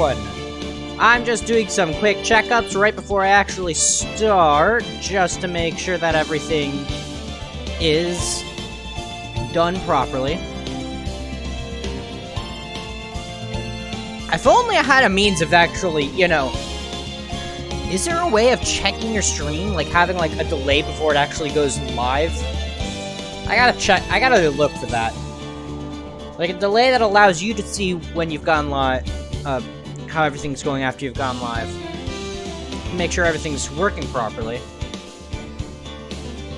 everyone! I'm just doing some quick checkups right before I actually start, just to make sure that everything is done properly. If only I had a means of actually, you know... Is there a way of checking your stream? Like, having, like, a delay before it actually goes live? I gotta look for that. Like, a delay that allows you to see when you've gone live, how everything's going after you've gone live. Make sure everything's working properly.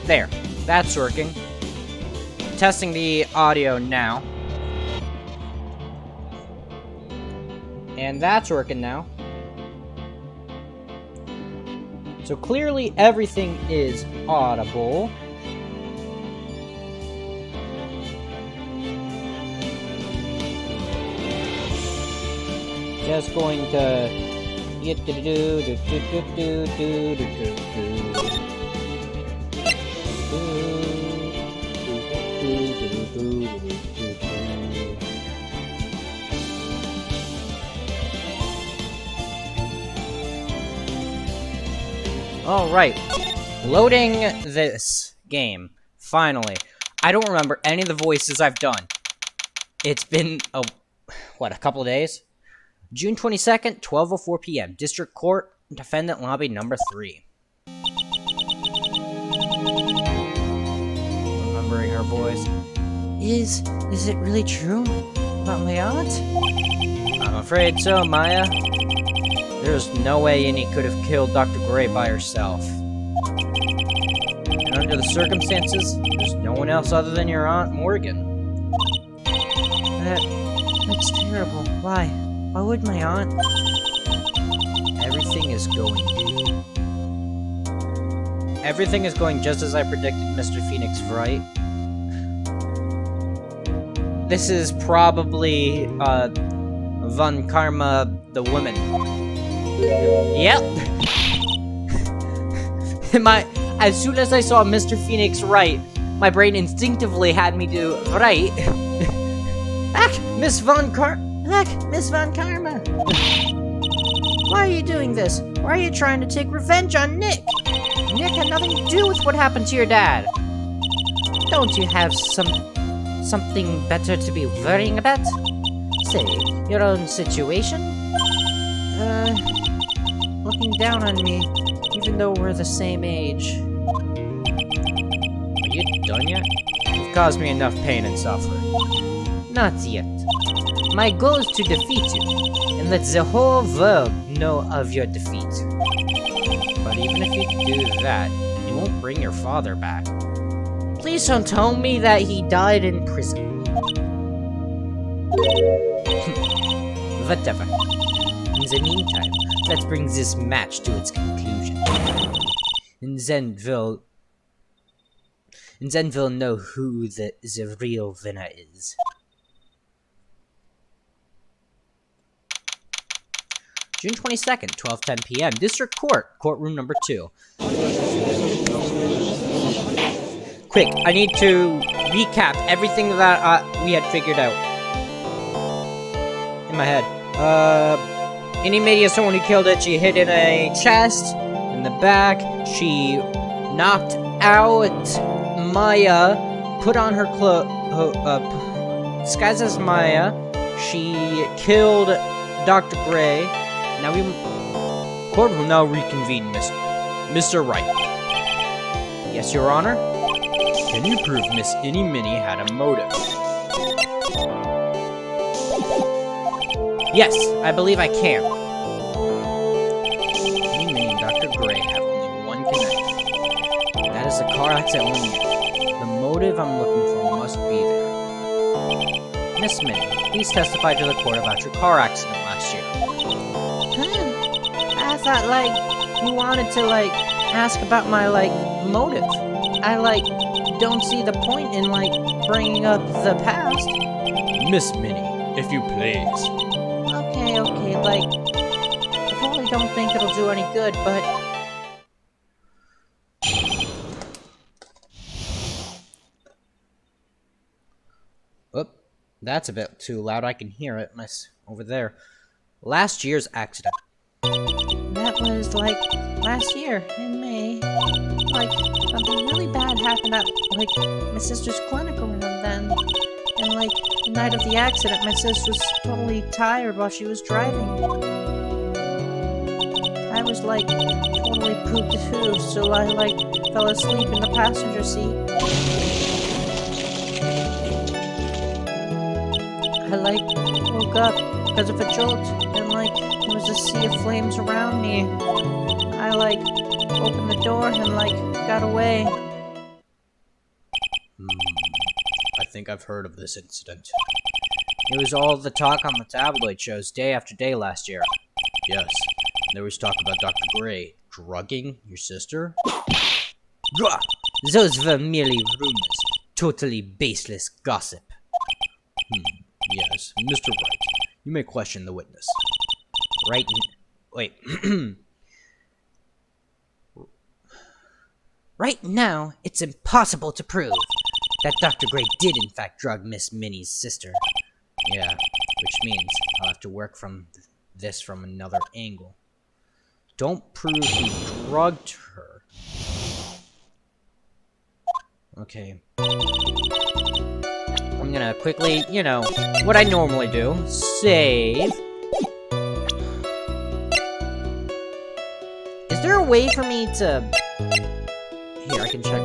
There. That's working. Testing the audio now. And that's working now. So clearly everything is audible. Just going to Alright, loading this game, finally. I don't remember any of the voices I've done. It's been, a couple of days? June 22nd, 12:04 p.m. District Court, Defendant Lobby number 3. Remembering her voice. Is it really true about my aunt? I'm afraid so, Maya. There's no way Annie could have killed Dr. Gray by herself. And under the circumstances, there's no one else other than your Aunt Morgan. That's terrible. Why? Why would my aunt? Everything is going good. Everything is going just as I predicted, Mr. Phoenix Wright. This is probably, Von Karma, the woman. Yep. As soon as I saw Mr. Phoenix Wright, my brain instinctively had me do right. Miss Von Karma. Why are you doing this? Why are you trying to take revenge on Nick? Nick had nothing to do with what happened to your dad. Don't you have something better to be worrying about? Say, your own situation? Looking down on me, even though we're the same age. Are you done yet? You've caused me enough pain and suffering. Not yet. My goal is to defeat you, and let the whole world know of your defeat. But even if you do that, you won't bring your father back. Please don't tell me that he died in prison. Whatever. In the meantime, let's bring this match to its conclusion. And then we'll know who the real winner is. June 22nd, 12:10 p.m. District Court, courtroom number 2. Quick, I need to recap everything that we had figured out. In my head. Annie Media, someone who killed it, she hit in a chest, in the back, she knocked out Maya, put on her disguised as Maya, she killed Dr. Gray. Now court will now reconvene, Mr. Wright. Yes, Your Honor? Can you prove Miss Innie Minnie had a motive? Yes, I believe I can. Innie Minnie and Dr. Gray have only one connection. That is the car accident only. The motive I'm looking for must be there. Miss Minnie, please testify to the court about your car accident last year. I thought, you wanted to, ask about my, motive. I, don't see the point in, bringing up the past. Miss Minnie, if you please. Okay, I probably don't think it'll do any good, but... Oop, that's a bit too loud. I can hear it over there. Last year's accident. That was, like, last year, in May. Like, something really bad happened at, like, my sister's clinic around then. And, like, the night of the accident, my sister was totally tired while she was driving. I was, like, totally pooped too, so I, like, fell asleep in the passenger seat. I, like, woke up because of a jolt, and, like, there was a sea of flames around me. I, like, opened the door and, like, got away. I think I've heard of this incident. It was all the talk on the tabloid shows day after day last year. Yes, there was talk about Dr. Gray drugging your sister. Gah! Those were merely rumors. Totally baseless gossip. Yes, Mr. Wright, you may question the witness. Right now, it's impossible to prove that Dr. Gray did in fact drug Miss Minnie's sister. Yeah, which means I'll have to work this from another angle. Don't prove he drugged her. Okay. I'm gonna quickly, what I normally do. Save. Is there a way for me to... Here, I can check.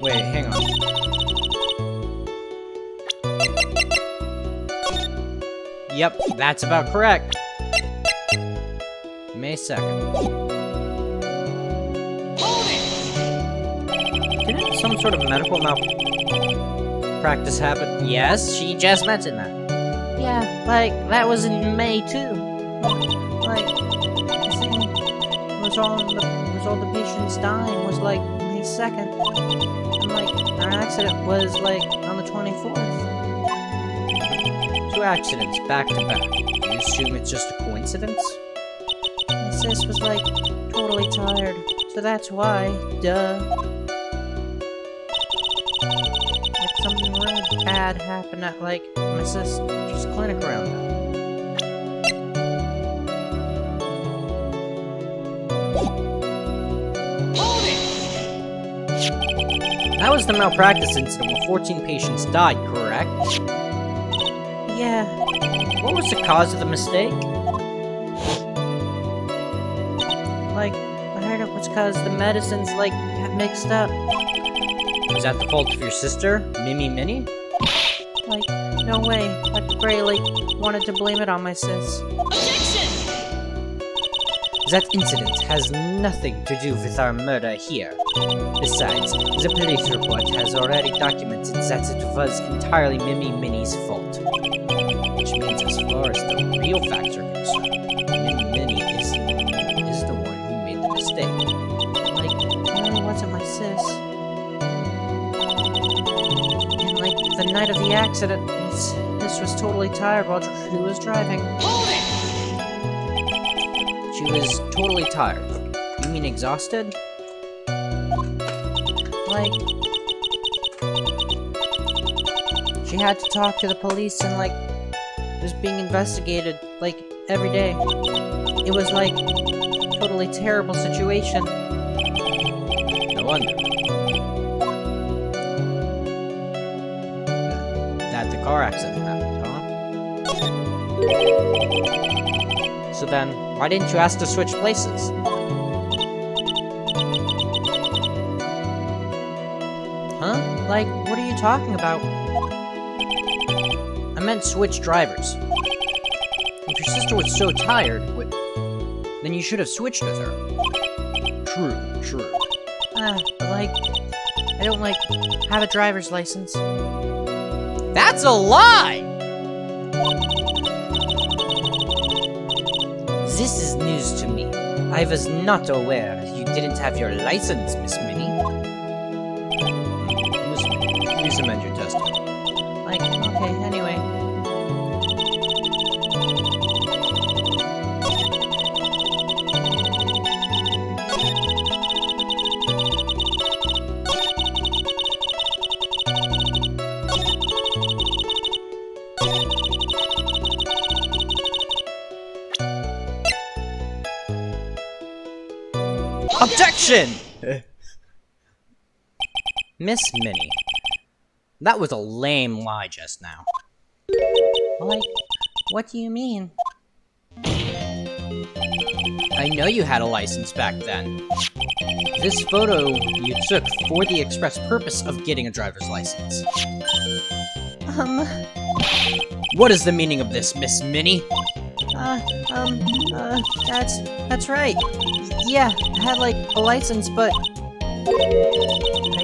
Wait, hang on. Yep, that's about correct. May 2nd. Didn't some sort of medical malpractice happen? Yes, she just mentioned that. Yeah, like, that was in May too. Like, the thing was all the patients dying was like May 2nd. And like, our accident was like on the 24th. 2 accidents back to back. Do you assume it's just a coincidence? My sis was like totally tired, so that's why, duh. Like something really bad happened at like my sister's clinic around then. That was the malpractice incident where 14 patients died, correct? Yeah. What was the cause of the mistake? Like, I heard it was because the medicines, like, got mixed up. Was that the fault of your sister, Minnie? Like, no way. Dr. Gray, like, wanted to blame it on my sis. That incident has nothing to do with our murder here. Besides, the police report has already documented that it was entirely Minnie's fault. Which means as far as the real facts are concerned, Minnie is the one who made the mistake. Like, it really wasn't my sis. And like, the night of the accident, my sis was totally tired while she was driving. She was totally tired. You mean exhausted? Like, she had to talk to the police and like, was being investigated, like, every day. It was like, totally terrible situation. No wonder. That the car accident happened, huh? So then, why didn't you ask to switch places? Huh? Like, what are you talking about? I meant switch drivers. If your sister was so tired, then you should have switched with her. True. But like, I don't, like, have a driver's license. That's a lie! This is news to me. I was not aware you didn't have your license, Miss Minnie. Miss Minnie, please amend your testimony. Like, okay, anyway. Objection! Miss Minnie, that was a lame lie just now. Like, what do you mean? I know you had a license back then. This photo you took for the express purpose of getting a driver's license. What is the meaning of this, Miss Minnie? That's right. Yeah, I had, like, a license, but I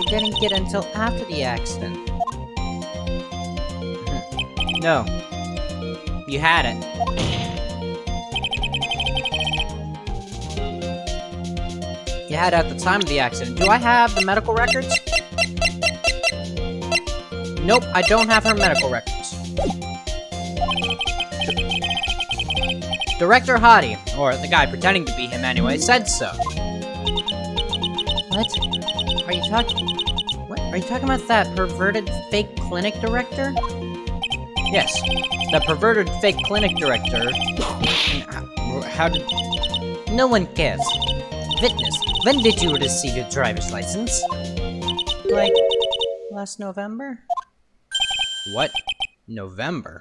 didn't get it until after the accident. No. You had it. You had it at the time of the accident. Do I have the medical records? Nope, I don't have her medical records. Director Hottie, or the guy pretending to be him anyway, said so. What? Are you talking... What? Are you talking about that perverted fake clinic director? Yes, the perverted fake clinic director. How did... No one cares. Witness, when did you receive your driver's license? Like, last November? What? November?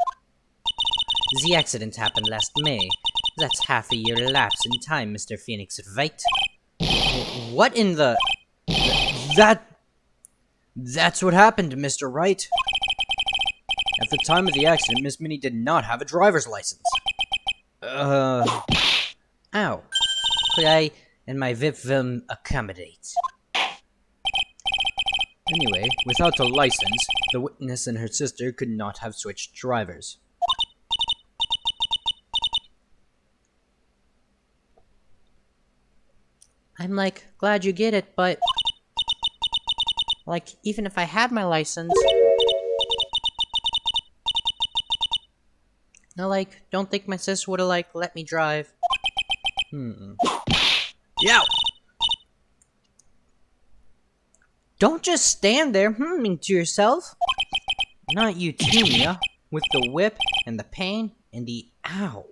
The accident happened last May. That's half a year lapse in time, Mr. Phoenix, right? What in the... That's what happened to Mr. Wright. At the time of the accident, Miss Minnie did not have a driver's license. Ow. Could I and my VIP film accommodate? Anyway, without a license, the witness and her sister could not have switched drivers. I'm, like, glad you get it, but... Like, even if I had my license... I, like, don't think my sis would've, like, let me drive. Yeah. Don't just stand there humming to yourself. Not you too, Mia. With the whip, and the pain, and the ow.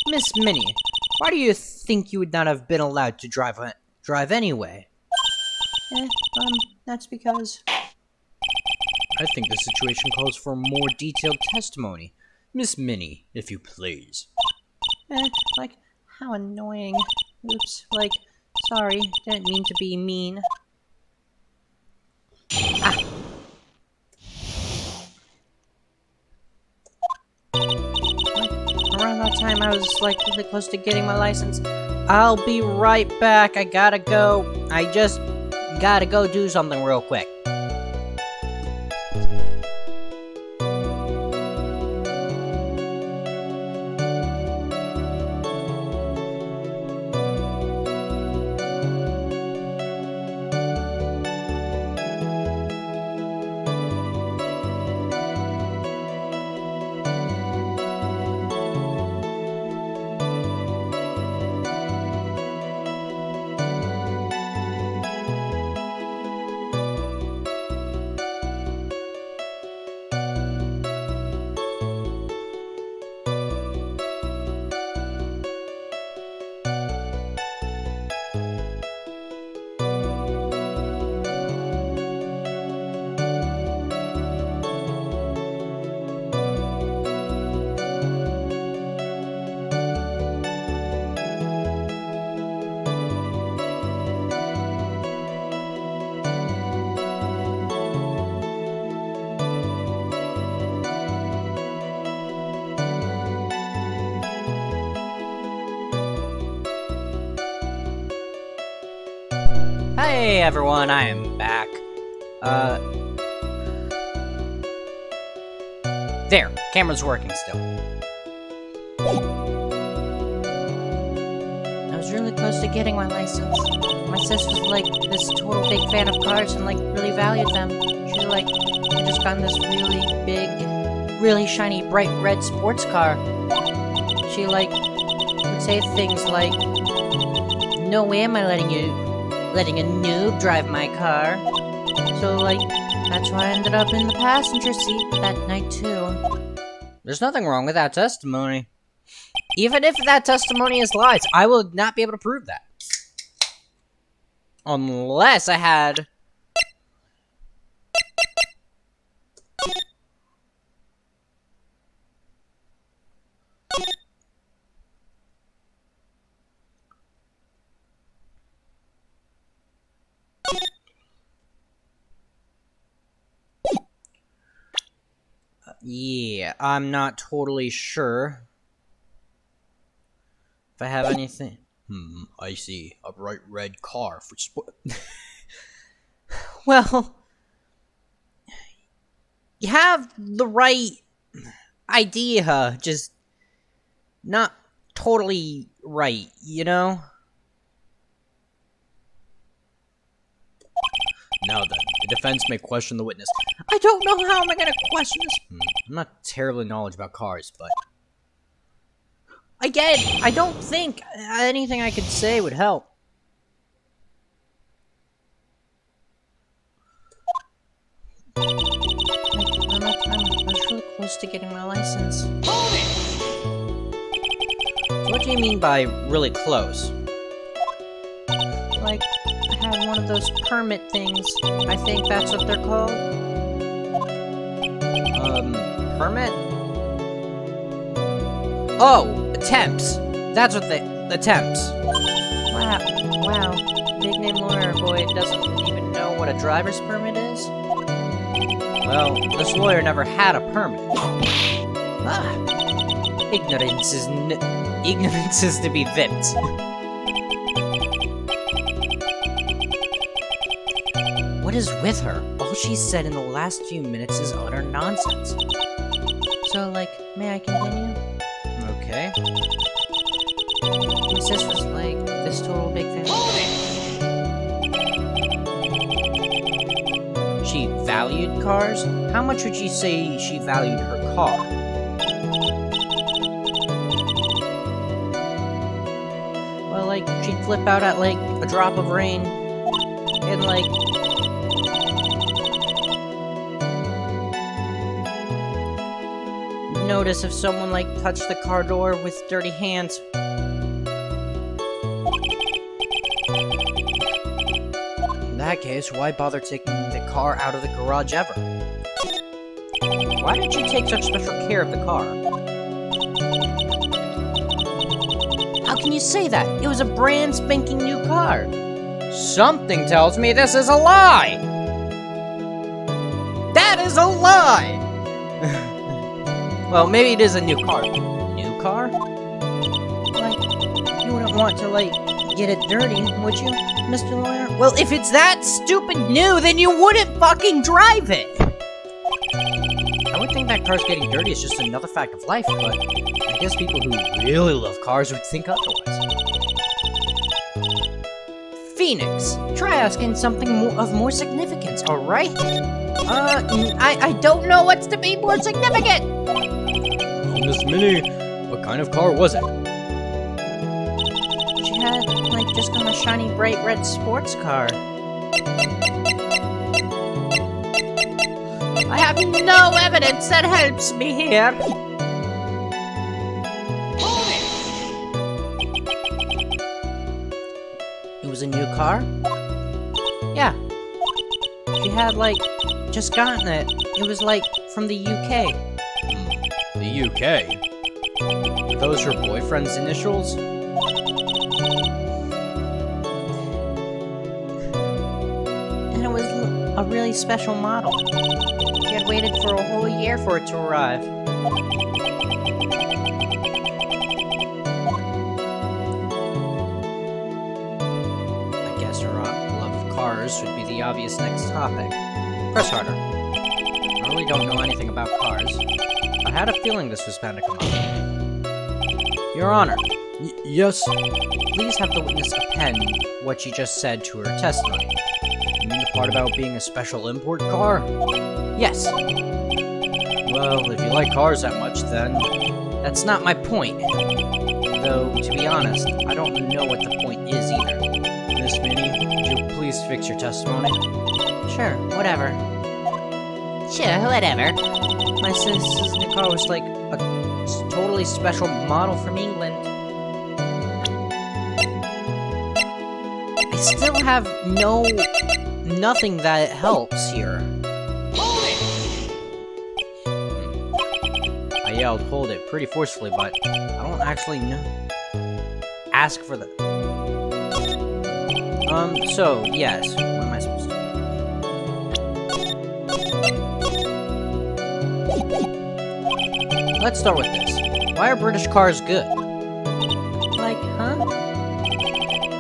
Miss Minnie, why do you think you would not have been allowed to drive anyway? That's because... I think the situation calls for more detailed testimony. Miss Minnie, if you please. Like, how annoying. Oops, like, sorry, didn't mean to be mean. Ah! Like, around that time I was, like, really close to getting my license. I'll be right back, I gotta go. I just gotta go do something real quick. Hey everyone, I am back. There, camera's working still. was really close to getting my license. My sis was like this total big fan of cars and like really valued them. She like had just gotten this really big, really shiny, bright red sports car. She like would say things like, "No way am I letting a noob drive my car." So like that's why I ended up in the passenger seat that night too. There's nothing wrong with that testimony. Even if that testimony is lies, I will not be able to prove that. Unless I had... yeah, I'm not totally sure if I have anything. I see. A bright red car for sport. Well, you have the right idea, just not totally right, you know? Now then, the defense may question the witness. I don't know how am I gonna question this. I'm not terribly knowledgeable about cars, but... again, I don't think anything I could say would help. Like, around that time, I was really close to getting my license. So what do you mean by really close? Like, I had one of those permit things. I think that's what they're called. Permit? Oh, attempts. That's what attempts. Wow. Big name lawyer boy doesn't even know what a driver's permit is? Well, this lawyer never had a permit. Ignorance is to be vipped. What is with her? All she's said in the last few minutes is utter nonsense. So, like, may I continue? Okay. My sis was like this total big fan. She valued cars? How much would you say she valued her car? Well, like, she'd flip out at, like, a drop of rain. And, like... notice if someone, like, touched the car door with dirty hands. In that case, why bother taking the car out of the garage ever? Why did you take such special care of the car? How can you say that? It was a brand spanking new car. Something tells me this is a lie! That is a lie! Well, maybe it is a new car. New car? Like, you wouldn't want to, like, get it dirty, would you, Mr. Lawyer? Well, if it's that stupid new, then you wouldn't fucking drive it! I would think that car's getting dirty is just another fact of life, but I guess people who really love cars would think otherwise. Phoenix, try asking something of more significance, alright? I don't know what's to be more significant! Miss Minnie, what kind of car was it? She had, like, just got a shiny, bright red sports car. I have no evidence that helps me here. It was a new car? Yeah. She had, like, just gotten it. It was, like, from the UK. The UK? Were those her boyfriend's initials? And it was a really special model. She had waited for a whole year for it to arrive. I guess her love of cars should be the obvious next topic. Press harder. I really don't know anything about cars. I had a feeling this was bound to come up. Your Honor, Yes? Please have the witness append what she just said to her testimony. You mean the part about being a special import car? Yes. Well, if you like cars that much, then... That's not my point. Though, to be honest, I don't know what the point is either. Miss Minnie, would you please fix your testimony? Sure, whatever. Sure, whatever. My sister's new car was like a totally special model from England. I still have nothing that helps here. I yelled, hold it, pretty forcefully, but I don't actually know. Ask for the... So, yes. What am I supposed to do? Let's start with this. Why are British cars good? Like, huh?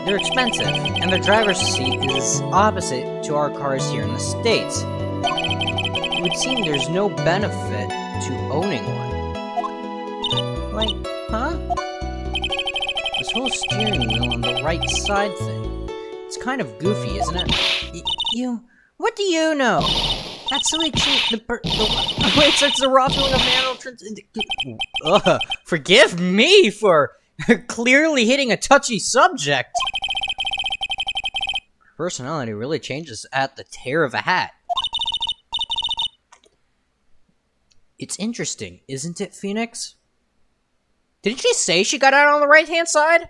They're expensive, and the driver's seat is opposite to our cars here in the States. It would seem there's no benefit to owning one. Like, huh? This whole steering wheel on the right side thing. It's kind of goofy, isn't it? What do you know? That's so like wait, so it's the raw feeling of manual Forgive me for clearly hitting a touchy subject. Personality really changes at the tear of a hat. It's interesting, isn't it, Phoenix? Didn't she say she got out on the right-hand side?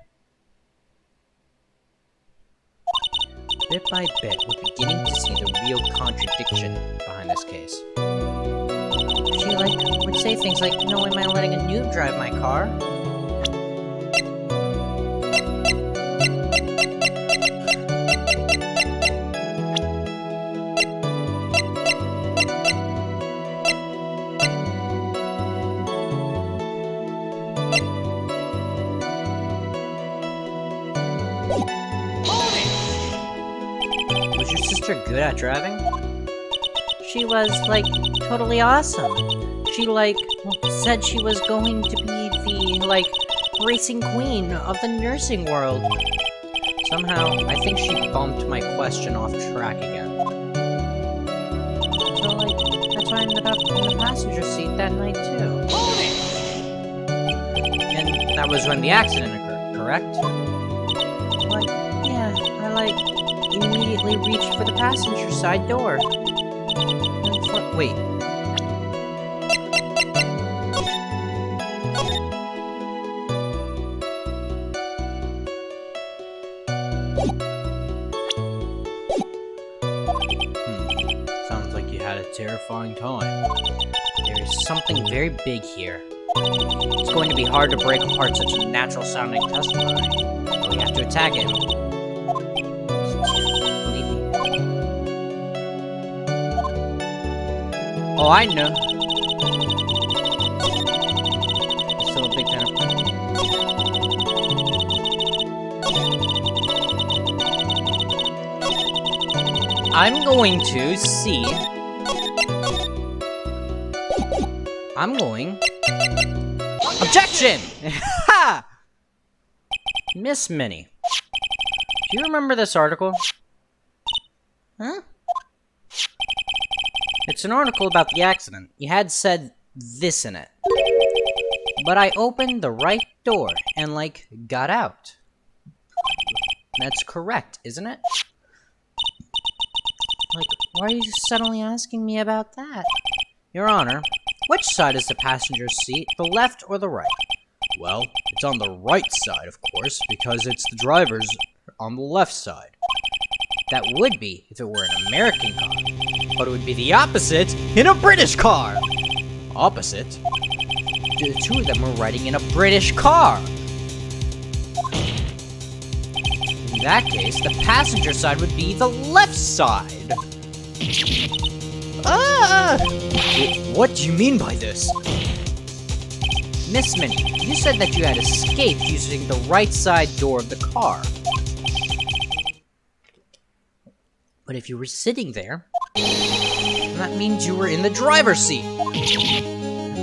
Bit by bit, we're beginning to see the real contradiction behind this case. She, like, would say things like, no, am I letting a noob drive my car? Was your sister good at driving? She was, like, totally awesome. She, like, said she was going to be the, like, racing queen of the nursing world. Somehow, I think she bumped my question off track again. So, like, that's why I ended up in the passenger seat that night, too. And that was when the accident occurred, correct? Like, yeah, I, like, immediately reached for the passenger side door. Wait. Sounds like you had a terrifying time. There's something very big here. It's going to be hard to break apart such a natural-sounding testimony, but we have to attack it. Oh, I know. Still a big fan of I'm going to see. I'm going. Objection! Ha! Miss Minnie. Do you remember this article? Huh? It's an article about the accident. You had said this in it. But I opened the right door and, like, got out. That's correct, isn't it? Like, why are you suddenly asking me about that? Your Honor, which side is the passenger seat, the left or the right? Well, it's on the right side, of course, because it's the driver's on the left side. That would be if it were an American car, but it would be the opposite in a British car. Opposite? The two of them were riding in a British car. In that case, the passenger side would be the left side. Ah! What do you mean by this? Miss Minnie, you said that you had escaped using the right side door of the car. But if you were sitting there, that means you were in the driver's seat.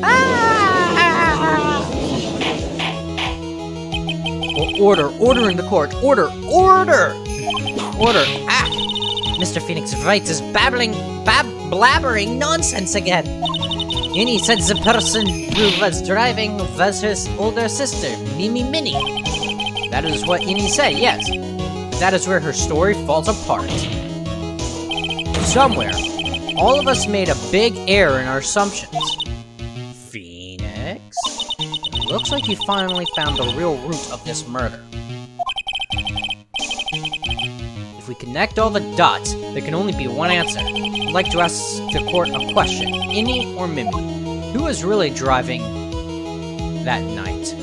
Ah! Order! Order in the court! Order! Order! Order! Ah! Mr. Phoenix Wright is blabbering nonsense again. And he said the person who was driving was his older sister, Mimi Minnie. That is what Innie said, yes. But that is where her story falls apart. Somewhere, all of us made a big error in our assumptions. Phoenix? Looks like you finally found the real root of this murder. If we connect all the dots, there can only be one answer. I'd like to ask the court a question. Innie or Mimi? Who was really driving that night?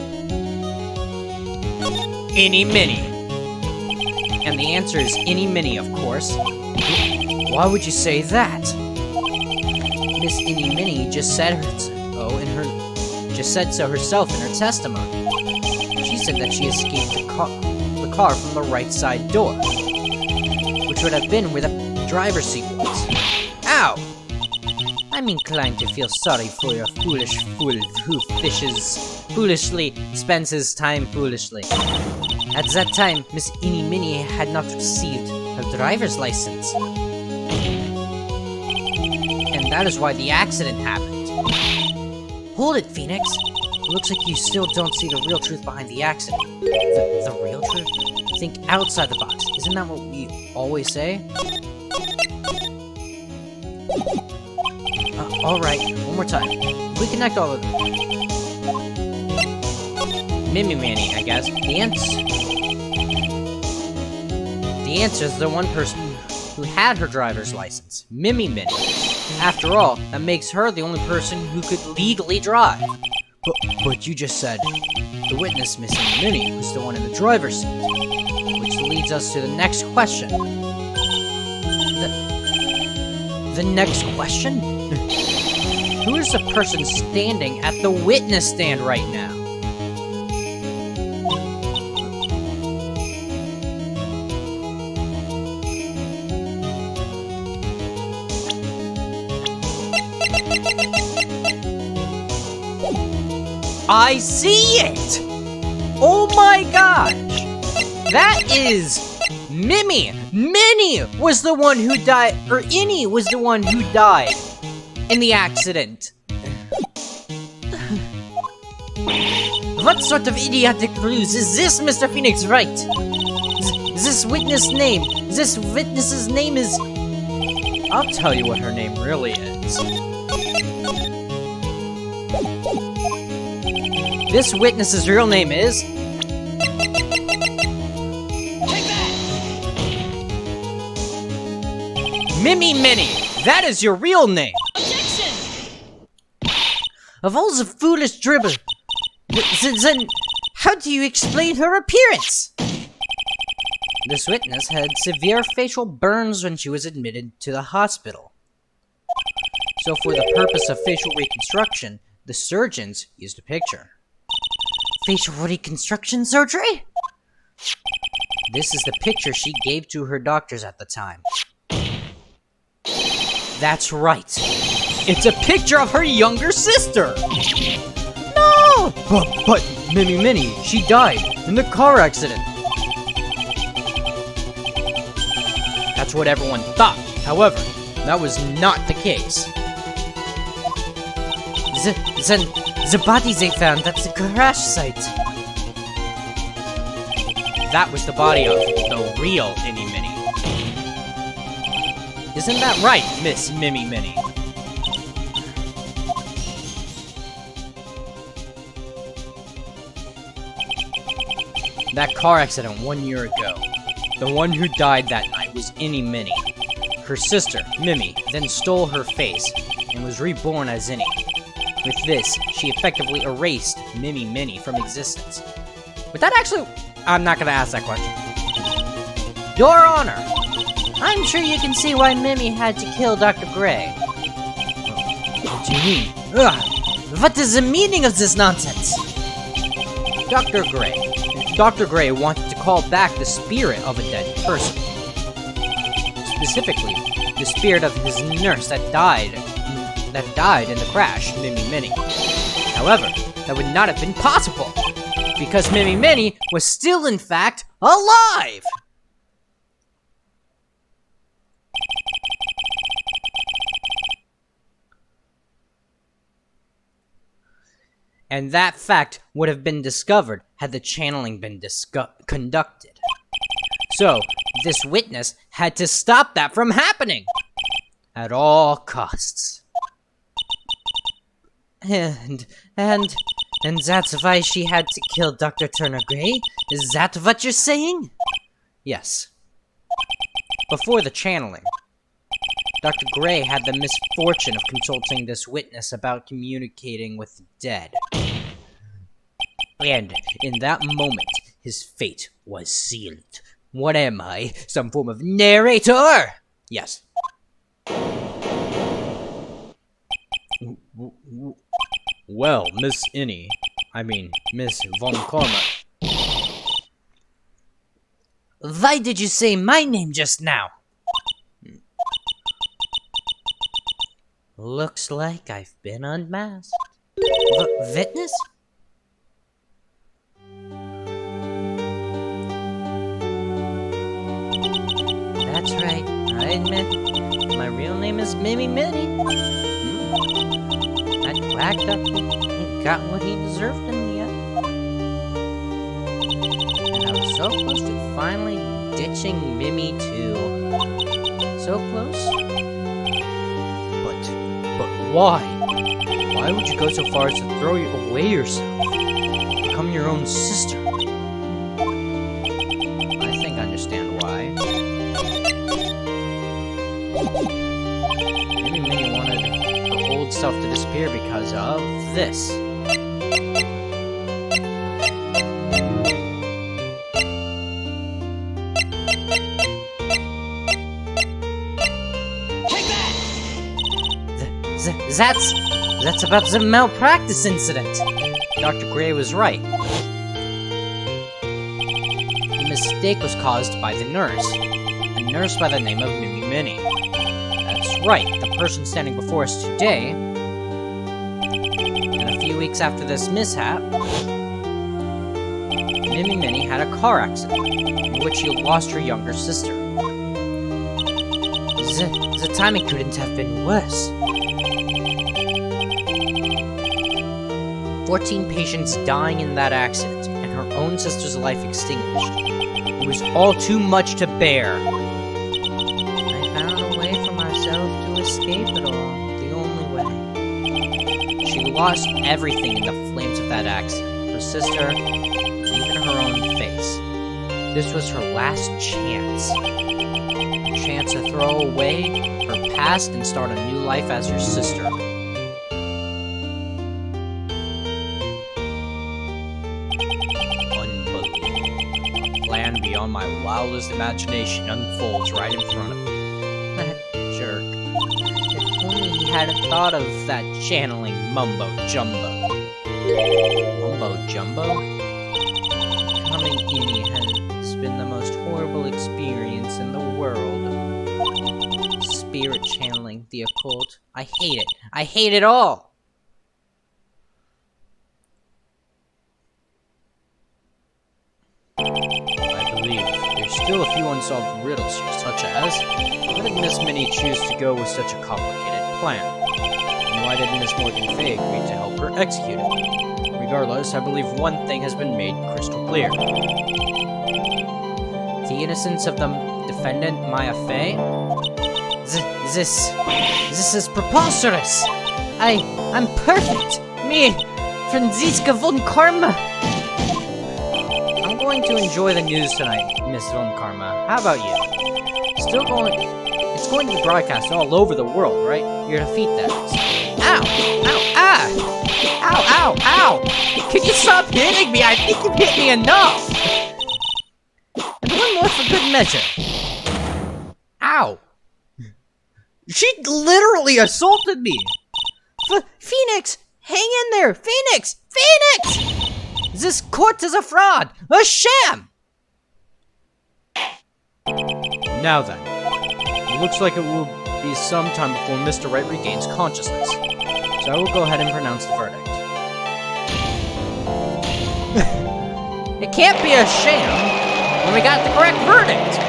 Innie Minnie. And the answer is Innie Minnie, of course. Why would you say that? Miss Innie Minnie just said so herself in her testimony. She said that she escaped the car from the right side door, which would have been where the driver's seat was. Ow! I'm inclined to feel sorry for your foolish fool who foolishly spends his time foolishly. At that time, Miss Innie Minnie had not received her driver's license. And that is why the accident happened. Hold it, Phoenix. Looks like you still don't see the real truth behind the accident. The real truth? Think outside the box. Isn't that what we always say? Alright, one more time. We connect all of them. Mimi Manny, I guess. The answer is the one person who had her driver's license. Mimi Minnie. After all, that makes her the only person who could legally drive. But you just said the witness, Miss Innie Minnie, was the one in the driver's seat. Which leads us to the next question. The next question? Who is the person standing at the witness stand right now? I see it! Oh my gosh! That is Mimi! Minnie was the one who died, or Innie was the one who died in the accident. What sort of idiotic ruse is this, Mr. Phoenix Wright? This witness's name is... I'll tell you what her name really is. This witness's real name is... Mimi Minnie! That is your real name! Objection! Of all the foolish dribble, then how do you explain her appearance? This witness had severe facial burns when she was admitted to the hospital. So for the purpose of facial reconstruction, the surgeons used a picture. Facial reconstruction surgery? This is the picture she gave to her doctors at the time. That's right. It's a picture of her younger sister! No! But Mimi Minnie, she died in the car accident. That's what everyone thought. However, that was not the case. The body they found at the crash site. That was the body of the real Innie Minnie. Isn't that right, Miss Mimi Minnie? That car accident 1 year ago. The one who died that night was Innie Minnie. Her sister, Mimi, then stole her face and was reborn as Innie. With this, she effectively erased Mimi Minnie from existence. But that actually... I'm not gonna ask that question. Your Honor! I'm sure you can see why Mimi had to kill Dr. Gray. What do you mean? Ugh! What is the meaning of this nonsense? Dr. Gray wanted to call back the spirit of a dead person. Specifically, the spirit of his nurse that died in the crash, Mimi Minnie. However, that would not have been possible. because Mimi Minnie was still, in fact, alive! And that fact would have been discovered had the channeling been conducted. So, this witness had to stop that from happening! At all costs. And that's why she had to kill Dr. Turner Gray? Is that what you're saying? Yes. Before the channeling, Dr. Gray had the misfortune of consulting this witness about communicating with the dead. And in that moment, his fate was sealed. What am I? Some form of narrator? Yes. Well, Miss Von Karma. Why did you say my name just now? Looks like I've been unmasked. Witness? That's right, I admit, my real name is Mimi Minnie. That quack duck got what he deserved in the end. And I was so close to finally ditching Mimi too. So close. But why? Why would you go so far as to throw away yourself? Become your own sister? I think I understand why. Maybe Minnie wanted her old self to disappear because of this. That's about the malpractice incident. Dr. Gray was right. The mistake was caused by the nurse. A nurse by the name of Mimi Minnie. That's right, the person standing before us today. And a few weeks after this mishap, Mimi Minnie had a car accident in which she lost her younger sister. The timing couldn't have been worse. 14 patients dying in that accident, and her own sister's life extinguished. It was all too much to bear. I found a way for myself to escape it all, the only way. She lost everything in the flames of that accident. Her sister, even her own face. This was her last chance. A chance to throw away her past and start a new life as her sister. Beyond my wildest imagination unfolds right in front of me. That jerk. If only he hadn't thought of that channeling mumbo-jumbo. Mumbo-jumbo? Coming in has been the most horrible experience in the world. Spirit channeling, the occult. I hate it. I hate it all! There's still a few unsolved riddles here, such as, why did Miss Minnie choose to go with such a complicated plan? And why did Miss Morgan Fay agree to help her execute it? Regardless, I believe one thing has been made crystal clear. The innocence of the defendant, Maya Fay? This is preposterous! I'm perfect! Me, Franziska von Karma! I'm going to enjoy the news tonight, Miss Von Karma. How about you? It's going to be broadcast all over the world, right? Your defeat that is. Ow! Ow! Ah! Ow! Ow! Ow! Can you stop hitting me? I think you've hit me enough! And one more for good measure. Ow! She literally assaulted me! Phoenix! Hang in there! Phoenix! Phoenix! This court is a fraud! A sham! Now then, it looks like it will be some time before Mr. Wright regains consciousness, so I will go ahead and pronounce the verdict. It can't be a sham when we got the correct verdict.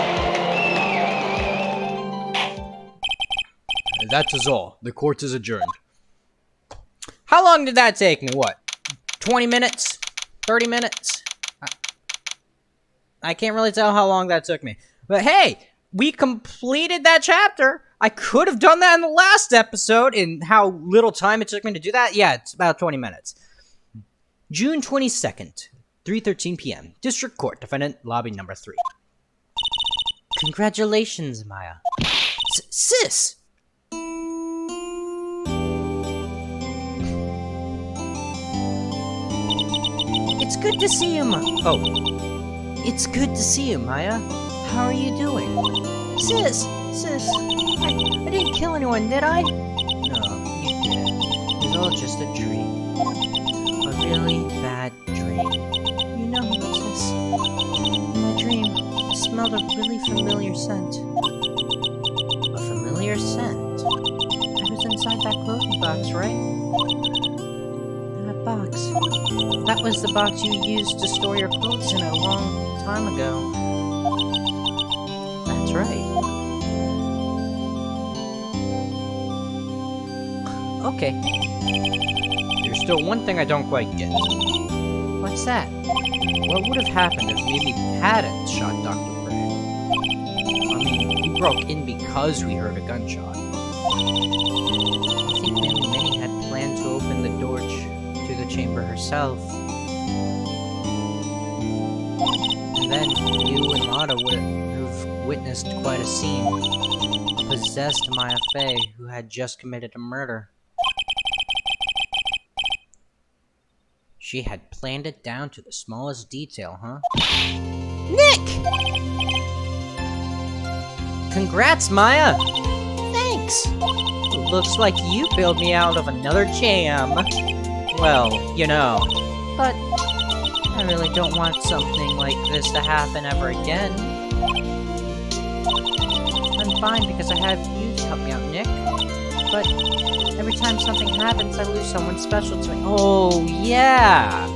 That is all. The court is adjourned. How long did that take me? What? 20 minutes? 30 minutes? I can't really tell how long that took me. But hey, we completed that chapter. I could have done that in the last episode, and how little time it took me to do that. Yeah, it's about 20 minutes. June 22nd, 3:13 p.m. District Court, Defendant, Lobby number 3. Congratulations, Maya. Sis! It's good to see you, It's good to see you, Maya. How are you doing? Sis, I didn't kill anyone, did I? No, you didn't. It was all just a dream. A really bad dream. You know, sis, in my dream, I smelled a really familiar scent. A familiar scent? I was inside that clothing box, right? That box. That was the box you used to store your clothes in a long time ago. That's right. Okay. There's still one thing I don't quite get. What's that? What would have happened if Mimi hadn't shot Dr. Wright? I mean, we broke in because we heard a gunshot. I think Minnie had planned to open the door to the chamber herself. And then you and Mata would have witnessed quite a scene. A possessed Maya Fey who had just committed a murder. She had planned it down to the smallest detail, huh? Nick! Congrats, Maya! Thanks! Looks like you bailed me out of another jam. Well, you know. But I really don't want something like this to happen ever again. I'm fine because I have you to help me out, Nick. But every time something happens, I lose someone special to me. Oh, yeah!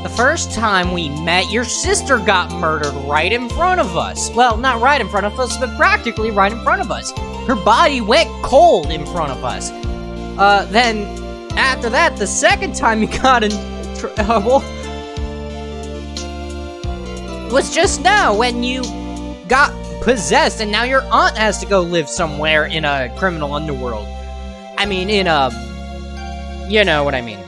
The first time we met, your sister got murdered right in front of us. Well, not right in front of us, but practically right in front of us. Her body went cold in front of us. Then, after that, the second time you got in trouble was just now when you got possessed and now your aunt has to go live somewhere in a criminal underworld. I mean, in a... You know what I mean.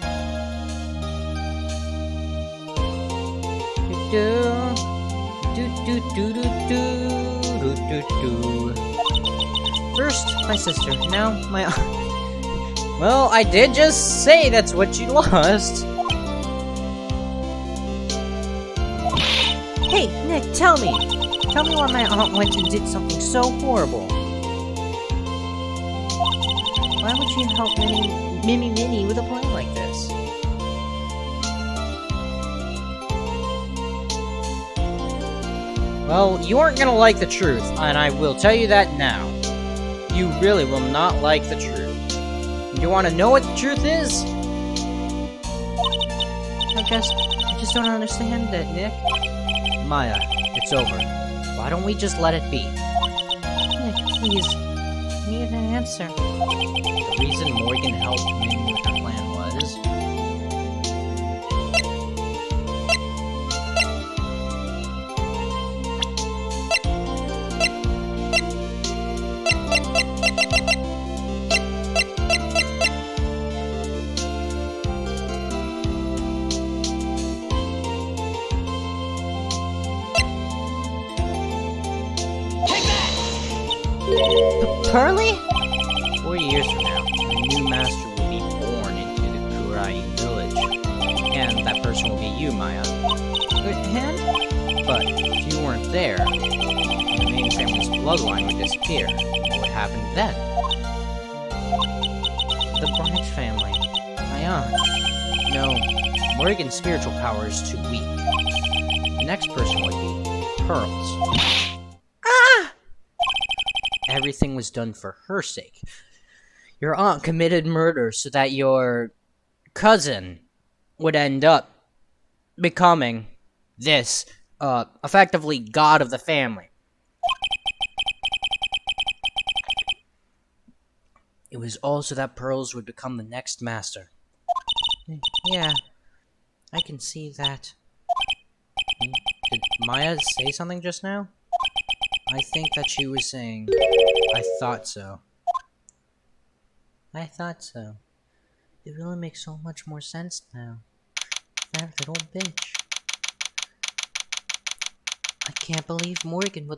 First, my sister, now my aunt. Well, I did just say that's what you lost. Hey, Nick, tell me. Tell me why my aunt went and did something so horrible. Why would she help Minnie with a plan like this? Well, you aren't gonna like the truth, and I will tell you that now. You really will not like the truth. You want to know what the truth is? I just don't understand it, Nick. Maya, it's over. Why don't we just let it be? Nick, please. I need an answer. The reason Morgan helped Minnie with her plan was... Pearly? 4 years from now, a new master will be born into the Kurai village. And that person will be you, Maya. And? But if you weren't there, the main family's bloodline would disappear. What would happen then? The Wright family. My aunt. No, Morgan's spiritual power is too weak. The next person would be Pearls. Everything was done for her sake. Your aunt committed murder so that your cousin would end up becoming this, effectively god of the family. It was also that Pearls would become the next master. Yeah, I can see that. Did Maya say something just now? I think that she was saying, I thought so. I thought so. It really makes so much more sense now. That little bitch. I can't believe Morgan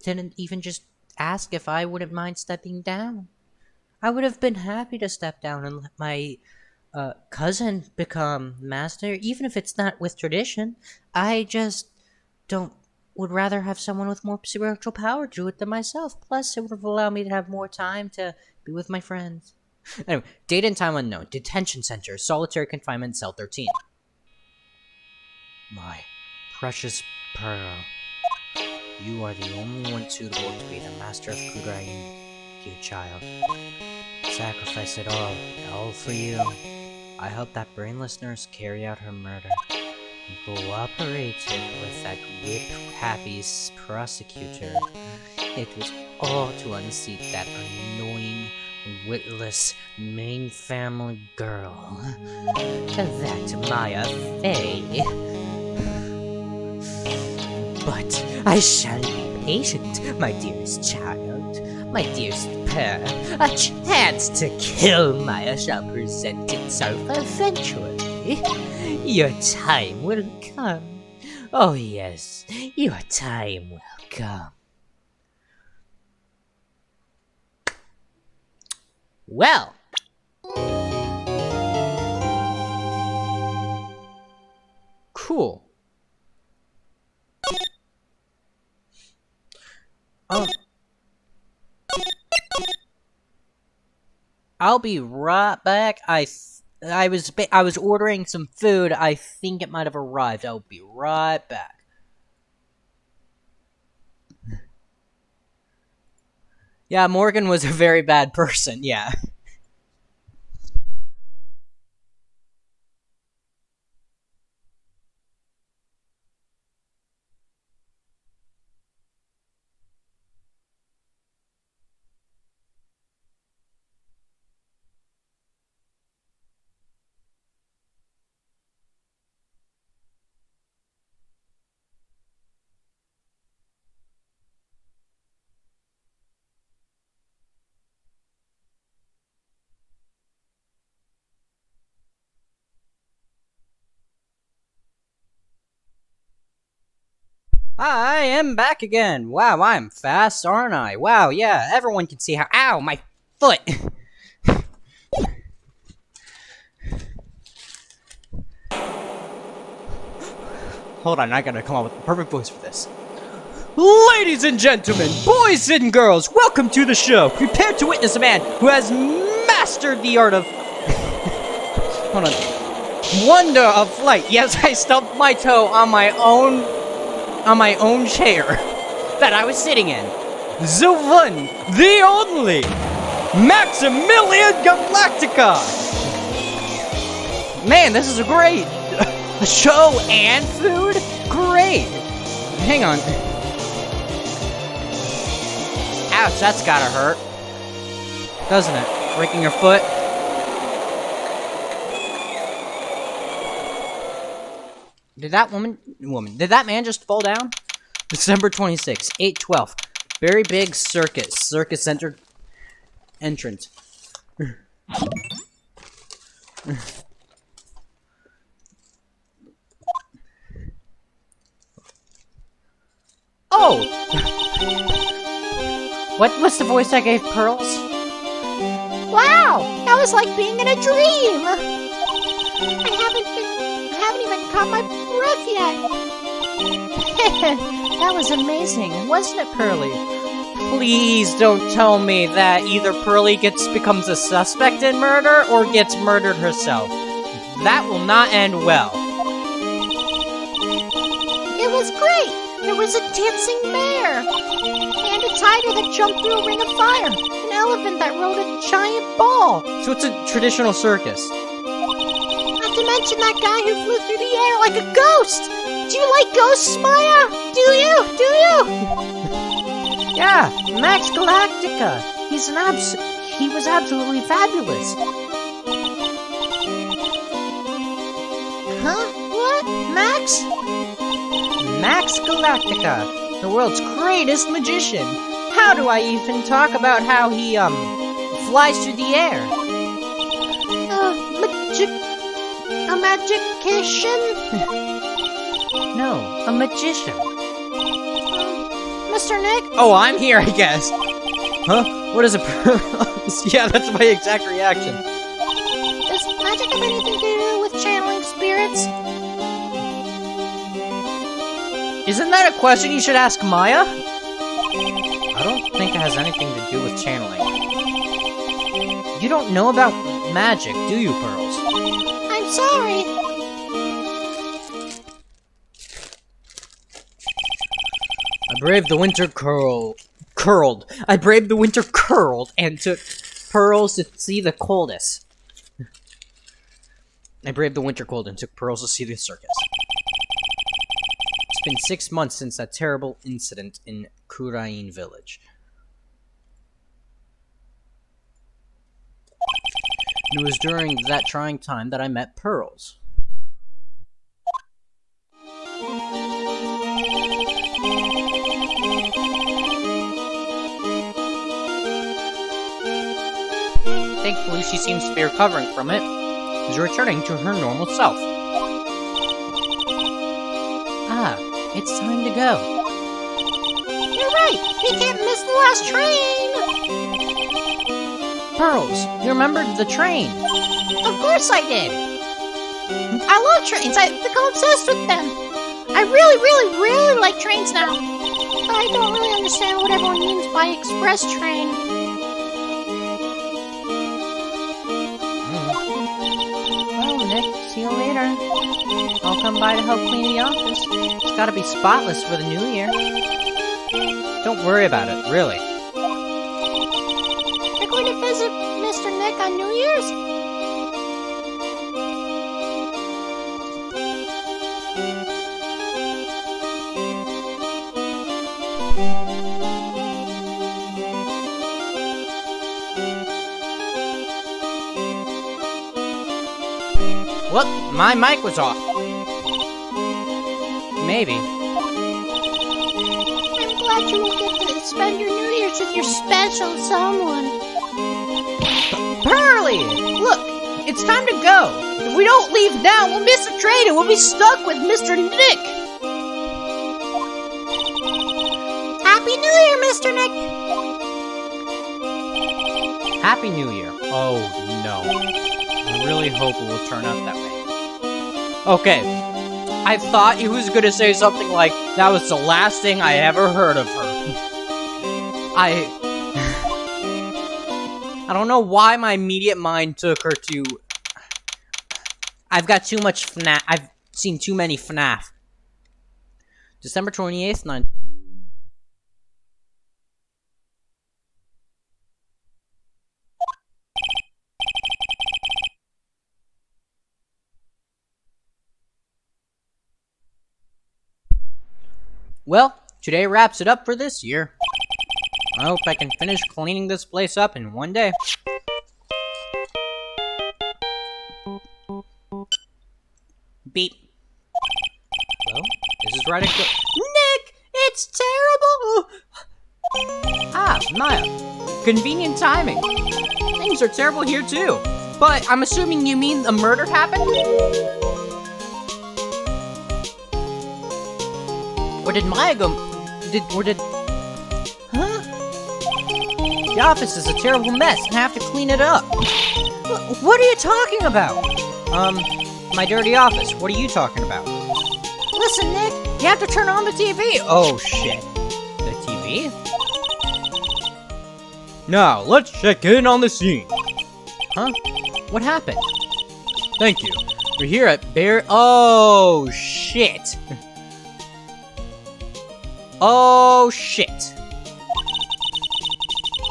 didn't even just ask if I wouldn't mind stepping down. I would have been happy to step down and let my cousin become master, even if it's not with tradition. I just would rather have someone with more spiritual power do it than myself. Plus, it would allow me to have more time to be with my friends. Anyway, date and time unknown. Detention center. Solitary confinement, cell 13. My precious Pearl. You are the only one suitable to be the master of Kudrain, dear child. Sacrifice it all for you. I helped that brainless nurse carry out her murder. Cooperated with that whip-happy prosecutor. It was all to unseat that annoying, witless, main family girl. That Maya Fey. But I shall be patient, my dearest child, my dearest Pearl. A chance to kill Maya shall present itself eventually. Your time will come. Oh yes, your time will come. Well. Cool. I'll be right back. I was ordering some food. I think it might have arrived. I'll be right back. Yeah, Morgan was a very bad person. Yeah. I am back again. Wow, I'm fast, aren't I? Wow, yeah, everyone can see how— Ow, my foot! Hold on, I gotta come up with the perfect voice for this. Ladies and gentlemen, boys and girls, welcome to the show. Prepare to witness a man who has mastered the art of— Hold on. Wonder of flight. Yes, I stubbed my toe on my own chair that I was sitting in. The one, the only, Maximilian Galactica! Man, this is a great show and food? Great! Hang on. Ouch, that's gotta hurt. Doesn't it? Breaking your foot? Did that did that man just fall down? December 26, 8/12. Very big circus entrance. Oh! What was the voice I gave Pearls? Wow! That was like being in a dream! I haven't even caught my breath yet! That was amazing, wasn't it, Pearly? Please don't tell me that either Pearly becomes a suspect in murder or gets murdered herself. That will not end well. It was great! There was a dancing bear! And a tiger that jumped through a ring of fire! An elephant that rode a giant ball! So it's a traditional circus. Not to mention that guy who flew through the air like a ghost. Do you like ghosts, Maya? Do you? Do you? Yeah, Max Galactica. He was absolutely fabulous. Huh? What? Max? Max Galactica, the world's greatest magician. How do I even talk about how he, flies through the air? A magician? No, a magician. Mr. Nick? Oh, I'm here, I guess. Huh? What is it? Yeah, that's my exact reaction. Does magic have anything to do with channeling spirits? Isn't that a question you should ask Maya? I don't think it has anything to do with channeling. You don't know about magic, do you, Pearls? I'm sorry. I braved the winter curled. I braved the winter curled and took Pearls to see the coldest. I braved the winter cold and took Pearls to see the circus. It's been 6 months since that terrible incident in Kurain village. And it was during that trying time that I met Pearls. Thankfully, she seems to be recovering from it, is returning to her normal self. Ah, it's time to go. You're right. We can't miss the last train. Pearls, you remembered the train. Of course I did. I love trains. I've become obsessed with them. I really, really, really like trains now. But I don't really understand what everyone means by express train. Well, Nick, see you later. I'll come by to help clean the office. It's gotta be spotless for the new year. Don't worry about it, really. You're going to visit Mr. Nick on New Year's? Whoop, my mic was off. Maybe. I'm glad you will get to spend your New Year's with your special someone. Pearly! Look, it's time to go. If we don't leave now, we'll miss the train and we'll be stuck with Mr. Nick. Happy New Year, Mr. Nick! Happy New Year. Oh, no. I really hope it will turn out that way. Okay. I thought he was gonna say something like, that was the last thing I ever heard of her. I don't know why my immediate mind took her to... I've got too much FNAF. I've seen too many FNAF. December 28th, 9... Well, today wraps it up for this year. I hope I can finish cleaning this place up in one day. Beep. Well, this is right. Nick, it's terrible. Ah, Maya. Convenient timing. Things are terrible here too. But I'm assuming you mean a murder happened? Or did Maya go... Huh? The office is a terrible mess, and I have to clean it up. What are you talking about? My dirty office. What are you talking about? Listen, Nick, you have to turn on the TV. Oh, shit. The TV? Now, let's check in on the scene. Huh? What happened? Thank you. We're here at Bear... Oh, shit. Oh, shit.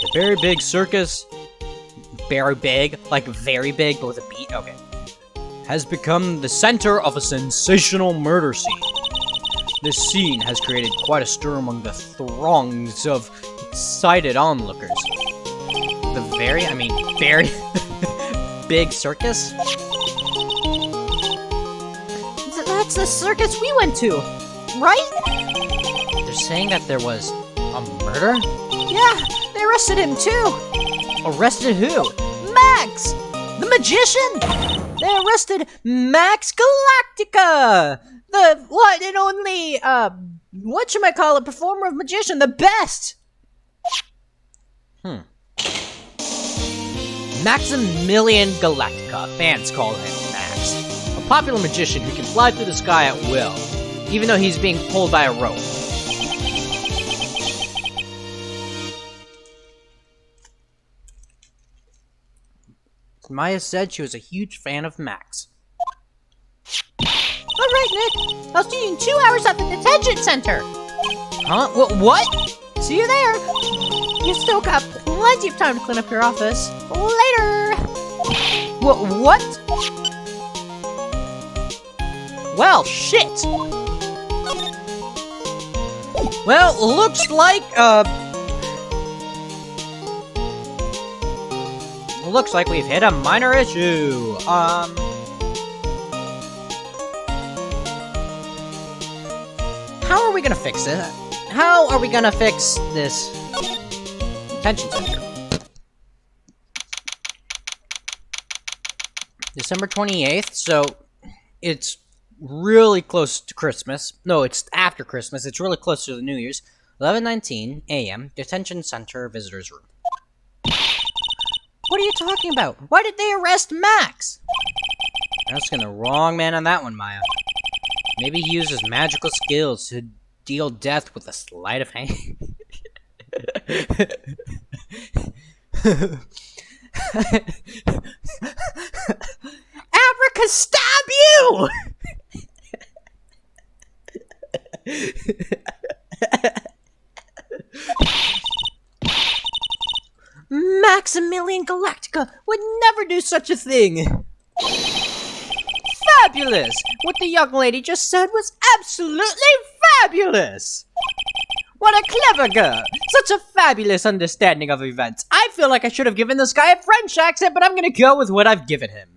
The very big circus. Very big. Like, very big, but with a beat. Okay. has become the center of a sensational murder scene. This scene has created quite a stir among the throngs of excited onlookers. The very big circus? That's the circus we went to, right? They're saying that there was a murder? Yeah, they arrested him too. Arrested who? Max, the magician. They arrested Max Galactica, the one and only whatchamacallit performer of magician, the best. Maximilian Galactica. Fans call him Max. A popular magician who can fly through the sky at will, even though he's being pulled by a rope. Maya said she was a huge fan of Max. Alright, Nick. I'll see you in 2 hours at the detention center. Huh? What? See you there. You still got plenty of time to clean up your office. Later. What? Well, shit. Well, looks like, looks like we've hit a minor issue. How are we gonna fix it? How are we gonna fix this detention center? December 28th, so it's really close to Christmas. No, it's after Christmas. It's really close to the New Year's. 11:19 a.m. Detention Center Visitors Room. What are you talking about? Why did they arrest Max? Asking the wrong man on that one, Maya. Maybe he used his magical skills to deal death with a sleight of hand. Abraca stab you! Maximilian Galactica would never do such a thing. Fabulous! What the young lady just said was absolutely fabulous! What a clever girl! Such a fabulous understanding of events. I feel like I should have given this guy a French accent, but I'm gonna go with what I've given him.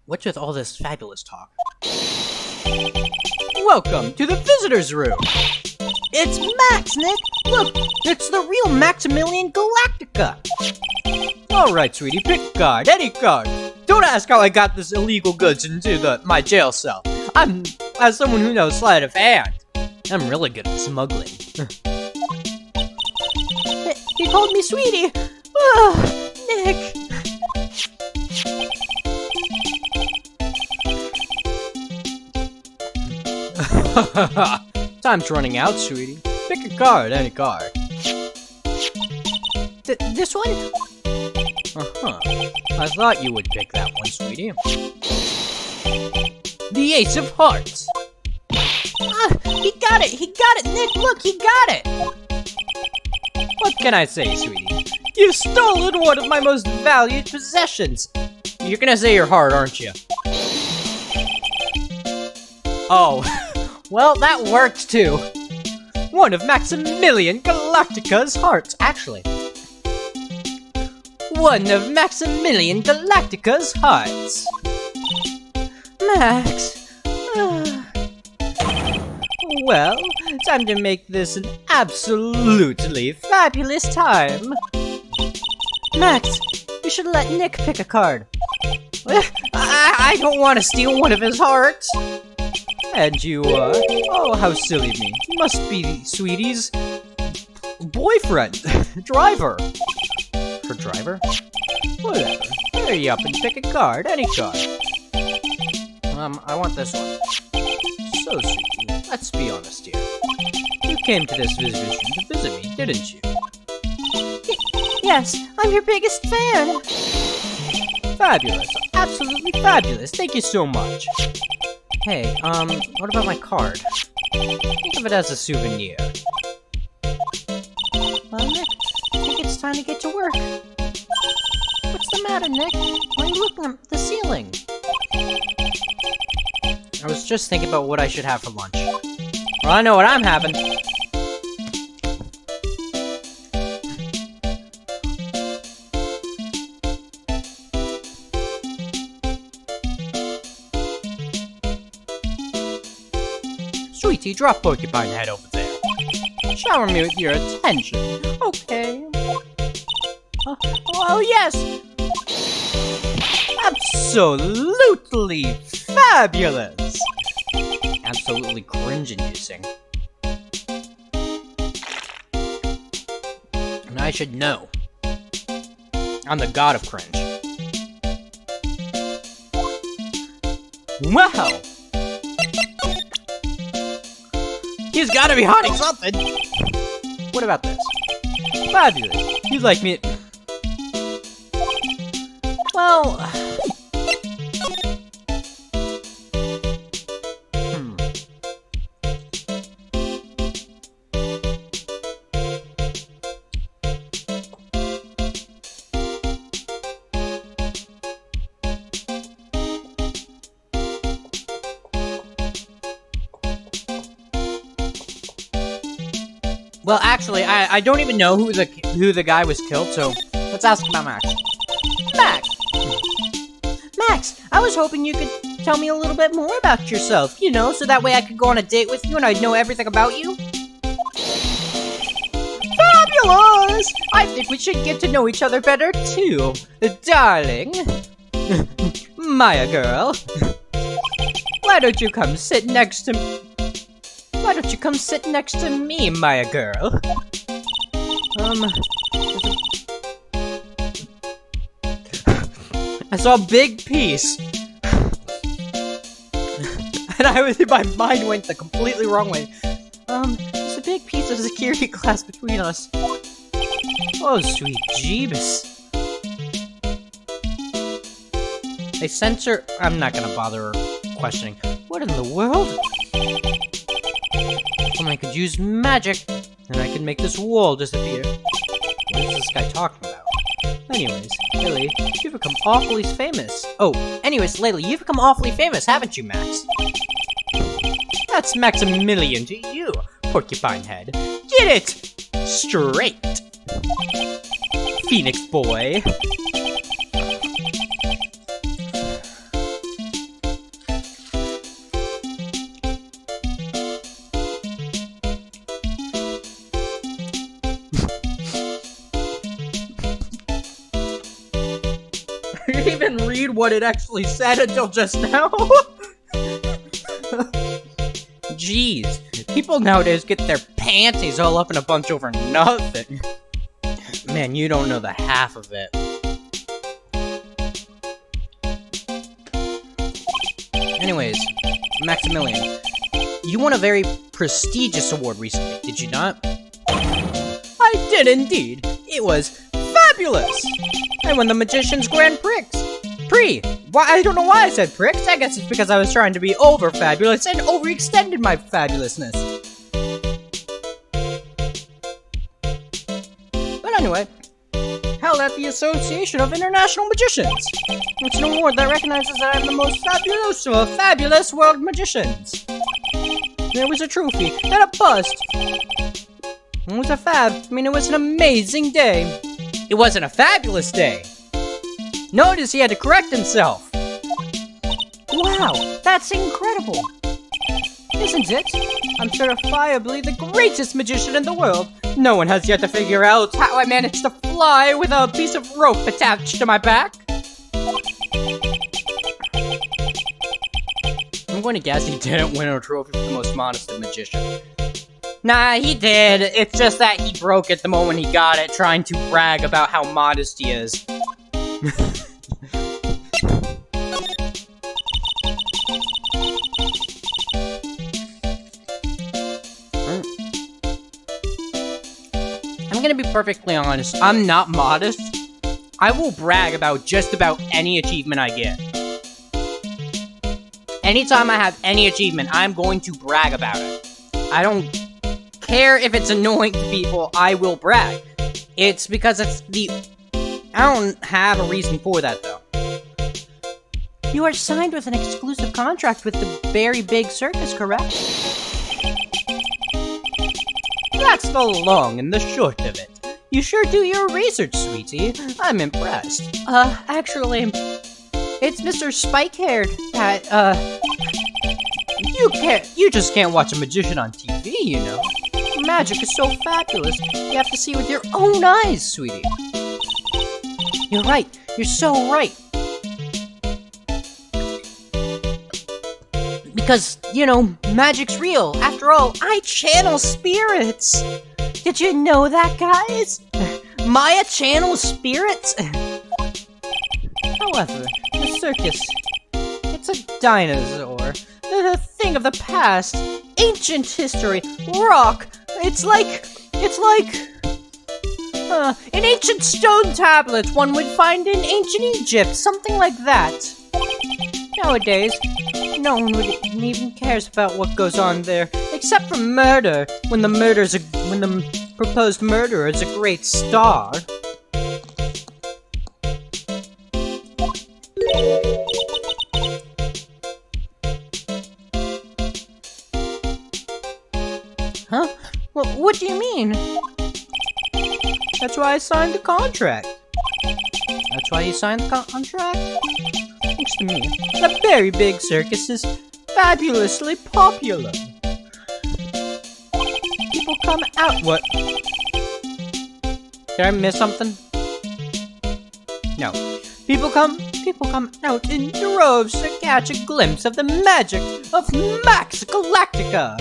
What's with all this fabulous talk? Welcome to the visitors' room! It's Max, Nick! Look, it's the real Maximilian Galactica! Alright, sweetie, pick a card, any card. Don't ask how I got this illegal goods into my jail cell. As someone who knows sleight of hand, I'm really good at smuggling. He called me sweetie! Oh, Nick! Time's running out, sweetie. Pick a card, any card. This one? Uh-huh. I thought you would pick that one, sweetie. The Ace of Hearts. He got it! He got it! Nick, look, he got it! What can I say, sweetie? You've stolen one of my most valued possessions. You're gonna say your heart, aren't you? Oh. Well, that worked too. One of Maximilian Galactica's hearts, actually. One of Maximilian Galactica's hearts. Max. Well, time to make this an absolutely fabulous time. Max, you should let Nick pick a card. I don't want to steal one of his hearts. And you, oh, how silly of me. You must be Sweetie's boyfriend, driver. Her driver? Whatever. Hurry up and pick a card, any card. I want this one. So, Sweetie, let's be honest here. You came to this visitor's room to visit me, didn't you? Yes, I'm your biggest fan. Fabulous. Absolutely fabulous. Thank you so much. Hey, what about my card? Think of it as a souvenir. finally get to work. What's the matter, Nick? Why are you looking at the ceiling? I was just thinking about what I should have for lunch. Well, I know what I'm having. Sweetie, drop Porcupine Head over there. Shower me with your attention. Okay. Oh, yes! Absolutely fabulous! Absolutely cringe-inducing. And I should know. I'm the god of cringe. Wow! He's gotta be hiding something! What about this? Fabulous! You'd like me... Well... Well, actually, I don't even know who the guy was killed, so let's ask about Max. Max! Max, I was hoping you could tell me a little bit more about yourself, you know, so that way I could go on a date with you and I'd know everything about you. Fabulous! I think we should get to know each other better, too. Darling. Maya girl. Why don't you come sit next to me? Why don't you come sit next to me, Maya girl? I saw a big piece. And my mind went the completely wrong way. There's a big piece of security glass between us. Oh, sweet Jeebus. They censor... I'm not gonna bother questioning. What in the world? I could use magic, and I could make this wall disappear. What is this guy talking about? Anyways, Lily, you've become awfully famous. Oh, anyways, Lily, you've become awfully famous, haven't you, Max? That's Maximilian to you, Porcupine Head. Get it! Straight! Phoenix boy. I didn't even read what it actually said until just now. Jeez, people nowadays get their panties all up in a bunch over nothing. Man, you don't know the half of it. Anyways, Maximilian, you won a very prestigious award recently, did you not? I did indeed. It was fabulous. I won the Magician's Grand Prix. Why? I don't know why I said pricks. I guess it's because I was trying to be over-fabulous and overextended my fabulousness. But anyway, held at the Association of International Magicians. It's an award that recognizes that I'm the most fabulous of fabulous world magicians. There was a trophy and a bust. It was it was an amazing day. It wasn't a fabulous day. Notice he had to correct himself. Wow, that's incredible. Isn't it? I'm certifiably the greatest magician in the world. No one has yet to figure out how I managed to fly with a piece of rope attached to my back. I'm going to guess he didn't win a trophy for the most modest magician. Nah, he did. It's just that he broke it the moment he got it, trying to brag about how modest he is. I'm gonna be perfectly honest, I'm not modest. I will brag about just about any achievement I get. Anytime I have any achievement, I'm going to brag about it. I don't care if it's annoying to people, I will brag. It's because it's the... I don't have a reason for that, though. You are signed with an exclusive contract with the Very Big Circus, correct? That's the long and the short of it. You sure do your research, sweetie. I'm impressed. Actually, it's Mr. Spike-haired that, You just can't watch a magician on TV, you know. Magic is so fabulous. You have to see it with your own eyes, sweetie. You're right. You're so right. Because, you know, magic's real. After all, I channel spirits. Did you know that, guys? Maya channels spirits. However, the circus, it's a dinosaur. A thing of the past. Ancient history. Rock. It's like an ancient stone tablet one would find in ancient Egypt. Something like that. Nowadays, no one would even cares about what goes on there, except for murder, when the proposed murderer is a great star. Huh? What do you mean? That's why I signed the contract. That's why you signed the contract? Thanks to me, the Very Big Circus is fabulously popular. People come out. What? Did I miss something? No. People come out in droves to catch a glimpse of the magic of Max Galactica.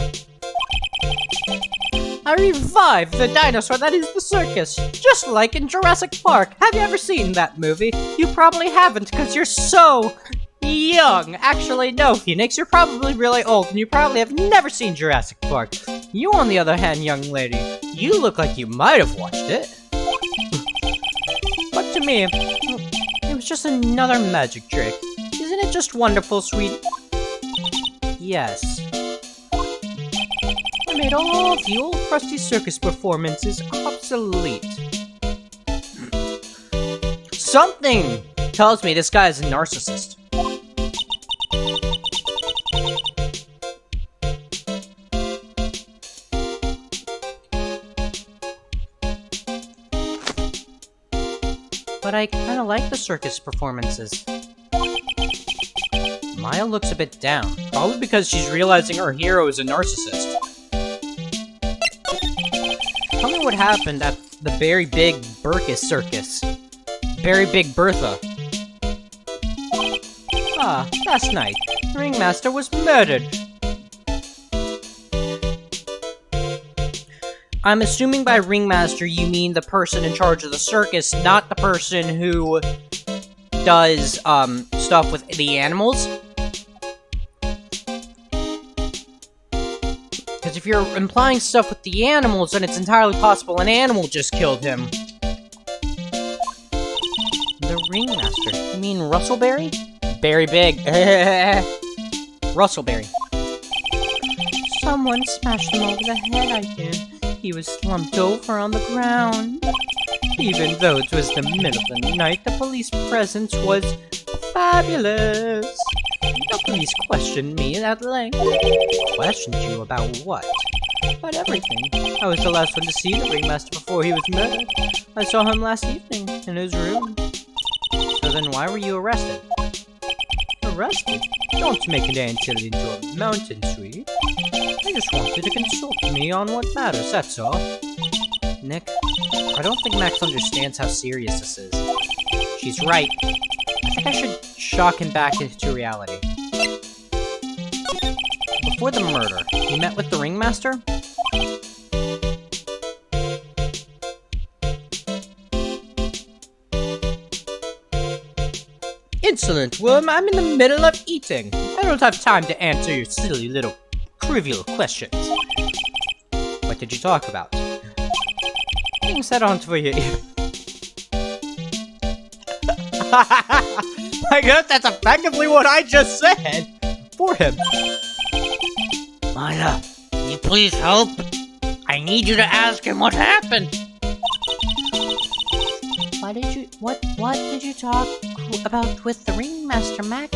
I revived the dinosaur that is the circus, just like in Jurassic Park. Have you ever seen that movie? You probably haven't, because you're so young. Actually, no, Phoenix, you're probably really old, and you probably have never seen Jurassic Park. You, on the other hand, young lady, you look like you might have watched it. But to me, it was just another magic trick. Isn't it just wonderful, sweet? Yes. I made all of the old crusty circus performances obsolete. Something tells me this guy is a narcissist. But I kinda like the circus performances. Maya looks a bit down, probably because she's realizing her hero is a narcissist. Tell me what happened at the Very Big Burkus Circus. Very Big Bertha. Ah, last night, the ringmaster was murdered. I'm assuming by ringmaster you mean the person in charge of the circus, not the person who does, stuff with the animals? Because if you're implying stuff with the animals, then it's entirely possible an animal just killed him. The ringmaster. You mean Russellberry? Very big. Russellberry. Someone smashed him over the head, I did. He was slumped over on the ground. Even though it was the middle of the night, the police presence was fabulous. The police questioned me at length. Questioned you about what? About everything. I was the last one to see the ringmaster before he was murdered. I saw him last evening in his room. So then why were you arrested? Arrested? Don't make an anthill into a mountain, sweetie. I just wanted to consult me on what matters, that's all. Nick, I don't think Max understands how serious this is. She's right. I think I should shock him back into reality. Before the murder, he met with the ringmaster? Insolent worm, I'm in the middle of eating. I don't have time to answer your silly little trivial questions. What did you talk about? Things that aren't for your ear. I guess that's effectively what I just said for him. Maya, can you please help? I need you to ask him what happened. What did you talk about with the ringmaster, Max?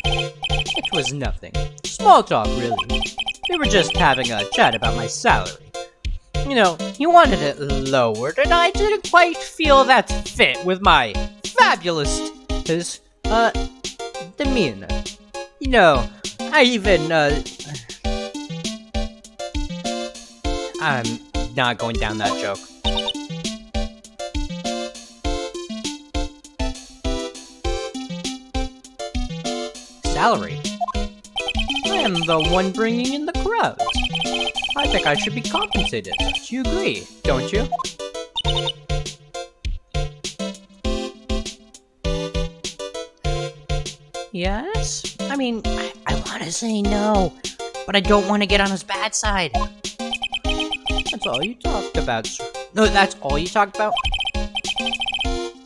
It was nothing. Small talk, really. We were just having a chat about my salary. You know, he wanted it lowered, and I didn't quite feel that fit with my fabulous, demeanor. You know, I even, I'm not going down that joke. Salary? I am the one bringing in the crowds. I think I should be compensated. You agree, don't you? Yes? I mean, I want to say no, but I don't want to get on his bad side. That's all you talked about, sir. No, that's all you talked about?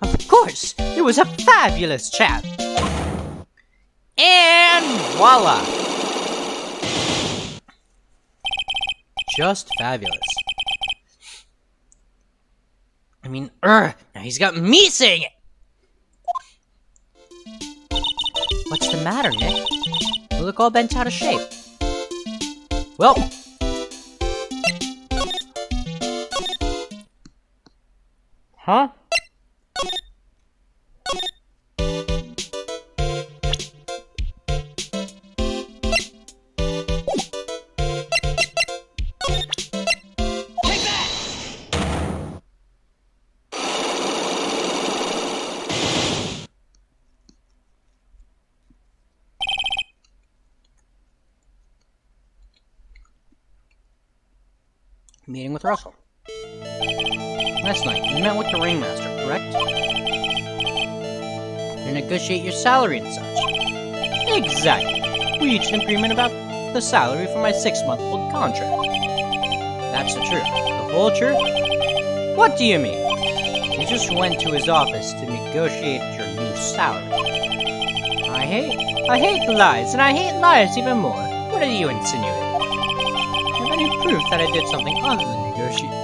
Of course! It was a fabulous chat! And voila! Just fabulous. I mean, now he's got me saying it! What's the matter, Nick? You look all bent out of shape. Well... Huh? Meeting with Russell. Last night, you met with the ringmaster, correct? To negotiate your salary and such. Exactly. We reached an agreement about the salary for my 6-month-old contract. That's the truth. The whole truth? What do you mean? You just went to his office to negotiate your new salary. I hate lies, and I hate liars even more. What are you insinuating? Do you have any proof that I did something other than negotiate?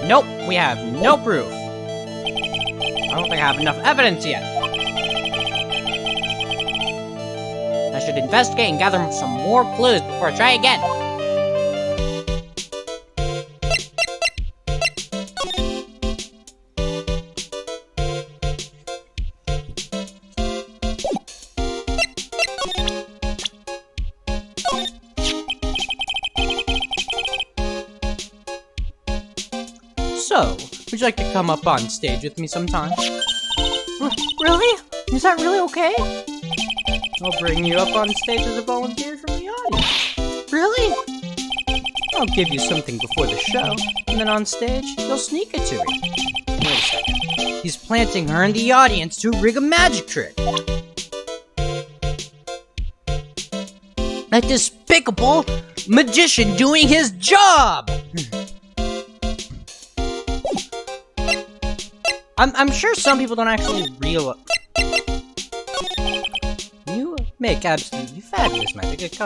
Nope, we have no proof. I don't think I have enough evidence yet. I should investigate and gather some more clues before I try again. So, would you like to come up on stage with me sometime? Really? Is that really okay? I'll bring you up on stage as a volunteer from the audience. Really? I'll give you something before the show, and then on stage, you'll sneak it to me. Wait a second. He's planting her in the audience to rig a magic trick. A despicable magician doing his job! I'm sure some people don't actually realize. You make absolutely fabulous magic.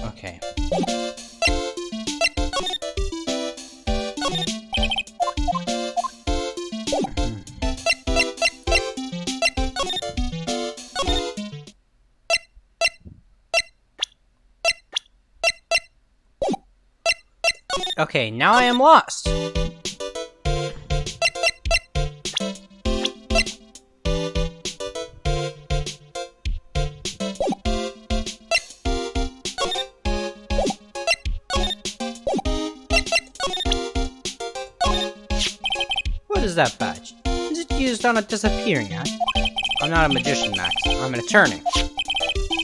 Okay. Okay, now I am lost. What is that badge? Is it used on a disappearing act? I'm not a magician, Max. I'm an attorney.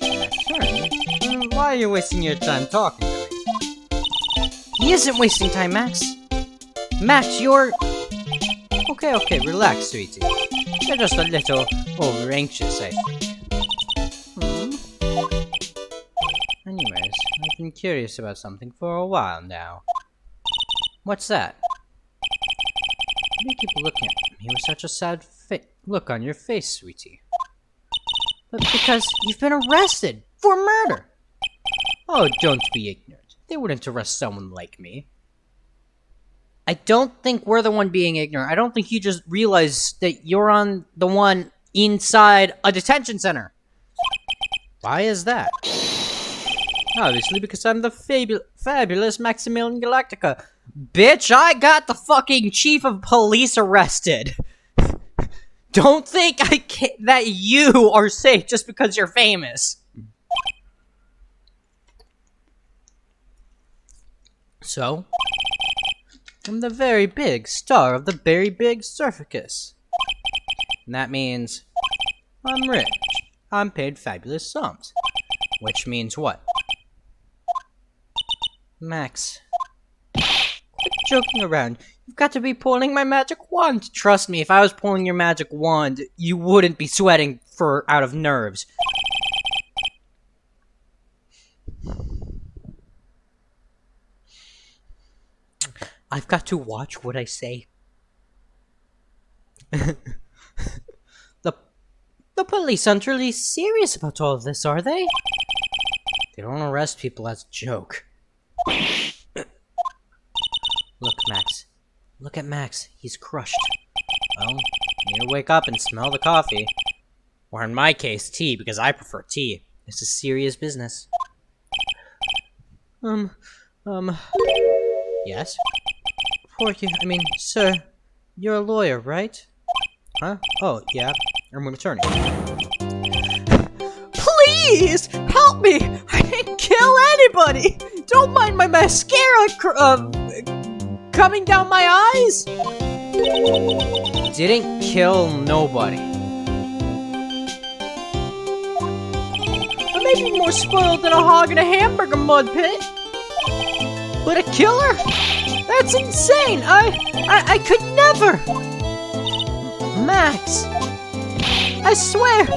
An attorney? Then why are you wasting your time talking to me? He isn't wasting time, Max. Max, you're... Okay, relax, sweetie. You're just a little over-anxious, I think. Anyways, I've been curious about something for a while now. What's that? Why do you keep looking at me with such a sad look on your face, sweetie? But because you've been arrested for murder. Oh, don't be ignorant. They wouldn't arrest someone like me. I don't think we're the one being ignorant. I don't think you just realized that you're on the one inside a detention center. Why is that? Obviously because I'm the fabulous Maximilian Galactica. Bitch, I got the fucking chief of police arrested. Don't think that you are safe just because you're famous. So, I'm the very big star of the very big circus. And that means I'm rich. I'm paid fabulous sums. Which means what? Max, quit joking around. You've got to be pulling my magic wand. Trust me, if I was pulling your magic wand, you wouldn't be sweating out of nerves. I've got to watch what I say. The police aren't really serious about all of this, are they? They don't arrest people as a joke. Look, Max. Look at Max. He's crushed. Well, you need to wake up and smell the coffee. Or in my case, tea, because I prefer tea. This is serious business. Yes? Sir, you're a lawyer, right? Huh? Oh, yeah. I'm an attorney. Please! Help me! I didn't kill anybody! Don't mind my mascara coming down my eyes! Didn't kill nobody. I may be more spoiled than a hog in a hamburger mud pit. But a killer? That's insane! I could never! Max! I swear!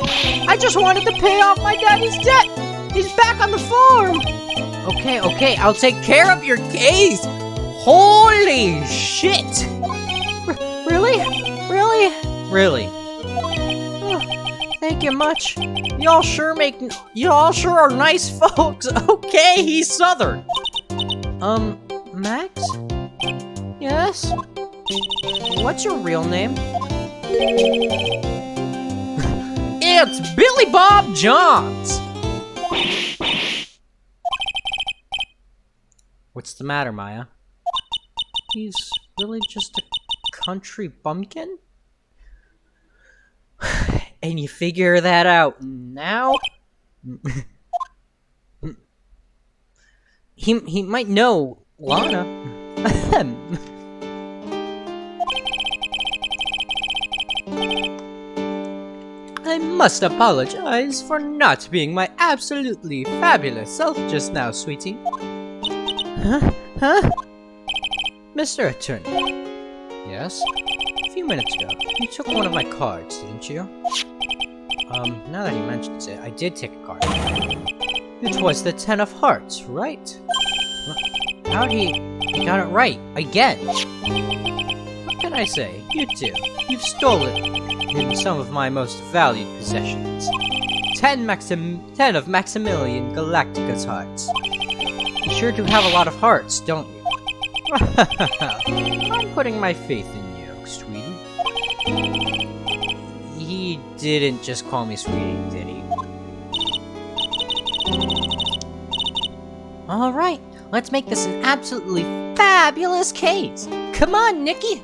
I just wanted to pay off my daddy's debt! He's back on the farm! Okay, I'll take care of your case! Holy shit! Really? Really? Oh, thank you much. Y'all sure are nice folks. Okay, he's Southern. Max? Yes? What's your real name? It's Billy Bob Johns! What's the matter, Maya? He's really just a country bumpkin? And you figure that out now? He might know Lana. I must apologize for not being my absolutely fabulous self just now, sweetie. Huh? Mr. Attorney. Yes? A few minutes ago, you took one of my cards, didn't you? Now that he mentions it, I did take a card. It was the 10 of hearts, right? How'd he got it right, again? What can I say? You too. You've stolen in some of my most valued possessions. 10 of Maximilian Galactica's hearts. You sure do have a lot of hearts, don't you? I'm putting my faith in you, sweetie. He didn't just call me sweetie, did he? Alright, let's make this an absolutely fabulous case! Come on, Nikki!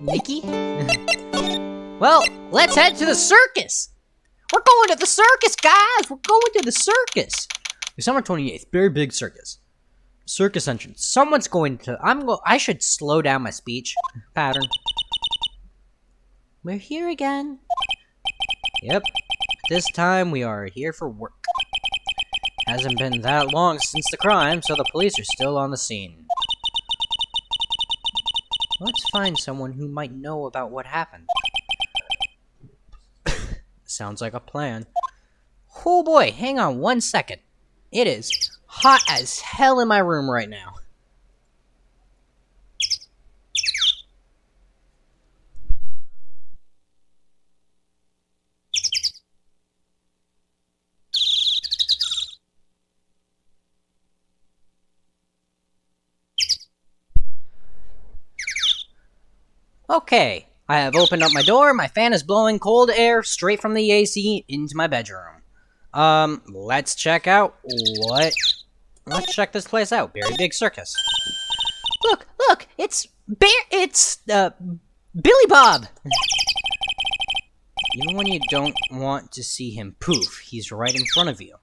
Nikki? Well, let's head to the circus! We're going to the circus, guys! We're going to the circus! December 28th, very big circus. Circus entrance. Someone's going to... I should slow down my speech pattern. We're here again. Yep. This time we are here for work. Hasn't been that long since the crime, so the police are still on the scene. Let's find someone who might know about what happened. Sounds like a plan. Oh boy, hang on 1 second. It is hot as hell in my room right now. Okay, I have opened up my door. My fan is blowing cold air straight from the AC into my bedroom. Let's check out what... Let's check this place out. Very Big Circus. Look, it's Billy Bob. Even when you don't want to see him, poof, he's right in front of you.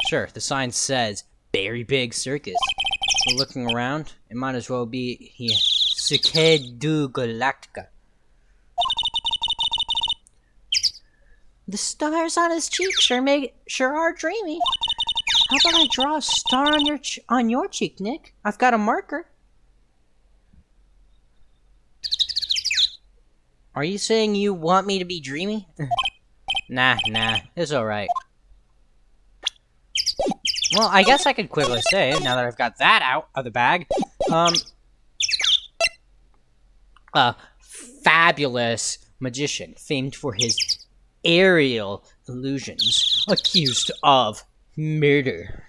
Sure, the sign says, Very Big Circus. But looking around, it might as well be here. Cirque du Galactica. The stars on his cheek sure are dreamy. How about I draw a star on your cheek, Nick? I've got a marker. Are you saying you want me to be dreamy? Nah, it's alright. Well, I guess I could quickly say, now that I've got that out of the bag, a fabulous magician famed for his aerial illusions, accused of murder.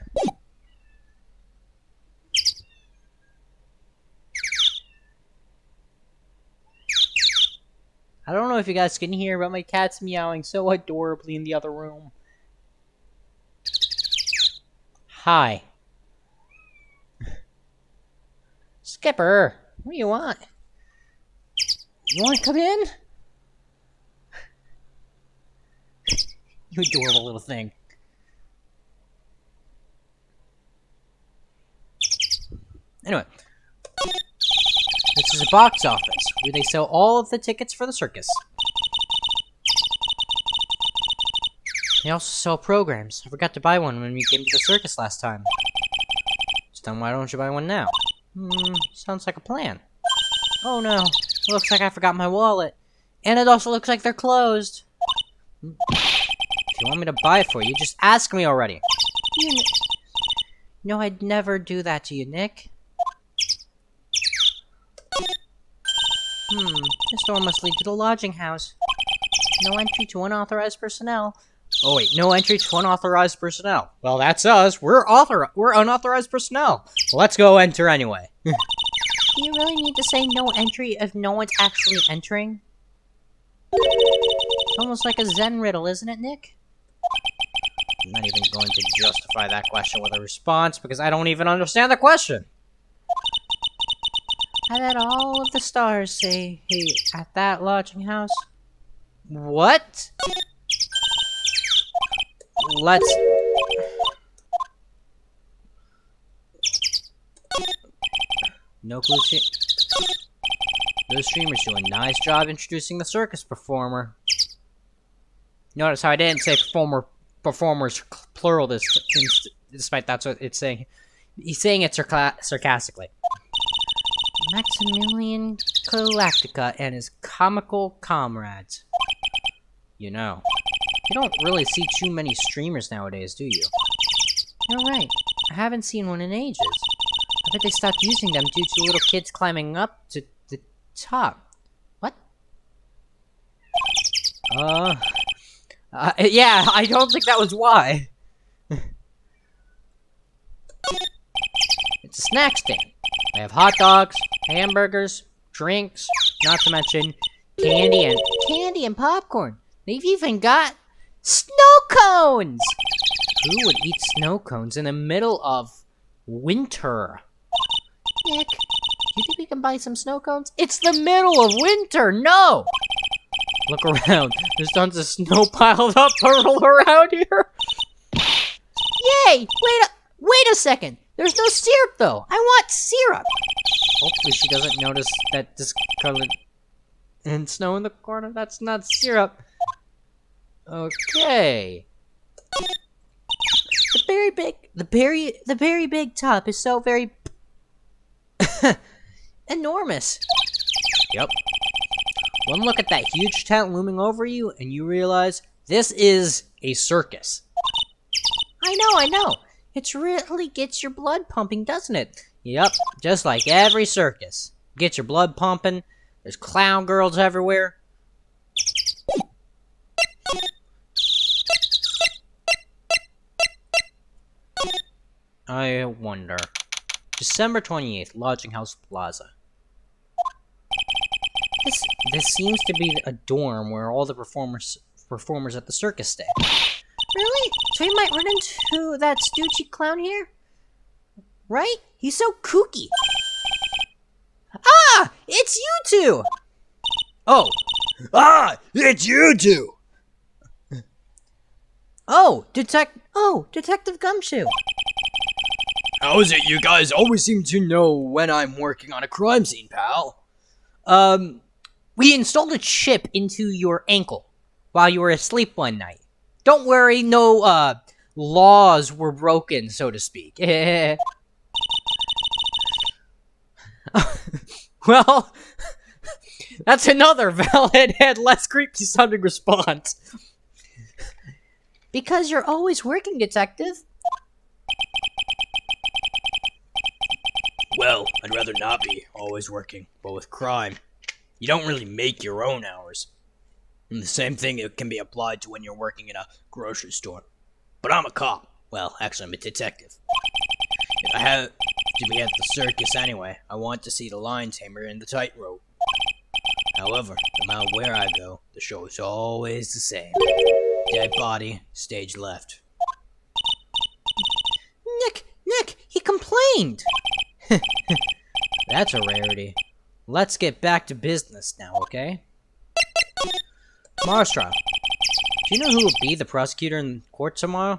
I don't know if you guys can hear, but my cat's meowing so adorably in the other room. Hi. Skipper, what do you want? You want to come in? You adorable little thing. Anyway. This is a box office, where they sell all of the tickets for the circus. They also sell programs. I forgot to buy one when we came to the circus last time. So then why don't you buy one now? Sounds like a plan. Oh no, it looks like I forgot my wallet. And it also looks like they're closed. If you want me to buy it for you, just ask me already. No, I'd never do that to you, Nick. This door must lead to the lodging house. No entry to unauthorized personnel. Oh wait, no entry to unauthorized personnel. Well, that's us. We're unauthorized personnel. Let's go enter anyway. Do you really need to say no entry if no one's actually entering? It's almost like a Zen riddle, isn't it, Nick? I'm not even going to justify that question with a response because I don't even understand the question. I bet all of the stars say, hey, at that lodging house. What? Let's... No clue. Those streamers do a nice job introducing the circus performer. Notice how I didn't say performers plural despite that's what it's saying. He's saying it sarcastically. Maximilian Galactica and his comical comrades. You know, you don't really see too many streamers nowadays, do you? You're right. I haven't seen one in ages. I bet they stopped using them due to little kids climbing up to the top. What? Yeah, I don't think that was why. It's a snack stand. They have hot dogs, hamburgers, drinks, not to mention candy and popcorn. They've even got snow cones! Who would eat snow cones in the middle of winter? Nick, do you think we can buy some snow cones? It's the middle of winter, no! Look around, there's tons of snow piled up around here. Yay! Wait a second! There's no syrup though! I want syrup! Hopefully she doesn't notice that discolored and snow in the corner. That's not syrup. Okay. The very big top is so very enormous. Yep. One look at that huge tent looming over you, and you realize this is a circus. I know. It really gets your blood pumping, doesn't it? Yep, just like every circus. Get your blood pumping. There's clown girls everywhere. I wonder. December 28th, Lodging House Plaza. This seems to be a dorm where all the performers at the circus stay. Really? So we might run into that stoochy clown here? Right? He's so kooky. Ah! It's you two! Oh. Ah! It's you two! Oh, Detective Gumshoe. How is it you guys always seem to know when I'm working on a crime scene, pal? We installed a chip into your ankle while you were asleep one night. Don't worry, no, laws were broken, so to speak. Well, that's another valid and less creepy sounding response. Because you're always working, Detective. Well, I'd rather not be always working, but with crime, you don't really make your own hours. And the same thing it can be applied to when you're working in a grocery store. But I'm a cop. Well, actually, I'm a detective. If I have to be at the circus anyway, I want to see the lion tamer and the tightrope. However, no matter where I go, the show is always the same. Dead body, stage left. Nick, he complained. That's a rarity. Let's get back to business now, okay? Marstra, do you know who will be the prosecutor in court tomorrow?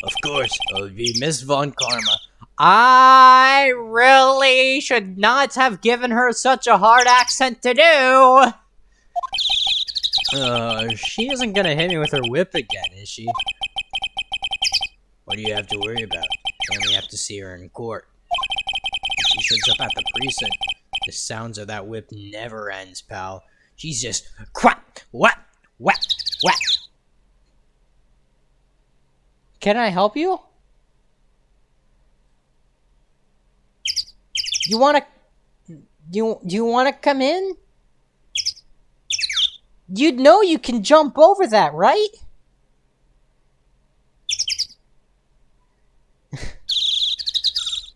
Of course, it would be Miss Von Karma. I really should not have given her such a hard accent to do. She isn't gonna hit me with her whip again, is she? What do you have to worry about? You only have to see her in court. If she shows up at the precinct, the sounds of that whip never ends, pal. She's just quack, whack, whack, whack. Can I help you? You wanna come in? You'd know you can jump over that, right?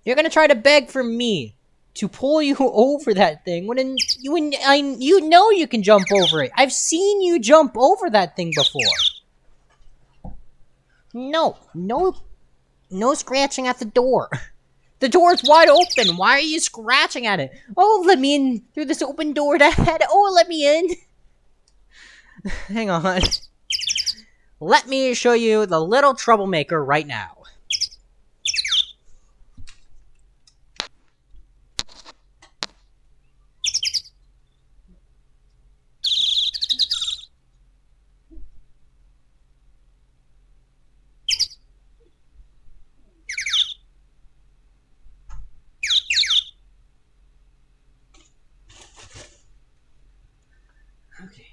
You're gonna try to beg for me to pull you over that thing when you know you can jump over it. I've seen you jump over that thing before. No scratching at the door. The door's wide open. Why are you scratching at it? Oh, let me in through this open door, Dad. Oh, let me in. Hang on. Let me show you the little troublemaker right now. Okay.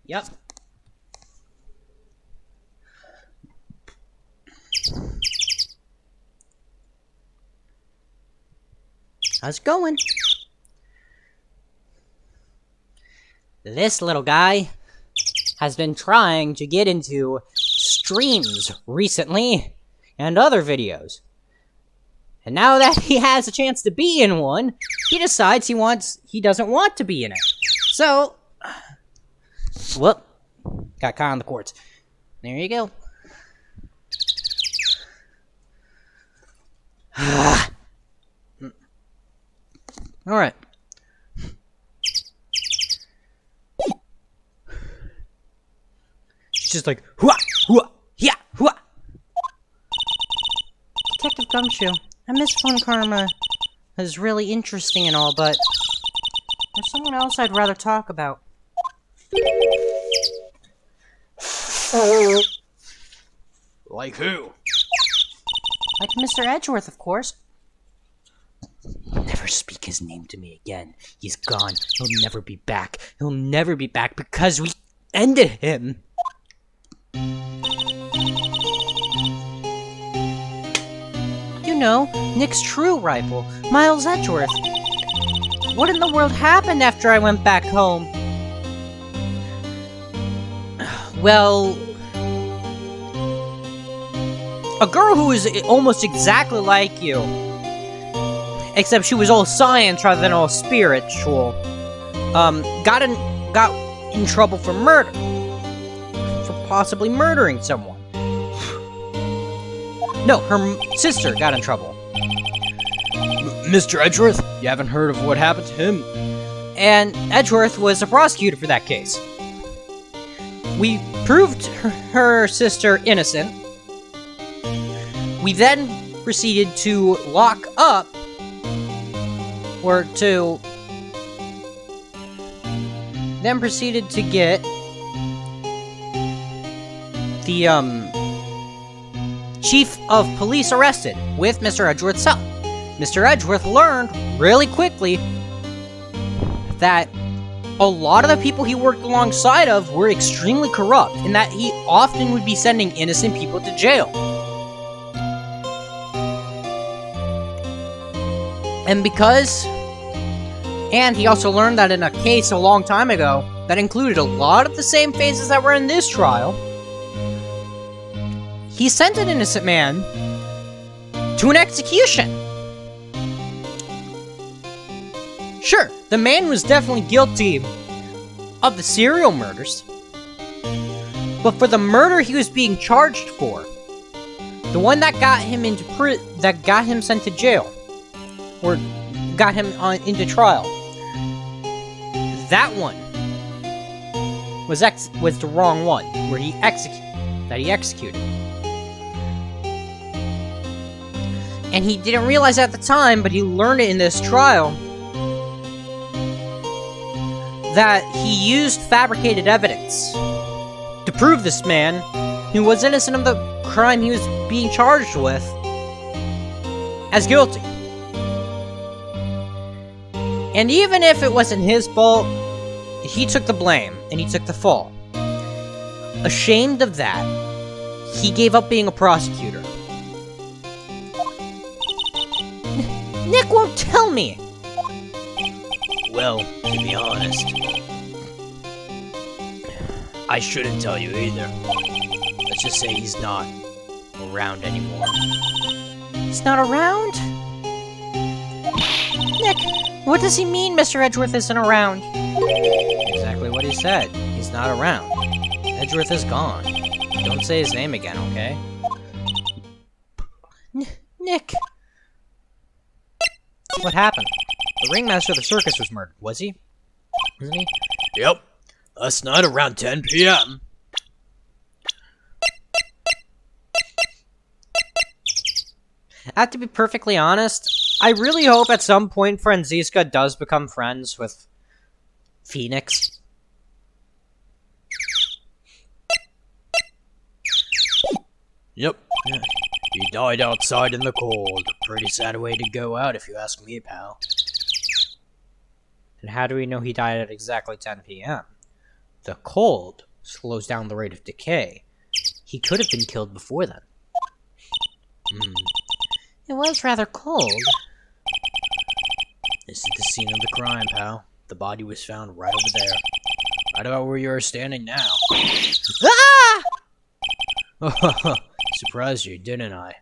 Yep. How's it going? This little guy has been trying to get into streams recently and other videos. And now that he has a chance to be in one, he decides he doesn't want to be in it. So, whoop, got caught on the courts. There you go. Alright. She's just like, hua, hua, yeah, hua. Detective Gumshoe, Miss Von Karma is really interesting and all, but there's someone else I'd rather talk about. Like who? Like Mr. Edgeworth, of course. Never speak his name to me again. He's gone. He'll never be back. He'll never be back because we ended him. You know, Nick's true rival, Miles Edgeworth. What in the world happened after I went back home? Well, a girl who is almost exactly like you except she was all science rather than all spiritual, got in trouble for murder. For possibly murdering someone. No, her sister got in trouble. Mr. Edgeworth, you haven't heard of what happened to him? And Edgeworth was a prosecutor for that case. We proved her sister innocent. We then proceeded to lock up, or to... then proceeded to get the, chief of police arrested with Mr. Edgeworth's help. Mr. Edgeworth learned really quickly that a lot of the people he worked alongside of were extremely corrupt, and that he often would be sending innocent people to jail. And he also learned that in a case a long time ago that included a lot of the same phases that were in this trial, he sent an innocent man to an execution. Sure, the man was definitely guilty of the serial murders, but for the murder he was being charged for, the one that got him sent to jail, or got him into trial, that one was the wrong one, where he executed. And he didn't realize at the time, but he learned it in this trial, that he used fabricated evidence to prove this man, who was innocent of the crime he was being charged with, as guilty. And even if it wasn't his fault, he took the blame, and he took the fall. Ashamed of that, he gave up being a prosecutor. Nick won't tell me! Well, to be honest, I shouldn't tell you either. Let's just say he's not around anymore. He's not around? Nick, what does he mean Mr. Edgeworth isn't around? Exactly what he said. He's not around. Edgeworth is gone. Don't say his name again, okay? Nick. What happened? The ringmaster of the circus was murdered, was he? Wasn't he? Yep. Last night around 10 p.m. I have to be perfectly honest, I really hope at some point Franziska does become friends with Phoenix. Yep. He died outside in the cold. Pretty sad way to go out if you ask me, pal. And how do we know he died at exactly 10 p.m.? The cold slows down the rate of decay. He could have been killed before then. It was rather cold. This is the scene of the crime, pal. The body was found right over there. Right about where you are standing now. Ah! Surprised you, didn't I?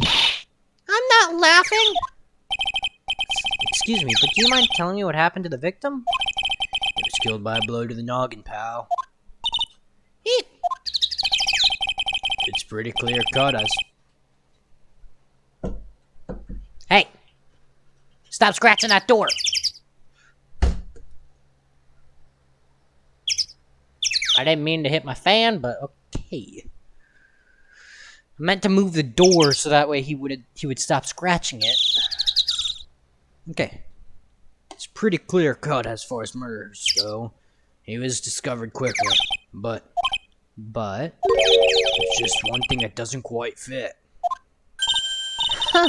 I'm not laughing! Excuse me, but do you mind telling me what happened to the victim? He was killed by a blow to the noggin, pal. Eek! It's pretty clear cut as... Hey! Stop scratching that door! I didn't mean to hit my fan, but okay. I meant to move the door so that way he would stop scratching it. Okay. It's pretty clear cut as far as murders go. He was discovered quickly, but there's just one thing that doesn't quite fit. Huh.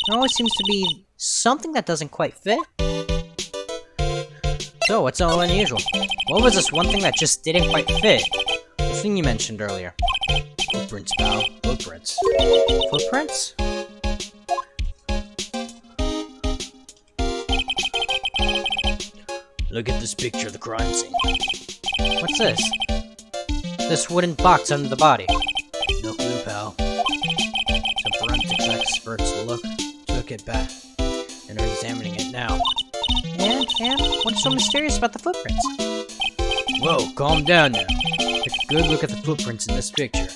There always seems to be something that doesn't quite fit. So, what's so unusual? What was this one thing that just didn't quite fit? The thing you mentioned earlier. Footprints, pal. Footprints. Footprints? Look at this picture of the crime scene. What's this? This wooden box under the body. No clue, pal. Some forensics experts took it back, and and are examining it now. And what's so mysterious about the footprints? Whoa, calm down now. Take a good look at the footprints in this picture.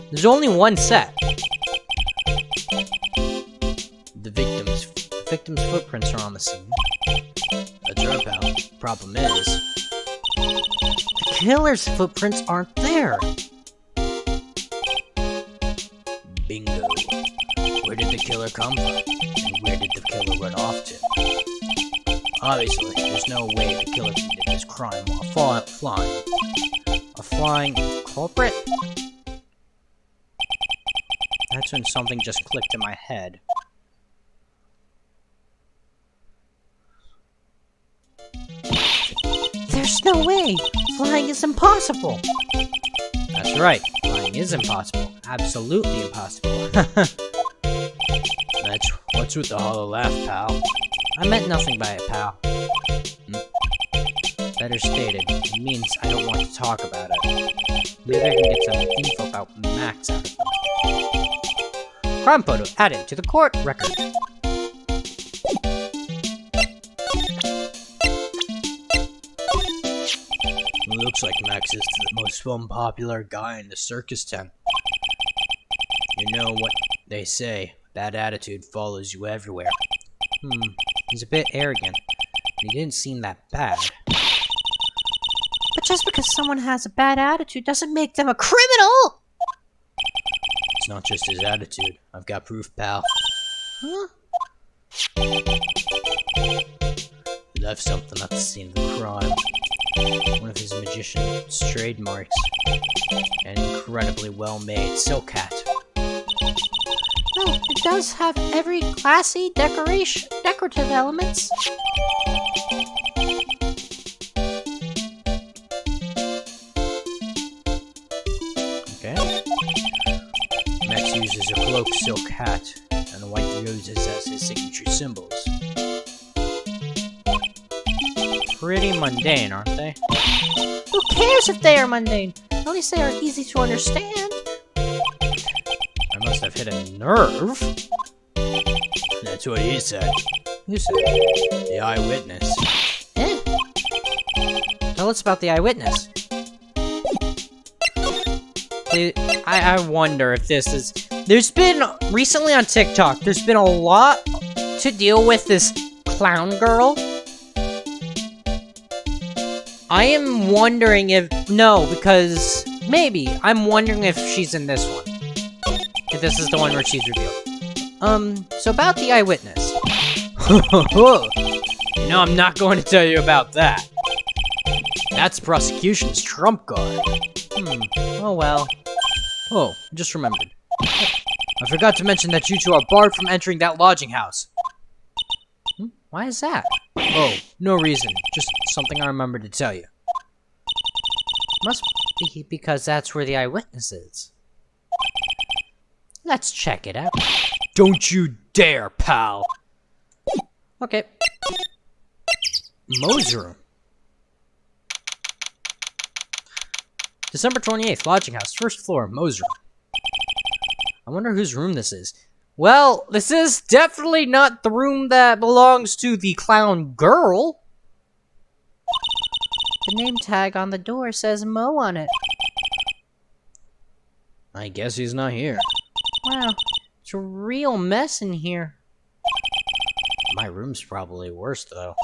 There's only one set. The victim's footprints are on the scene. That's right, pal. Problem is, The killer's footprints aren't there. bingo. Where did the killer come from? And where did the killer run off to? Obviously, there's no way the killer committed this crime while flying. A flying culprit? That's when something just clicked in my head. There's no way! Flying is impossible! That's right, flying is impossible. Absolutely impossible. That's what's with the hollow laugh, pal. I meant nothing by it, pal. Better stated, it means I don't want to talk about it. Maybe I can get some info about Max out of them. Crime photo added to the court record. It looks like Max is the most unpopular guy in the circus tent. You know what they say, bad attitude follows you everywhere. He's a bit arrogant. He didn't seem that bad. But just because someone has a bad attitude doesn't make them a criminal! It's not just his attitude. I've got proof, pal. Huh? He left something at the scene of the crime. One of his magician's trademarks. An incredibly well-made silk hat. Well, it does have every classy decorative elements. Okay. Max uses a cloak silk hat and white roses as his signature symbols. Pretty mundane, aren't they? Who cares if they are mundane? At least they are easy to understand. I must have hit a nerve. That's what he said. Who said it? The eyewitness. Tell us about the eyewitness. I wonder if this is... There's been, recently on TikTok, there's been a lot to deal with this clown girl. I am wondering if... No, because... Maybe. I'm wondering if she's in this one. If this is the one where she's revealed. So about the eyewitness. You know, I'm not going to tell you about that. That's prosecution's trump card. Oh well. Oh, I just remembered. I forgot to mention that you two are barred from entering that lodging house. Why is that? Oh, no reason. Just something I remembered to tell you. Must be because that's where the eyewitness is. Let's check it out. Don't you dare, pal! Okay. Mo's room. December 28th, lodging house, first floor, Mo's room. I wonder whose room this is. Well, this is definitely not the room that belongs to the clown girl. The name tag on the door says Mo on it. I guess he's not here. Wow, it's a real mess in here. My room's probably worse, though.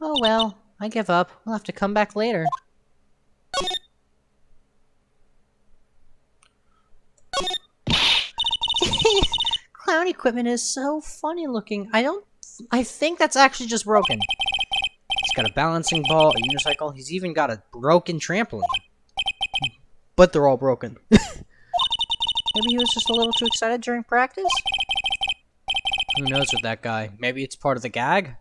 Oh well, I give up. We'll have to come back later. Clown equipment is so funny looking. I think that's actually just broken. He's got a balancing ball, a unicycle. He's even got a broken trampoline. But they're all broken. Maybe he was just a little too excited during practice? Who knows with that guy? Maybe it's part of the gag?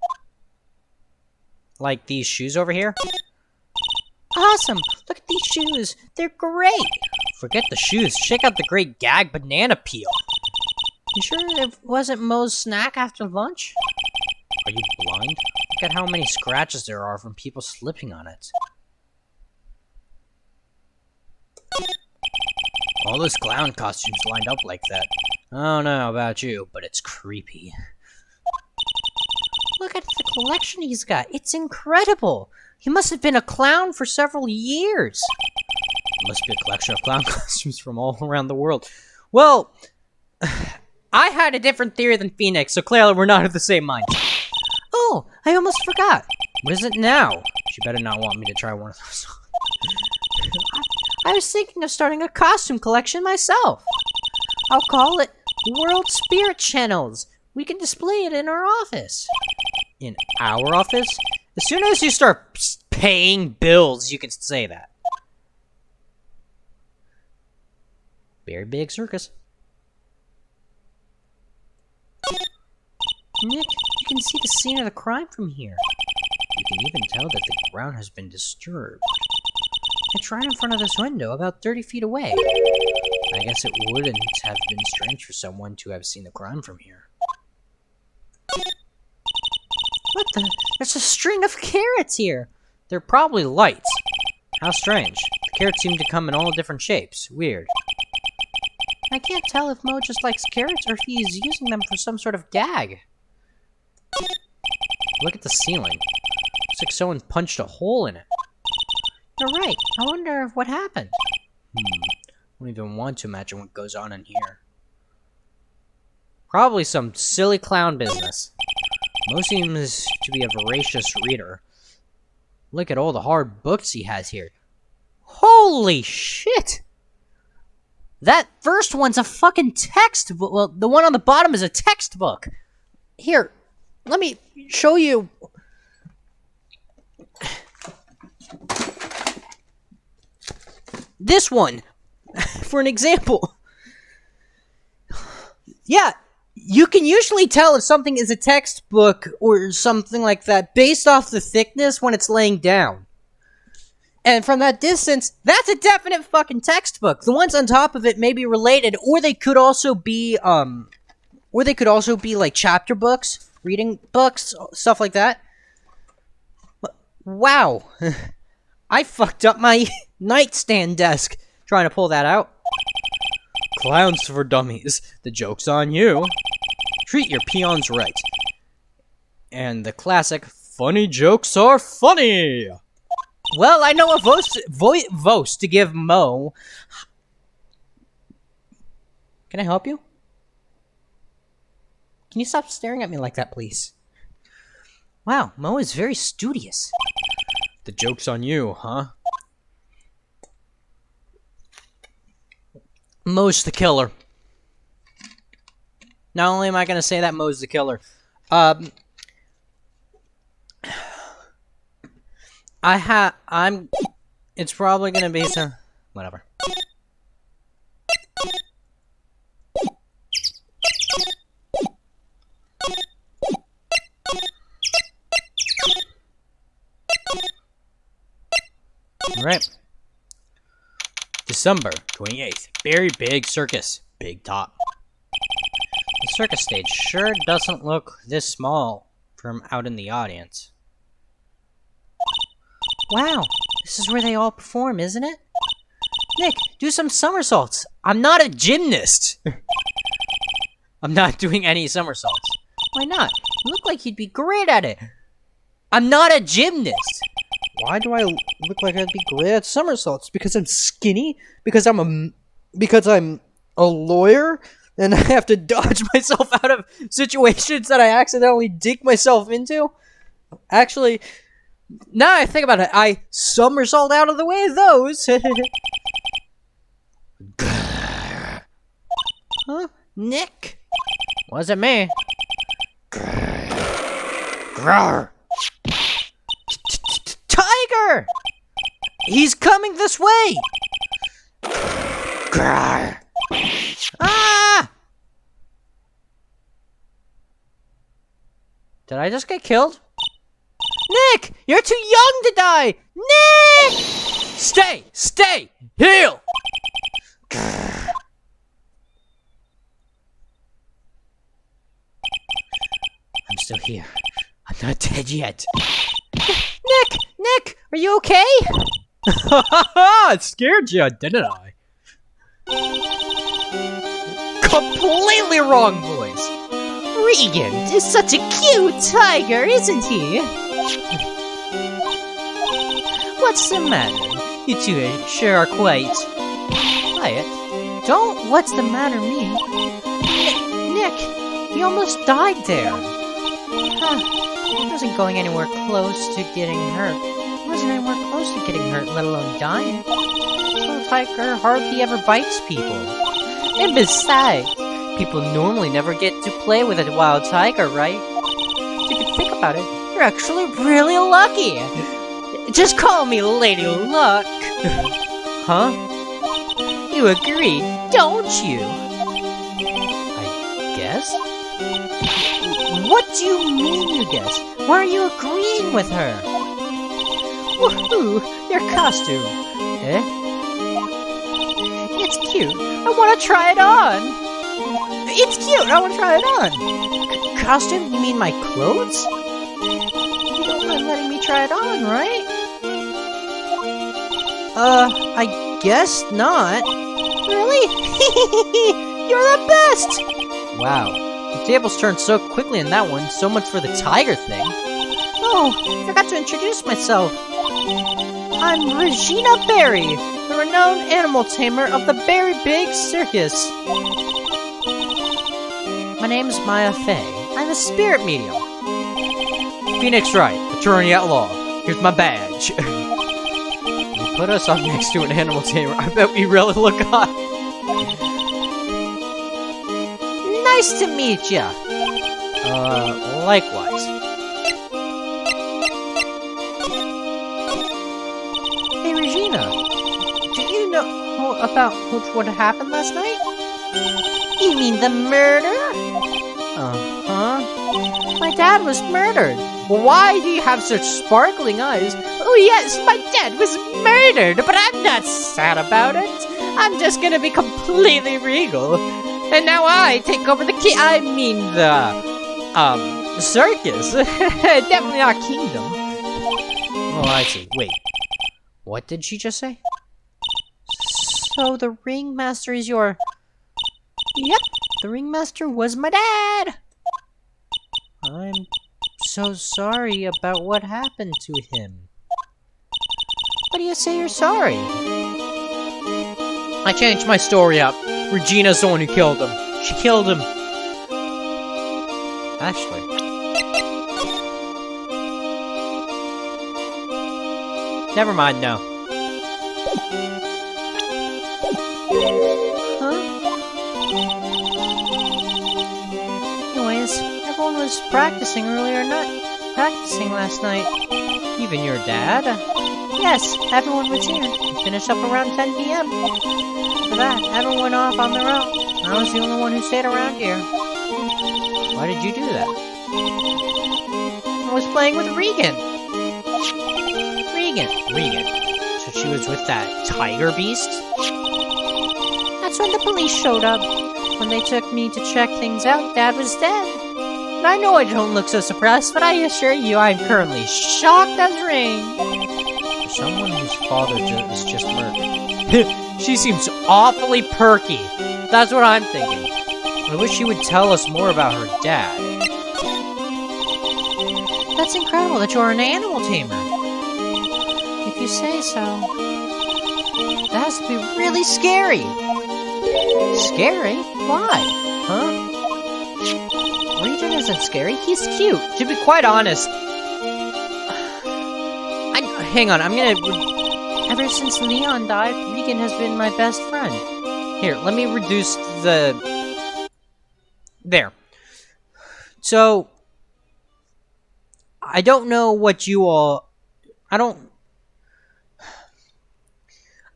Like these shoes over here? Awesome! Look at these shoes! They're great! Forget the shoes. Check out the great gag banana peel. You sure it wasn't Mo's snack after lunch? Are you blind? Look at how many scratches there are from people slipping on it. All those clown costumes lined up like that. I don't know about you, but it's creepy. Look at the collection he's got. It's incredible. He must have been a clown for several years. It must be a collection of clown costumes from all around the world. Well, I had a different theory than Phoenix, so clearly we're not of the same mind. Oh, I almost forgot. What is it now? She better not want me to try one of those. I was thinking of starting a costume collection myself. I'll call it World Spirit Channels. We can display it in our office. In our office? As soon as you start paying bills, you can say that. Very big circus. Nick, you can see the scene of the crime from here. You can even tell that the ground has been disturbed. It's right in front of this window, about 30 feet away. I guess it wouldn't have been strange for someone to have seen the crime from here. What the? There's a string of carrots here. They're probably lights. How strange. The carrots seem to come in all different shapes. Weird. I can't tell if Mo just likes carrots or if he's using them for some sort of gag. Look at the ceiling. Looks like someone punched a hole in it. You're right. I wonder what happened. I don't even want to imagine what goes on in here. Probably some silly clown business. Mo seems to be a voracious reader. Look at all the hard books he has here. Holy shit! That first one's a fucking textbook. Well, the one on the bottom is a textbook. Here, let me show you. This one, for an example. Yeah, you can usually tell if something is a textbook or something like that based off the thickness when it's laying down. And from that distance, that's a definite fucking textbook. The ones on top of it may be related, or they could also be, like chapter books, reading books, stuff like that. Wow. I fucked up my nightstand desk trying to pull that out. Clowns for dummies. The joke's on you. Treat your peons right. And the classic, funny jokes are funny. Well, I know a voice to give Mo. Can I help you? Can you stop staring at me like that, please? Wow, Mo is very studious. The joke's on you, huh? Mo's the killer. Not only am I gonna say that Mo's the killer, it's probably gonna be some, whatever. Alright. December 28th. Very big circus. Big top. The circus stage sure doesn't look this small from out in the audience. Wow, this is where they all perform, isn't it? Nick, do some somersaults. I'm not a gymnast! I'm not doing any somersaults. Why not? You look like you'd be great at it. I'm not a gymnast! Why do I look like I'd be great at somersaults? Because I'm skinny? Because I'm a lawyer? And I have to dodge myself out of situations that I accidentally dig myself into? Actually, now I think about it, I somersault out of the way of those. Huh? Nick? Wasn't me. Tiger! He's coming this way! Ah! Did I just get killed? Nick! You're too young to die! Nick! Stay! Heal! I'm still here. I'm not dead yet. Nick! Are you okay? It scared you, didn't I? Completely wrong voice. Regan is such a cute tiger, isn't he? What's the matter? You two sure are quite quiet. Don't what's the matter me? Nick, he almost died there. He wasn't going anywhere close to getting hurt. He wasn't anywhere close to getting hurt, let alone dying. Little tiger hardly ever bites people. And besides, people normally never get to play with a wild tiger, right? If you think about it, You're actually really lucky. Just call me Lady Luck. huh? You agree, don't you? I guess? What do you mean you guess? Why are you agreeing with her? Woohoo! Your costume. Eh? It's cute. I want to try it on. It's cute. I want to try it on. Costume? You mean my clothes? You don't mind letting me try it on, right? I guess not. Really? You're the best! Wow. The tables turned so quickly in that one, so much for the tiger thing. Oh, I forgot to introduce myself. I'm Regina Berry, the renowned animal tamer of the Berry Big Circus. My name's Maya Fey. I'm a spirit medium. Phoenix Wright, attorney at law. Here's my badge. You put us up next to an animal tamer, I bet we really look odd. Nice to meet ya. Likewise. Hey, Regina. Do you know about what happened last night? You mean the murder? Uh-huh. My dad was murdered. Why do you have such sparkling eyes? Oh yes, my dad was murdered, but I'm not sad about it. I'm just gonna be completely regal. And now I take over the circus. Definitely not kingdom. Oh, I see. Wait. What did she just say? So the ringmaster is your... Yep, the ringmaster was my dad. I'm so sorry about what happened to him. Why do you say you're sorry? I changed my story up. Regina's the one who killed him. She killed him. Ashley. Never mind, no. Anyways, everyone was practicing last night. Even your dad? Yes, everyone was here. We finished up around 10 p.m. After that, everyone went off on their own. I was the only one who stayed around here. Why did you do that? I was playing with Regan. Regan. So she was with that tiger beast? That's when the police showed up. When they took me to check things out, Dad was dead. And I know I don't look so surprised, but I assure you I'm currently shocked as rain. For someone whose father is just murdered. She seems awfully perky. That's what I'm thinking. I wish she would tell us more about her dad. That's incredible that you're an animal tamer. If you say so. That has to be really scary. Scary? Why? Huh? Regan isn't scary, he's cute. To be quite honest... Hang on, I'm gonna... Ever since Leon died, Regan has been my best friend. Here, let me reduce the... There. So... I don't know what you all... I don't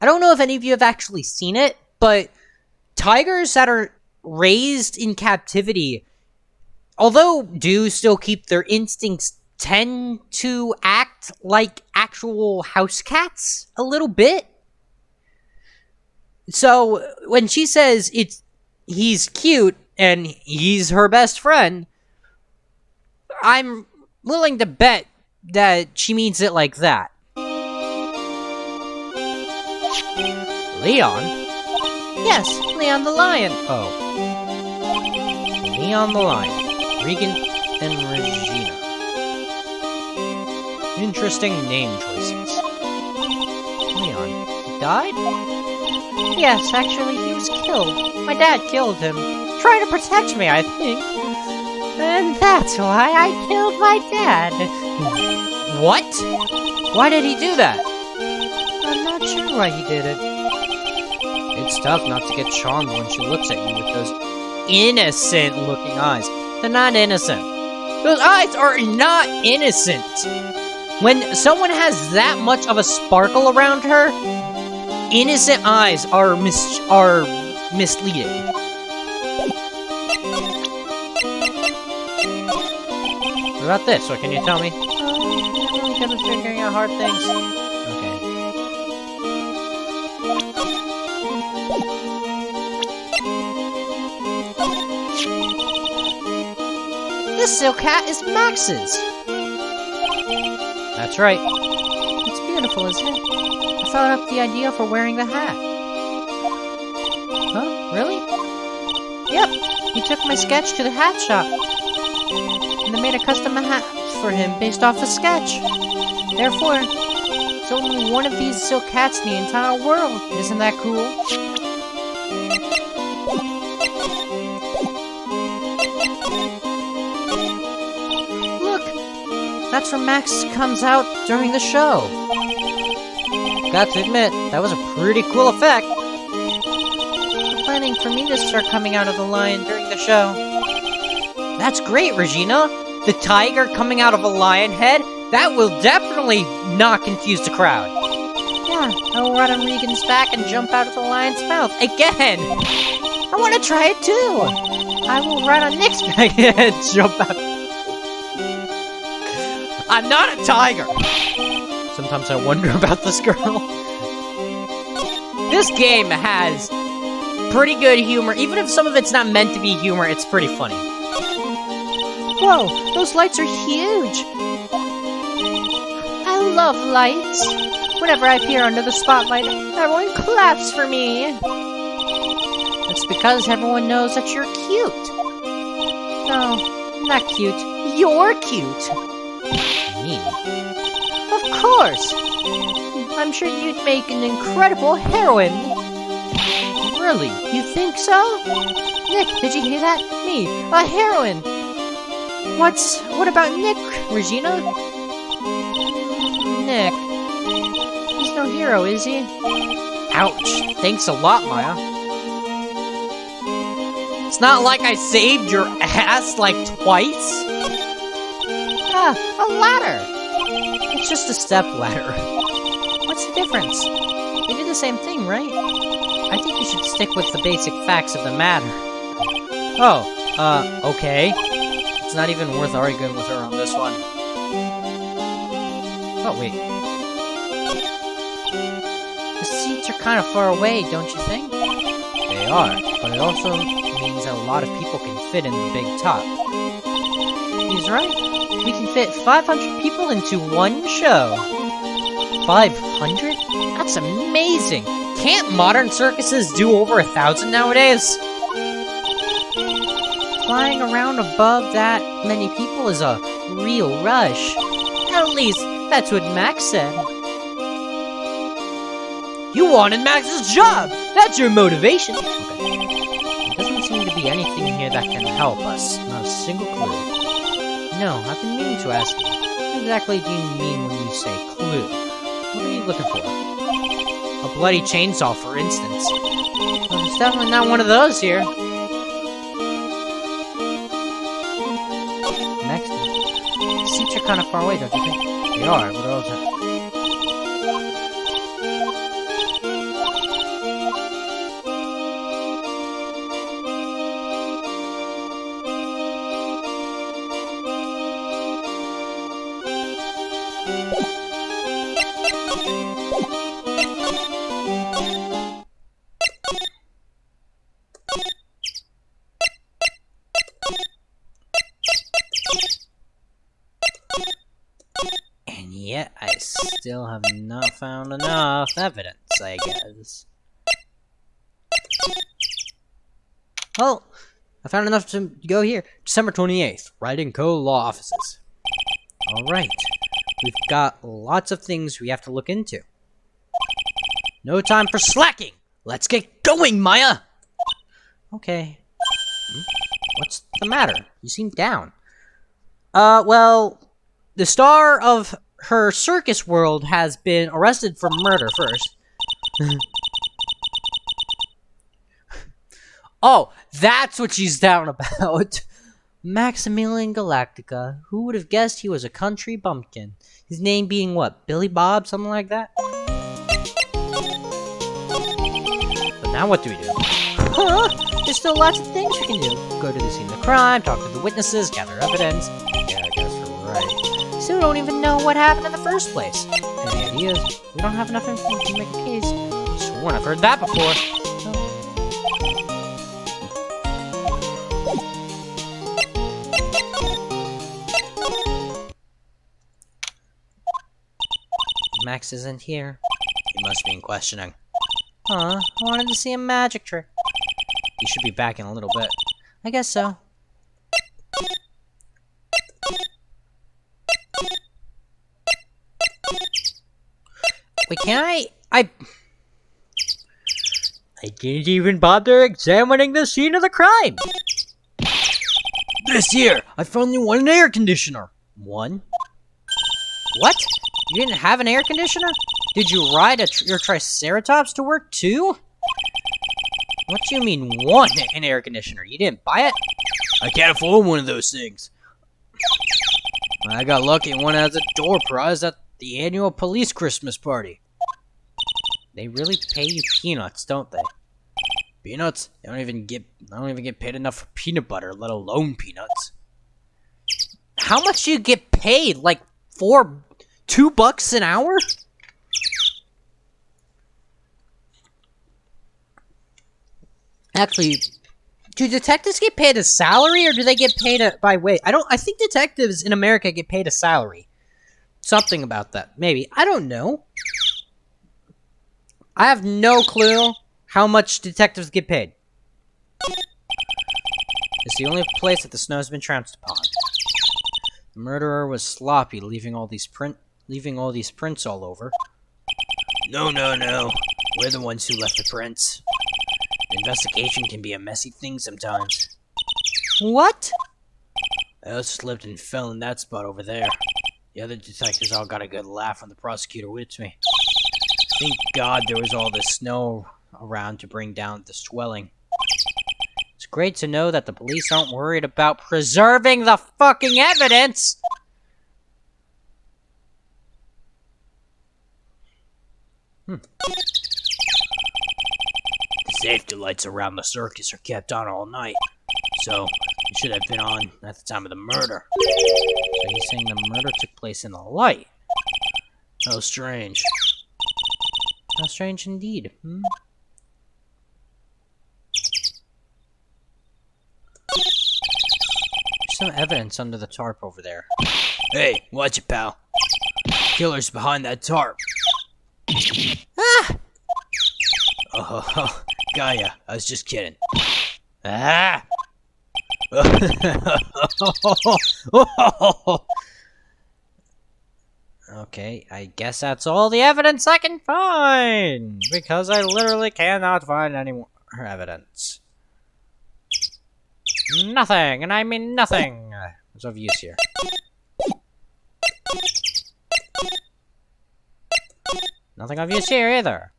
know if any of you have actually seen it, but tigers that are raised in captivity, although do still keep their instincts, tend to act like actual house cats a little bit. So when she says he's cute and he's her best friend, I'm willing to bet that she means it like that. Leon? Yes, Leon the lion. Oh. Leon the lion. Regan and Regina. Interesting name choices. Leon, he died? Yes, actually, he was killed. My dad killed him. Trying to protect me, I think. And that's why I killed my dad. What? Why did he do that? I'm not sure why he did it. It's tough not to get charmed when she looks at you with those innocent-looking eyes. They're not innocent. Those eyes are not innocent. When someone has that much of a sparkle around her, innocent eyes are misleading. What about this? What can you tell me? I'm really good at figuring out hard things. Okay. This silk hat is Max's. That's right. It's beautiful, isn't it? I thought up the idea for wearing the hat. Huh? Really? Yep, he took my sketch to the hat shop. And they made a custom hat for him based off the sketch. Therefore, there's only one of these silk hats in the entire world. Isn't that cool? Look! That's where Max comes out during the show. Got to admit, that was a pretty cool effect. They're planning for me to start coming out of the lion during the show. That's great, Regina. The tiger coming out of a lion head? That will definitely not confuse the crowd. Yeah, I will ride on Regan's back and jump out of the lion's mouth. Again! I want to try it too! I will ride on Nick's back. And jump out. I'm not a tiger! Sometimes I wonder about this girl. This game has pretty good humor. Even if some of it's not meant to be humor, it's pretty funny. Whoa, those lights are huge! I love lights. Whenever I appear under the spotlight, everyone claps for me. It's because everyone knows that you're cute. No, not cute. You're cute. Me? Of course. I'm sure you'd make an incredible heroine. Really? You think so? Nick, did you hear that? Me, a heroine. What about Nick, Regina? Nick. He's no hero, is he? Ouch. Thanks a lot, Maya. It's not like I saved your ass like twice. Ah, a ladder. It's just a step ladder. What's the difference? They do the same thing, right? I think you should stick with the basic facts of the matter. Oh, okay. It's not even worth arguing with her on this one. Oh, wait. The seats are kind of far away, don't you think? They are, but it also means that a lot of people can fit in the big top. He's right. We can fit 500 people into one show. 500? That's amazing! Can't modern circuses do over 1,000 nowadays? Flying around above that many people is a real rush. At least, that's what Max said. You wanted Max's job! That's your motivation! Okay. There doesn't seem to be anything here that can help us. Not a single clue. No, I've been meaning to ask you. What exactly do you mean when you say clue? What are you looking for? A bloody chainsaw, for instance. Well, there's definitely not one of those here. Next. The seats are kind of far away, don't you think? They are, but also... And yet, I still have not found enough evidence, I guess. Well, I found enough to go here. December 28th, Wright & Co. Law Offices. Alright. We've got lots of things we have to look into. No time for slacking! Let's get going, Maya! Okay. What's the matter? You seem down. Well, the star of her circus world has been arrested for murder first. Oh, that's what she's down about. Maximilian Galactica. Who would have guessed he was a country bumpkin? His name being what? Billy Bob? Something like that? But now what do we do? Huh? There's still lots of things we can do. Go to the scene of the crime, talk to the witnesses, gather evidence. Yeah, I guess you're right. Still don't even know what happened in the first place. Any ideas? We don't have enough information to make a case. Sworn I've heard that before. Max isn't here. He must be in questioning. Huh? I wanted to see a magic trick. He should be back in a little bit. I guess so. Wait, can I didn't even bother examining the scene of the crime! This year, I finally won an air conditioner. One? What? You didn't have an air conditioner? Did you ride your Triceratops to work too? What do you mean won an air conditioner? You didn't buy it? I can't afford one of those things. I got lucky and won as a door prize at the annual police Christmas party. They really pay you peanuts, don't they? Peanuts? I don't even get paid enough for peanut butter, let alone peanuts. How much do you get paid? Like $2 an hour? Actually, do detectives get paid a salary or do they get paid by weight? I think detectives in America get paid a salary. Something about that. Maybe. I don't know. I have no clue how much detectives get paid. It's the only place that the snow's been trounced upon. The murderer was sloppy, leaving all these prints all over. No. We're the ones who left the prints. The investigation can be a messy thing sometimes. What? I also slipped and fell in that spot over there. The other detectives all got a good laugh when the prosecutor whipped me. Thank God there was all this snow around to bring down the swelling. It's great to know that the police aren't worried about preserving the fucking evidence! The safety lights around the circus are kept on all night, so it should have been on at the time of the murder. So you're saying the murder took place in the light? How strange. How strange indeed, There's some evidence under the tarp over there. Hey, watch it, pal. Killer's behind that tarp. Ah! Oh, Gaia, I was just kidding. Ah! Okay, I guess that's all the evidence I can find, because I literally cannot find any more evidence. Nothing, and I mean nothing, is of use here. Nothing of use here either.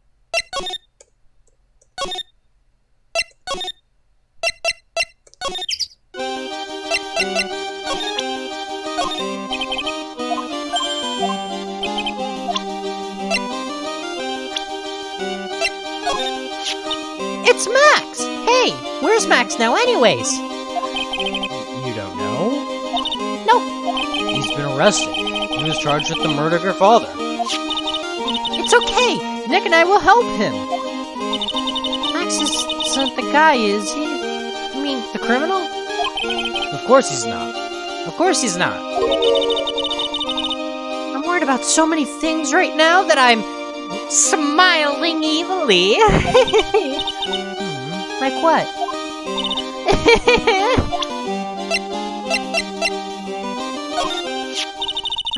It's Max! Hey, where's Max now anyways? You don't know? Nope. He's been arrested. He was charged with the murder of your father. It's okay. Nick and I will help him. Max isn't the guy, is he? I mean, the criminal? Of course he's not. Of course he's not. I'm worried about so many things right now that I'm smiling evilly. Like what?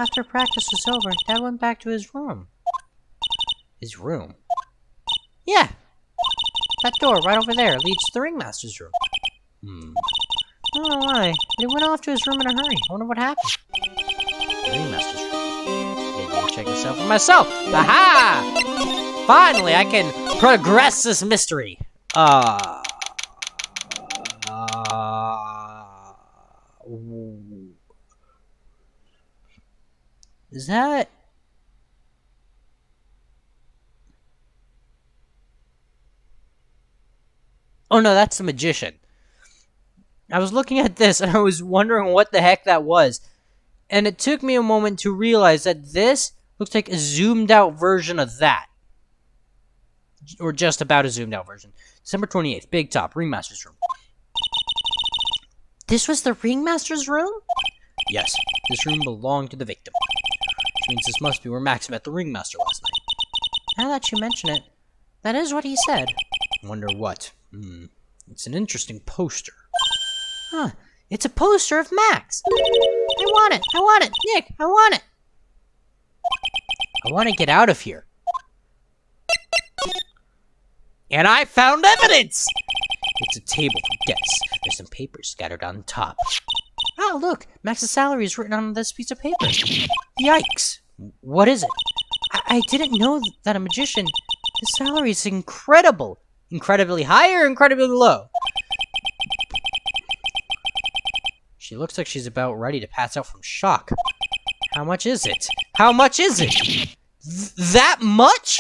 After practice was over, Dad went back to his room. His room? Yeah! That door right over there leads to the ringmaster's room. I don't know why, but he went off to his room in a hurry. I wonder what happened. The ringmaster's room. Maybe I'll check this out for myself. Aha! Finally, I can progress this mystery. Is that... Oh no, that's the magician. I was looking at this and I was wondering what the heck that was. And it took me a moment to realize that this looks like a zoomed out version of that. Or just about a zoomed out version. December 28th, Big Top, Ringmaster's room. This was the Ringmaster's room? Yes, this room belonged to the victim. Which means this must be where Max met the Ringmaster last night. Now that you mention it, that is what he said. Wonder what? It's an interesting poster. Huh, it's a poster of Max. I want it, Nick, I want it. I want to get out of here. And I found evidence! It's a table for guests. There's some papers scattered on top. Oh, look, Max's salary is written on this piece of paper. Yikes. What is it? I didn't know that a magician, his salary is incredible. Incredibly high or incredibly low? She looks like she's about ready to pass out from shock. How much is it? How much is it? That much?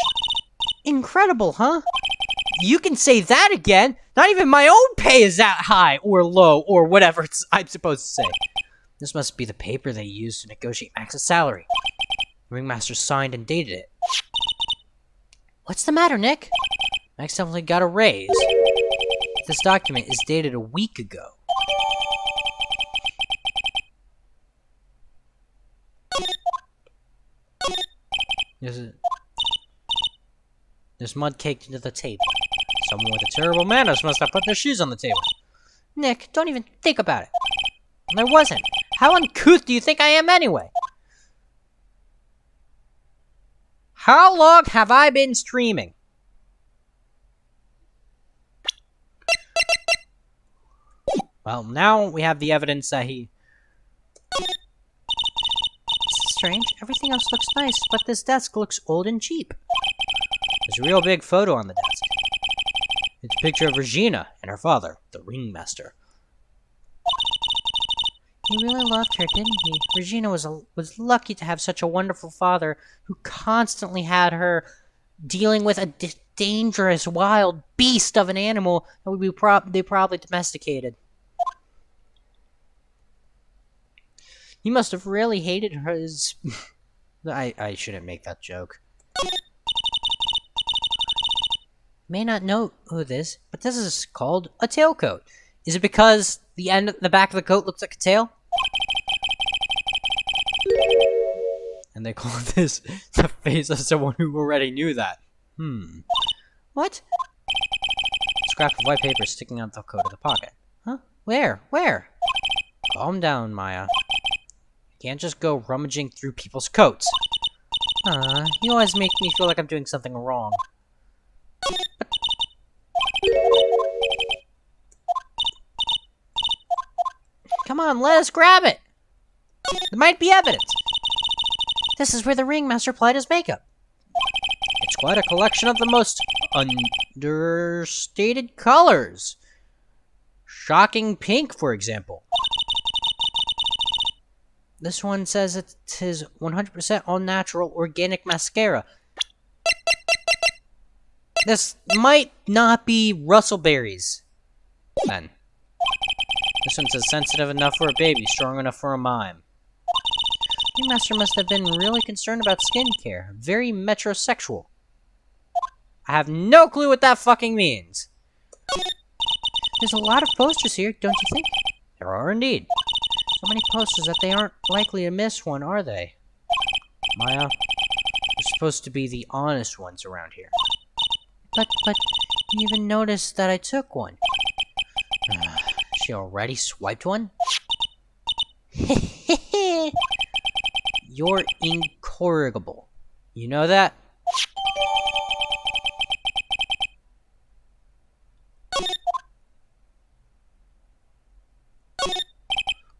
Incredible, huh? You can say that again. Not even my own pay is that high or low or whatever I'm supposed to say. This must be the paper they used to negotiate Max's salary. The Ringmaster signed and dated it. What's the matter, Nick? Max definitely got a raise. This document is dated a week ago. There's mud caked into the table. Someone with a terrible manners must have put their shoes on the table. Nick, don't even think about it. There wasn't. How uncouth do you think I am anyway? How long have I been streaming? Well, now we have the evidence that he... This is strange. Everything else looks nice, but this desk looks old and cheap. There's a real big photo on the desk. It's a picture of Regina and her father, the Ringmaster. He really loved her, didn't he? Regina was lucky to have such a wonderful father who constantly had her dealing with a dangerous wild beast of an animal that they probably domesticated. He must have really hated his... I shouldn't make that joke. May not know who this, but this is called a tailcoat. Is it because the back of the coat looks like a tail? And they call this the face of someone who already knew that. What? Scrap of white paper sticking out the coat of the pocket. Huh? Where? Where? Calm down, Maya. You can't just go rummaging through people's coats. You always make me feel like I'm doing something wrong. Come on, let us grab it! There might be evidence. This is where the Ringmaster applied his makeup. It's quite a collection of the most understated colors. Shocking pink, for example. This one says it's his 100% all-natural organic mascara. This might not be Russellberries, then. This one says sensitive enough for a baby, strong enough for a mime. Ringmaster must have been really concerned about skincare. Very metrosexual. I have no clue what that fucking means. There's a lot of posters here, don't you think? There are indeed. So many posters that they aren't likely to miss one, are they? Maya, they're supposed to be the honest ones around here. But, you even noticed that I took one. She already swiped one? You're incorrigible. You know that?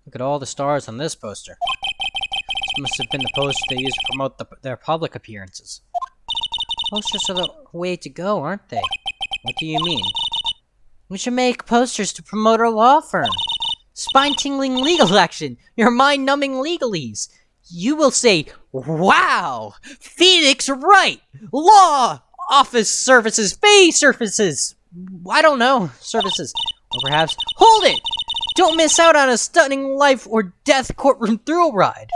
Look at all the stars on this poster. This must have been the poster they used to promote their public appearances. Posters are the way to go, aren't they? What do you mean? We should make posters to promote our law firm. Spine-tingling legal action. Your mind-numbing legalese. You will say, wow! Phoenix Wright! Law! Office services! Fee services! I don't know. Services. Or perhaps, hold it! Don't miss out on a stunning life or death courtroom thrill ride.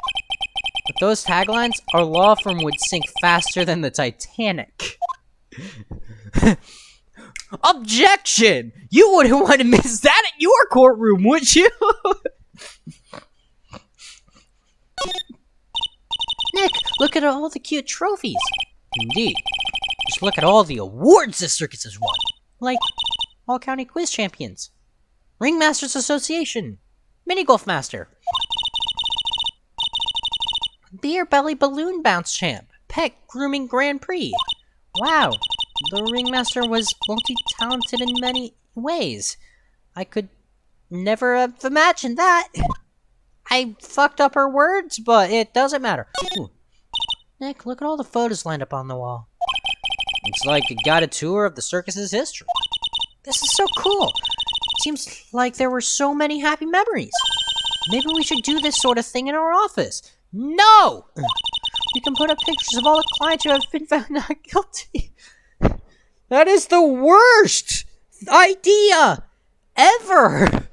With those taglines, our law firm would sink faster than the Titanic. Objection! You wouldn't want to miss that at your courtroom, would you? Nick, look at all the cute trophies. Indeed. Just look at all the awards this circus has won. Like, All-County Quiz Champions, Ringmasters Association, Mini Golf Master, Beer Belly Balloon Bounce Champ, Pet Grooming Grand Prix. Wow, the Ringmaster was multi-talented in many ways. I could never have imagined that. I fucked up her words, but it doesn't matter. Ooh. Nick, look at all the photos lined up on the wall. It's like a guided tour of the circus's history. This is so cool. Seems like there were so many happy memories. Maybe we should do this sort of thing in our office. No! We can put up pictures of all the clients who have been found not guilty. That is the worst idea ever!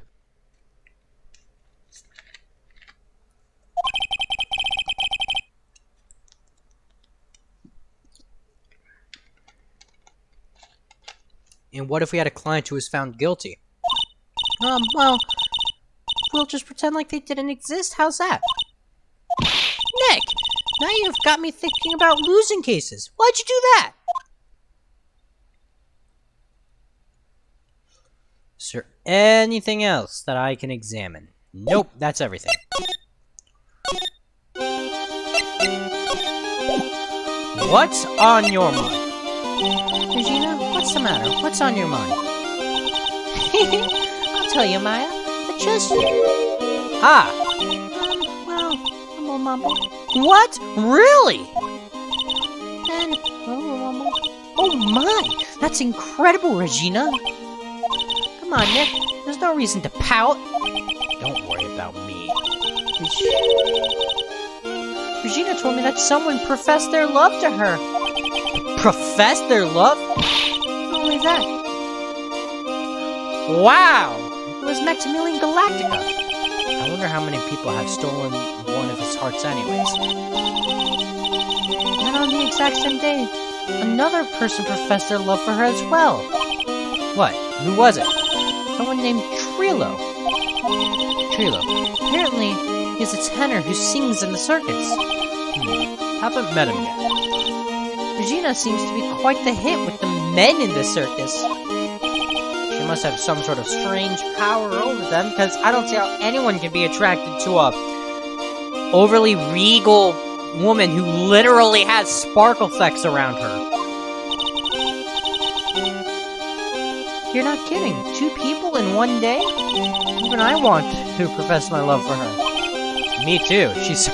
And what if we had a client who was found guilty? Well, we'll just pretend like they didn't exist. How's that? Nick, now you've got me thinking about losing cases. Why'd you do that? Is there anything else that I can examine? Nope, that's everything. What's on your mind? Regina, what's the matter? What's on your mind? I'll tell you, Maya. But just... Ah! Well, a little mumble. What? Really? And a little mumble. Oh my! That's incredible, Regina! Come on, Nick. There's no reason to pout. Don't worry about me. Regina told me that someone professed their love to her. Professed their love? Not only that. Wow! It was Maximilian Galactica. I wonder how many people have stolen one of his hearts anyways. And on the exact same day, another person professed their love for her as well. What? Who was it? Someone named Trilo. Trilo. Apparently, he's a tenor who sings in the circus. Haven't met him yet. Regina seems to be quite the hit with the men in the circus. She must have some sort of strange power over them, because I don't see how anyone can be attracted to a overly regal woman who literally has sparkle flecks around her. You're not kidding. 2 people in one day? Even I want to profess my love for her. Me too. She's...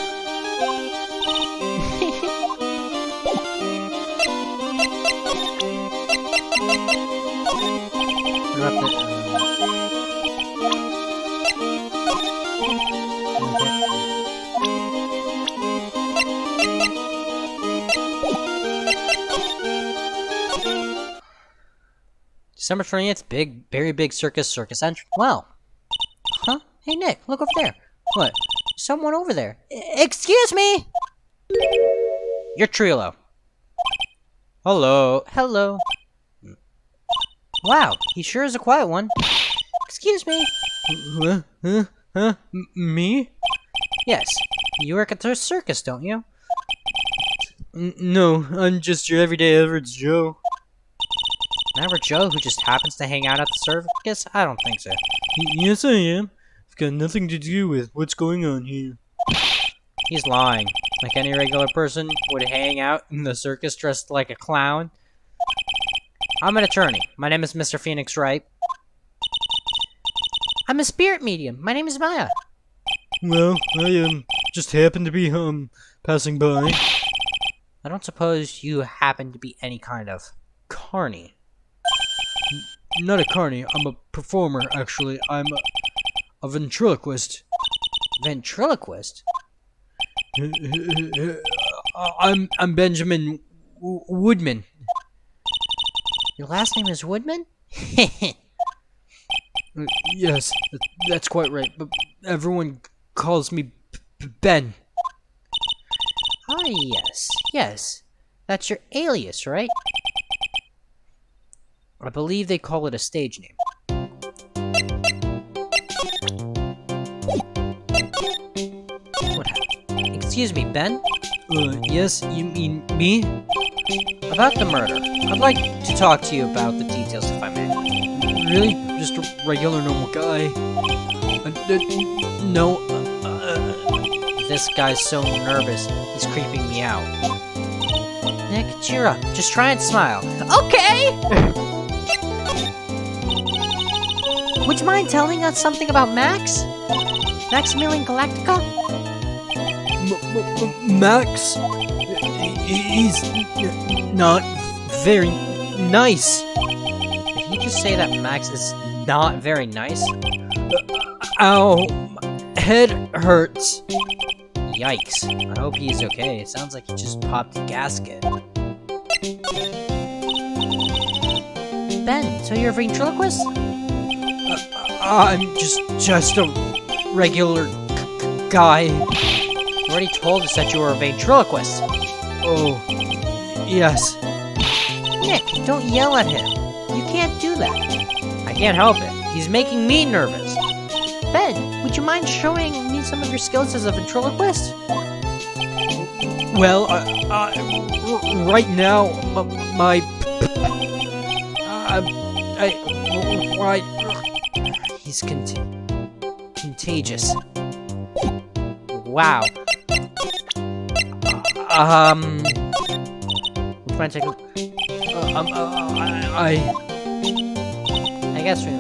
December 20th, very big circus entrance. Wow. Huh? Hey, Nick, look over there. What? Someone over there. Excuse me! You're Trilo. Hello. Hello. Wow, he sure is a quiet one. Excuse me. Me? Yes. You work at the circus, don't you? No, I'm just your everyday average Joe. Remember Joe, who just happens to hang out at the circus? I don't think so. Yes, I am. I've got nothing to do with what's going on here. He's lying. Like any regular person would hang out in the circus dressed like a clown. I'm an attorney. My name is Mr. Phoenix Wright. I'm a spirit medium. My name is Maya. Well, I just happened to be passing by. I don't suppose you happen to be any kind of carny. Not a carny. I'm a performer. Actually, I'm a ventriloquist. Ventriloquist? I'm Benjamin Woodman. Your last name is Woodman? Yes, that's quite right. But everyone calls me Ben. Ah, yes. That's your alias, right? I believe they call it a stage name. What happened? Excuse me, Ben? Yes, you mean me? About the murder. I'd like to talk to you about the details, if I may. Really? Just a regular normal guy? No. This guy's so nervous, he's creeping me out. Nick, cheer up. Just try and smile. Okay! Would you mind telling us something about Max? Maximilian Galactica? Max? He's not very nice. Did he just say that Max is not very nice? Ow. Head hurts. Yikes. I hope he's okay. It sounds like he just popped a gasket. Ben, so you're a ventriloquist? I'm just a regular guy. You already told us that you were a ventriloquist. Oh, yes. Nick, don't yell at him. You can't do that. I can't help it. He's making me nervous. Ben, would you mind showing me some of your skills as a ventriloquist? Well, right now, He's contagious. Wow. Which one take? I guess we.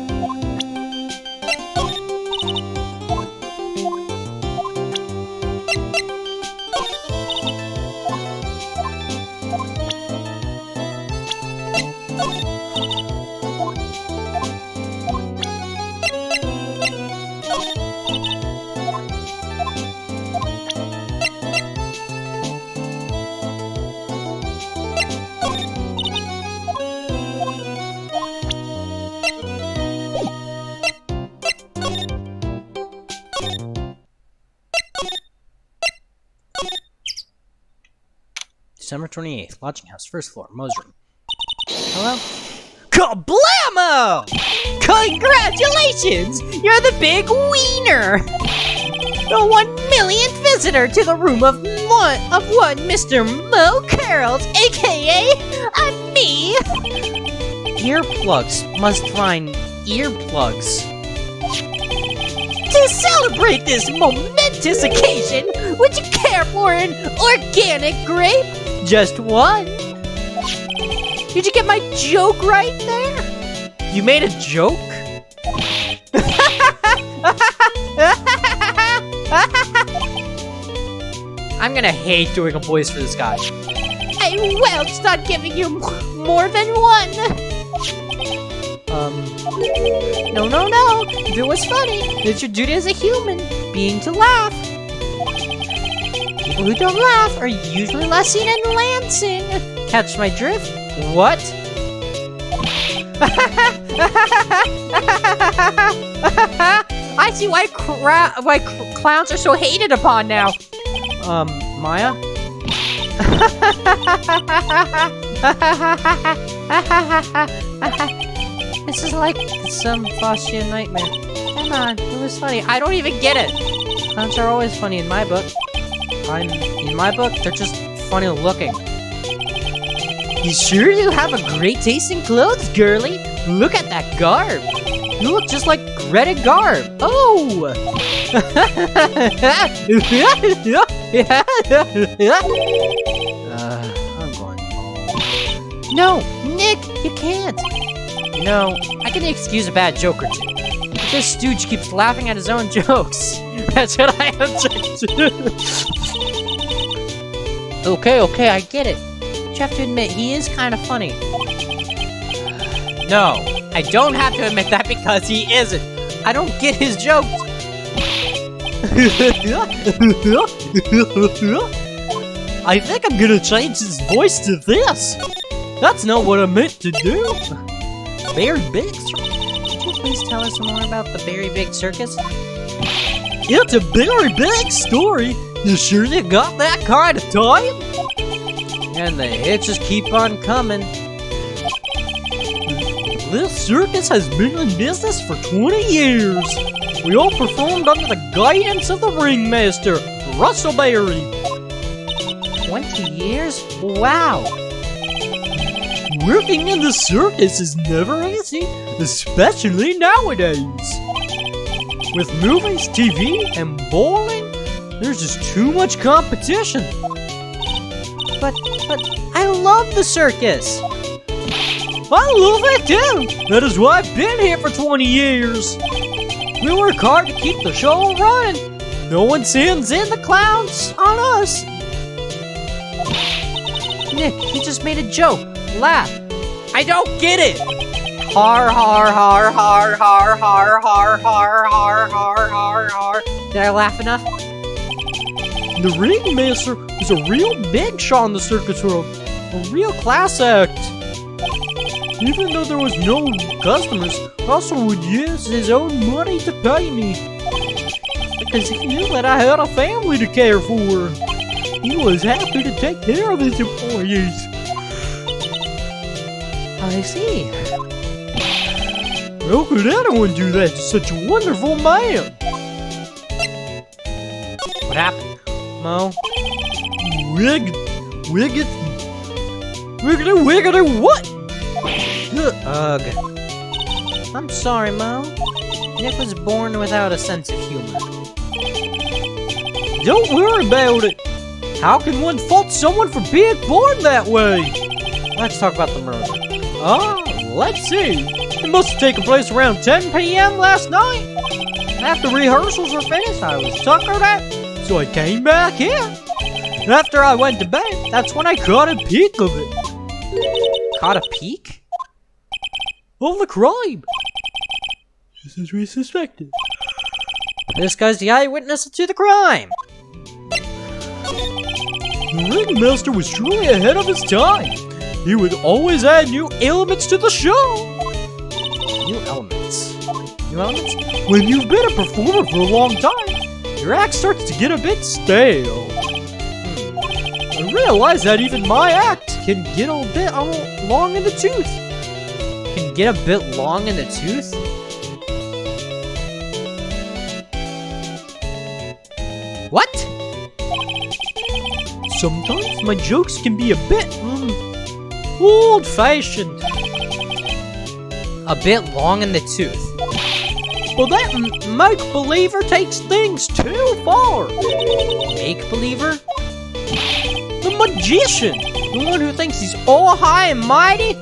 December 28th, lodging house, first floor, Mo's room. Hello? Kablamo! Congratulations! You're the big wiener! The 1 millionth visitor to the room of one Mr. Mo Carrolls, aka me! Earplugs must find earplugs. To celebrate this momentous occasion, would you care for an organic grape? Just one. Did you get my joke right there? You made a joke? I'm gonna hate doing a voice for this guy. I will start giving you more than one. No. If it was funny, it's your duty as a human, being to laugh. People who don't laugh are usually less seen in Lansing. Catch my drift? What? I see why clowns are so hated upon now. Maya? This is like some Faustian nightmare. Come on, it was funny. I don't even get it. Clowns are always funny in my book. In my book, they're just funny looking. You sure do have a great taste in clothes, girly. Look at that garb. You look just like Greta Garb. Oh! I'm going home. No, Nick, you can't. You know, I can excuse a bad joke or two. But this stooge keeps laughing at his own jokes. That's what I object to. Okay, I get it. But you have to admit, he is kind of funny. No, I don't have to admit that because he isn't. I don't get his jokes. I think I'm gonna change his voice to this. That's not what I meant to do. Very big. Could you please tell us more about the Very Big Circus? It's a very big story. You sure you got that kind of time? And the hits just keep on coming. This circus has been in business for 20 years. We all performed under the guidance of the ringmaster, Russell Berry. 20 years? Wow! Working in the circus is never easy, especially nowadays. With movies, TV, and bowling, there's just too much competition. But I love the circus! I love it too! That is why I've been here for 20 years. We work hard to keep the show running. No one sends in the clowns on us. Nick, he just made a joke. Laugh. I don't get it. Har har har har har har har har har har har har. Did I laugh enough? The ringmaster was a real big shot in the circus world. A real class act. Even though there was no customers, Russell would use his own money to pay me. Because he knew that I had a family to care for. He was happy to take care of his employees. I see. How could anyone do that to such a wonderful man? What happened, Mo? Wiggity what? Ugh. I'm sorry, Mo. Nick was born without a sense of humor. Don't worry about it. How can one fault someone for being born that way? Let's talk about the murder. Let's see. It must have taken place around 10 p.m. last night. After rehearsals were finished, I was tuckered out, so I came back here. After I went to bed, that's when I caught a peek of it. Caught a peek? Of the crime. Just as we suspected. This guy's the eyewitness to the crime. The ringmaster was truly ahead of his time. He would always add new elements to the show. New elements? New elements? When you've been a performer for a long time, your act starts to get a bit stale. I realize that even my act can get a bit long in the tooth. Can get a bit long in the tooth? What? Sometimes my jokes can be a bit, old-fashioned. A bit long in the tooth. Well, that make-believer takes things too far. Make-believer? The magician, the one who thinks he's all high and mighty.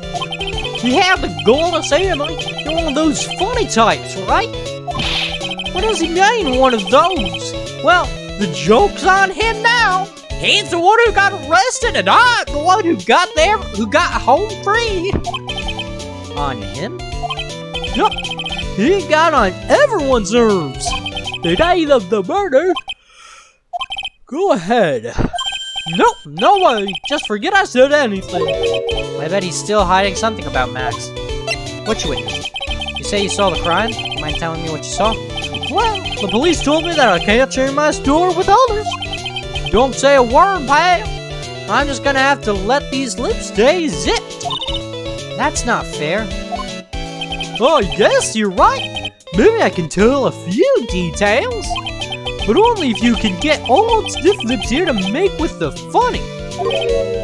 He had the goal to say him like you're one of those funny types, right? What does he mean, one of those? Well, the joke's on him now. He's the one who got arrested, and I'm the one who got home free. On him? Yup, he got on everyone's nerves. The day of the murder. Go ahead. Nope, no way. Just forget I said anything. I bet he's still hiding something about Max. What you witnessed? You say you saw the crime? Mind telling me what you saw? Well, the police told me that I can't share my store with others. Don't say a word, pal. I'm just gonna have to let these lips stay zipped. That's not fair. Oh, yes, you're right. Maybe I can tell a few details. But only if you can get old stiff lips here to make with the funny.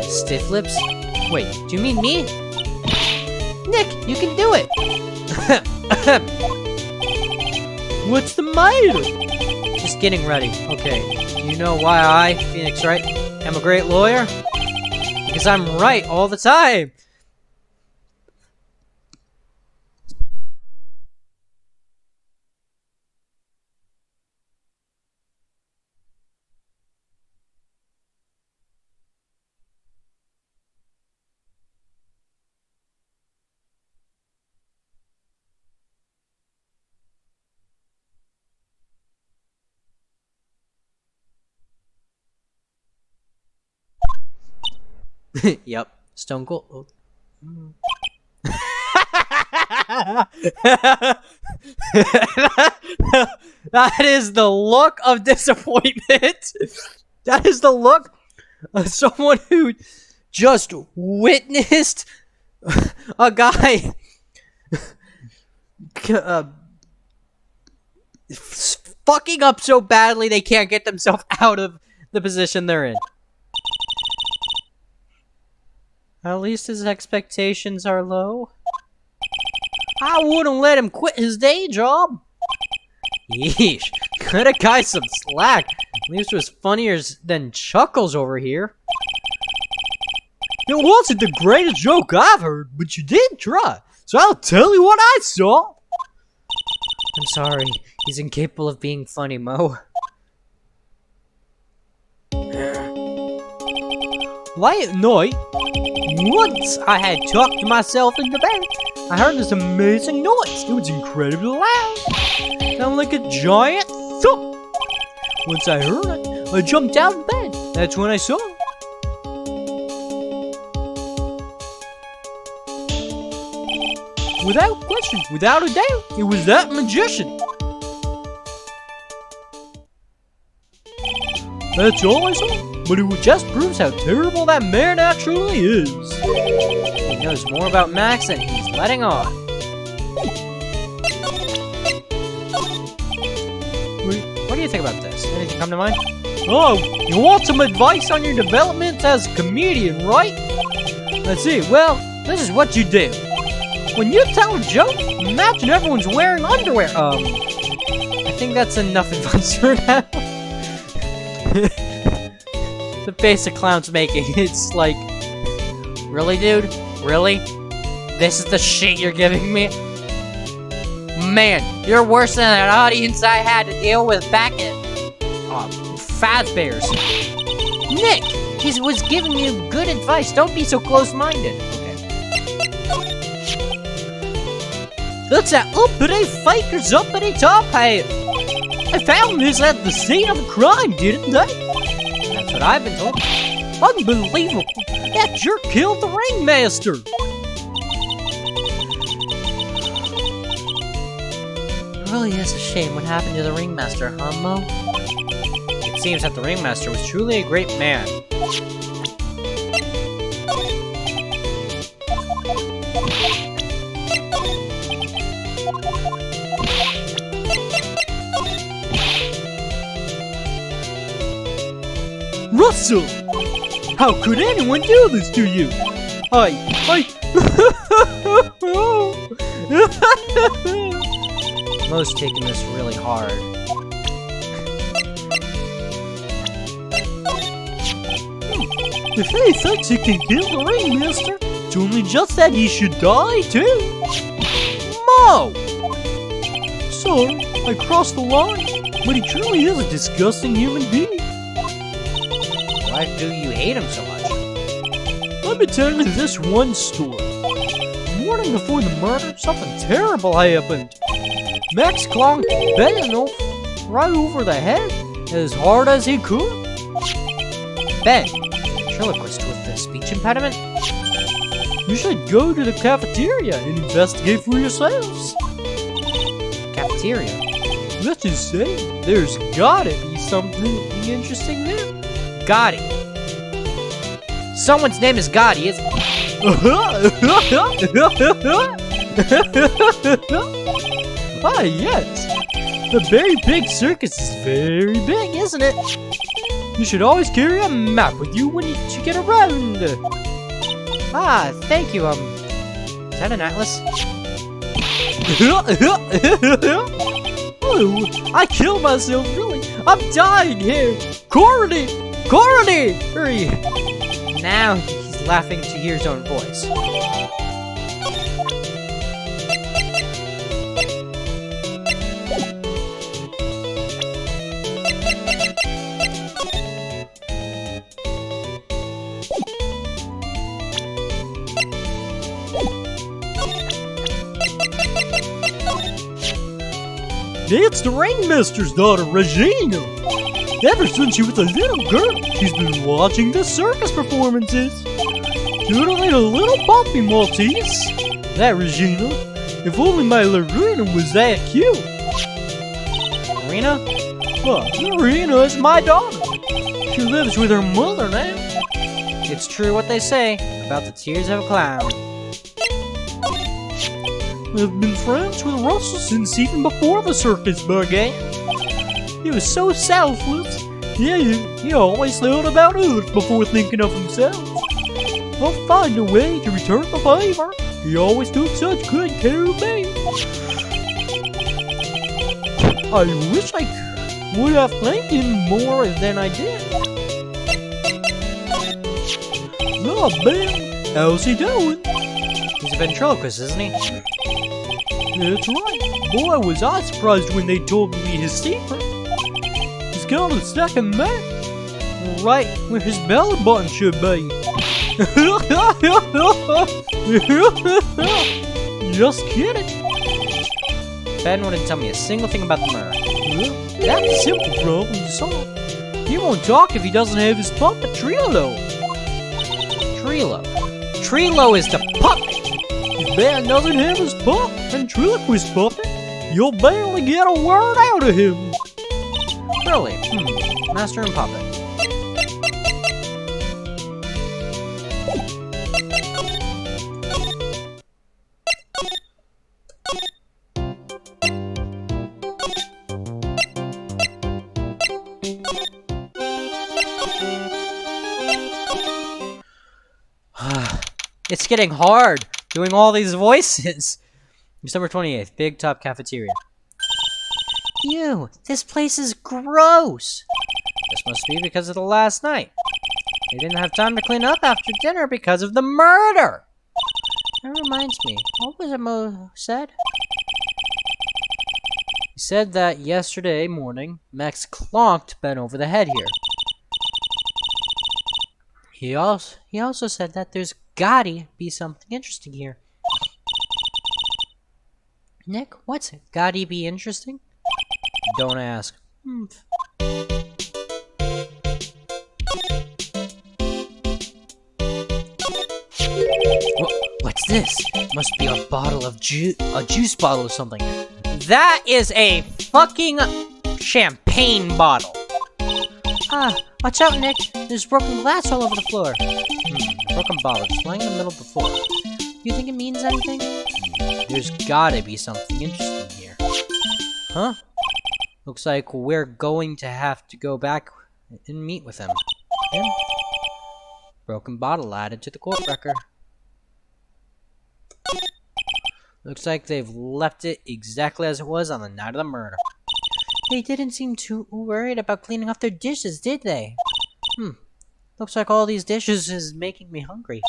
Stiff lips? Wait, do you mean me? Nick, you can do it! What's the matter? Just getting ready. Okay, you know why I, Phoenix Wright, am a great lawyer? Because I'm right all the time! Yep, Stone Cold. That is the look of disappointment. That is the look of someone who just witnessed a guy fucking up so badly they can't get themselves out of the position they're in. At least his expectations are low. I wouldn't let him quit his day job. Yeesh, cut a guy some slack. At least it was funnier than Chuckles over here. It wasn't the greatest joke I've heard, but you did try. So I'll tell you what I saw. I'm sorry, he's incapable of being funny, Mo. Late at night, once I had tucked myself into bed, I heard this amazing noise. It was incredibly loud. Sounded like a giant thump. Once I heard it, I jumped out of bed. That's when I saw it. Without question, without a doubt, it was that magician. That's all I saw. But it just proves how terrible that man actually is. He knows more about Max than he's letting on. What do you think about this? Anything come to mind? Oh, you want some advice on your development as a comedian, right? Let's see. Well, this is what you do. When you tell a joke, imagine everyone's wearing underwear. I think that's enough advice for now. The face a clown's making, it's like, really, dude? Really? This is the shit you're giving me? Man, you're worse than that audience I had to deal with back at Fazbear's. Nick, he was giving you good advice. Don't be so close-minded. Okay. That's that uppity faker's uppity top hat. I found this at the scene of the crime, didn't I? That's what I've been told. Unbelievable! That jerk killed the ringmaster! It really is a shame what happened to the ringmaster, huh, Mo? It seems that the ringmaster was truly a great man. Russell! How could anyone do this to you? Mo's taking this really hard. If he thinks he can kill the ringmaster, it's only just that he should die too. Mo! Sorry, I crossed the line, but he truly is a disgusting human being. Why do you hate him so much? Let me tell you this one story. The morning before the murder, something terrible happened. Max clonked Ben right over the head as hard as he could. Ben, ventriloquist with the speech impediment? You should go to the cafeteria and investigate for yourselves. Cafeteria? Let's just say, there's gotta be something interesting there. Gotti. Someone's name is Gotti, isn't it? Ah, yes. The very big circus is very big, isn't it? You should always carry a map with you when you get around. Ah, thank you, is that an atlas? Oh, I killed myself, really. I'm dying here. Corny! Corny! Hurry. Now he's laughing to hear his own voice. It's the ringmaster's daughter, Regina. Ever since she was a little girl, she's been watching the circus performances. Doodling a little bumpy Maltese. That Regina. If only my Lorena was that cute. Marina? Well, Lorena is my daughter. She lives with her mother now. It's true what they say about the tears of a clown. I've been friends with Russell since even before the circus began. He was so selfless. Yeah, he always thought about others before thinking of himself. I'll find a way to return the favor. He always took such good care of me. I wish I would have thanked him more than I did. Oh, Ben, how's he doing? He's a ventriloquist, isn't he? That's right. Boy, was I surprised when they told me his secret. He's got a second neck, right where his belly button should be. Just kidding. Ben wouldn't tell me a single thing about the murder. That's a simple problem to solve. He won't talk if he doesn't have his puppet Trilo. Trilo. Trilo is the puppet! If Ben doesn't have his puppet and ventriloquist puppet, you'll barely get a word out of him. Really? Master and puppet. It's getting hard doing all these voices. December 28th, Big Top Cafeteria. Ew, this place is gross. This must be because of the last night. They didn't have time to clean up after dinner because of the murder. That reminds me, what was it Mo said? He said that yesterday morning, Max clonked Ben over the head here. He also said that there's gotta be something interesting here. Nick, what's it? Gotta be interesting? Don't ask. What's this? Must be a bottle of a juice bottle or something. That is a fucking champagne bottle. Ah, watch out, Nick. There's broken glass all over the floor. Broken bottle just lying in the middle of the floor. You think it means anything? There's gotta be something interesting here. Huh? Looks like we're going to have to go back and meet with him. Him? Broken bottle added to the court record. Looks like they've left it exactly as it was on the night of the murder. They didn't seem too worried about cleaning off their dishes, did they? Looks like all these dishes is making me hungry.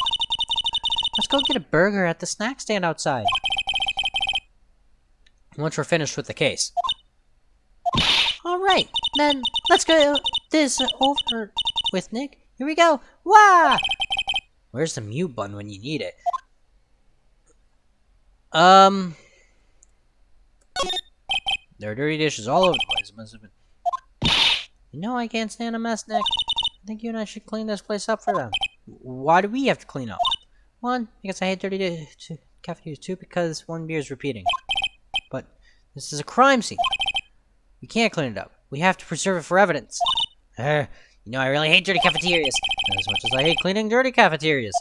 Let's go get a burger at the snack stand outside. Once we're finished with the case. Alright, then let's go this over with Nick. Here we go. Wah! Where's the mute button when you need it? There are dirty dishes all over the place. It must have been. You know I can't stand a mess, Nick. I think you and I should clean this place up for them. Why do we have to clean up? One, because I hate dirty cafeterias. Two, because one beer is repeating. But this is a crime scene. We can't clean it up. We have to preserve it for evidence. You know I really hate dirty cafeterias. As much as I hate cleaning dirty cafeterias.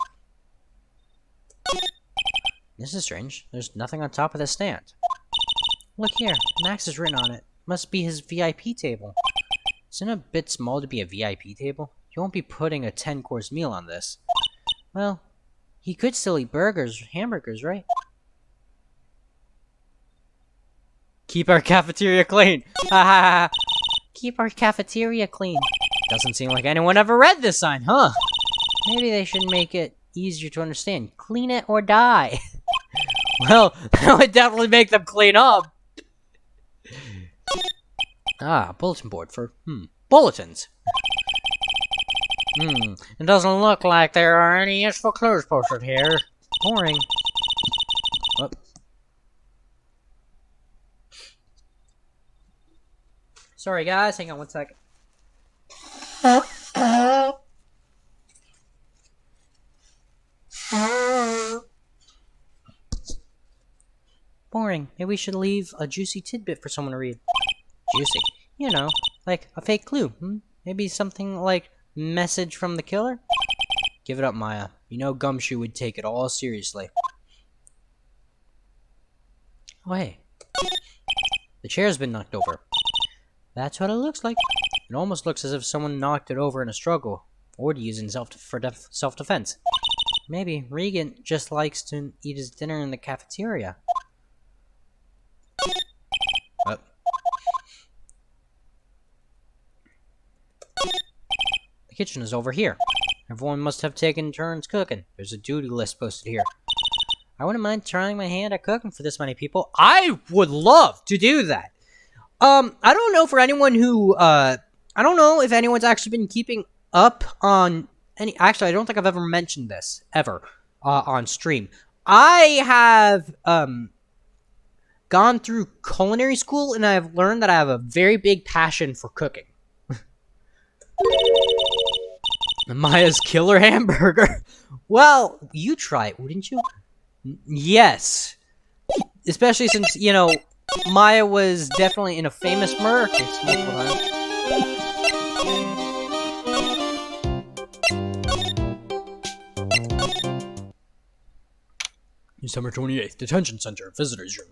This is strange. There's nothing on top of the stand. Look here. Max is written on it. Must be his VIP table. Isn't it a bit small to be a VIP table? You won't be putting a 10-course meal on this. Well, He could still eat hamburgers, right? Keep our cafeteria clean. Ha ha ha. Keep our cafeteria clean. Doesn't seem like anyone ever read this sign, huh? Maybe they should make it easier to understand. Clean it or die. Well, that would definitely make them clean up. Ah, bulletin board for, Bulletins. It doesn't look like there are any useful clues posted here. Boring. What? Sorry, guys. Hang on one second. Boring. Maybe we should leave a juicy tidbit for someone to read. Juicy. You know, like a fake clue. Maybe something like message from the killer? Give it up, Maya. You know Gumshoe would take it all seriously. Oh, hey. The chair's been knocked over. That's what it looks like. It almost looks as if someone knocked it over in a struggle, or to use in self-defense. Maybe Regan just likes to eat his dinner in the cafeteria. The kitchen is over here. Everyone must have taken turns cooking. There's a duty list posted here. I wouldn't mind trying my hand at cooking for this many people. I would love to do that. I don't know for anyone who, I don't know if anyone's actually been keeping up on any, actually, I don't think I've ever mentioned this, ever, on stream. I have, gone through culinary school, and I've learned that I have a very big passion for cooking. Maya's killer hamburger. Well, you try it, wouldn't you? Yes. Especially since, you know, Maya was definitely in a famous murder case multiple times. December 28th, Detention Center, Visitor's Room.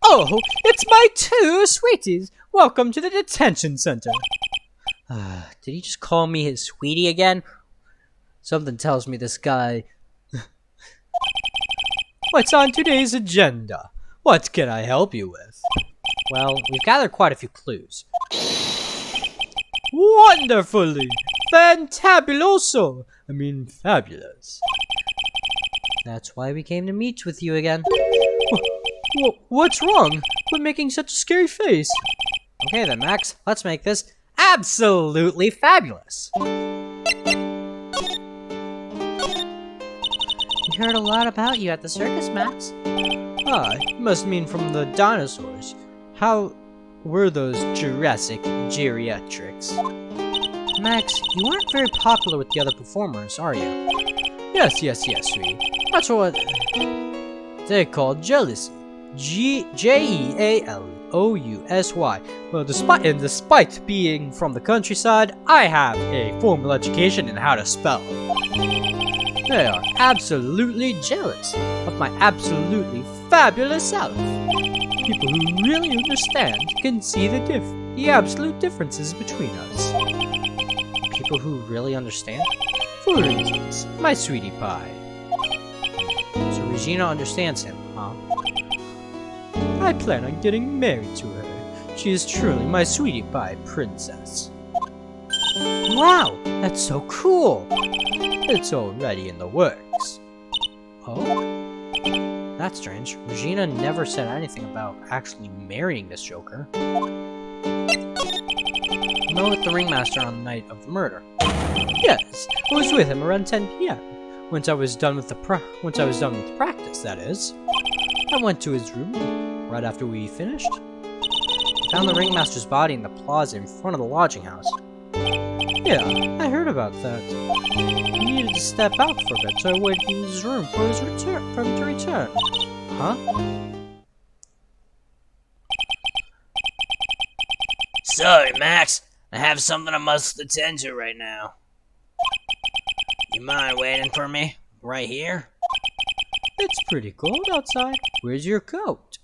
Oh, it's my two sweeties! Welcome to the Detention Center. Did he just call me his sweetie again? Something tells me this guy... What's on today's agenda? What can I help you with? Well, we've gathered quite a few clues. Wonderfully! Fantabuloso! I mean, fabulous. That's why we came to meet with you again. What's wrong? Quit making such a scary face. Okay then, Max. Let's make this Absolutely fabulous. We heard a lot about you at the circus, Max. Ah, you must mean from the dinosaurs. How were those Jurassic geriatrics? Max, you aren't very popular with the other performers, are you? Yes, sweetie. That's what they call jealousy. Jealousy. Well, despite being from the countryside, I have a formal education in how to spell. They are absolutely jealous of my absolutely fabulous self. People who really understand can see the absolute differences between us. People who really understand? For instance, my sweetie pie. So Regina understands him, huh? I plan on getting married to her. She is truly my sweetie pie princess. Wow, that's so cool. It's already in the works. Oh? That's strange. Regina never said anything about actually marrying this Joker. You met with the ringmaster on the night of the murder. Yes, I was with him around 10 p.m. Once I was done with practice, that is. I went to his room right after we finished. I found the ringmaster's body in the plaza in front of the lodging house. Yeah, I heard about that. He needed to step out for a bit, so I waited in his room for him to return. Huh? Sorry, Max. I have something I must attend to right now. You mind waiting for me? Right here? It's pretty cold outside. Where's your coat?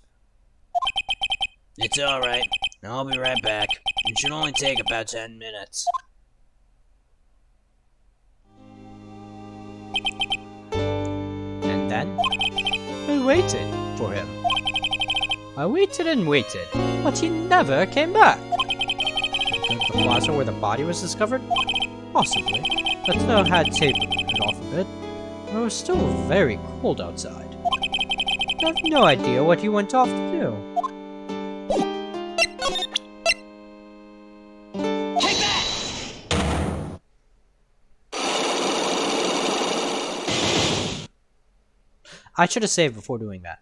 It's alright. I'll be right back. It should only take about 10 minutes. Ben? I waited for him. I waited and waited, but he never came back. Go to the plaza where the body was discovered? Possibly. But snow had tapered off a bit. It was still very cold outside. I have no idea what he went off to do. I should have saved before doing that.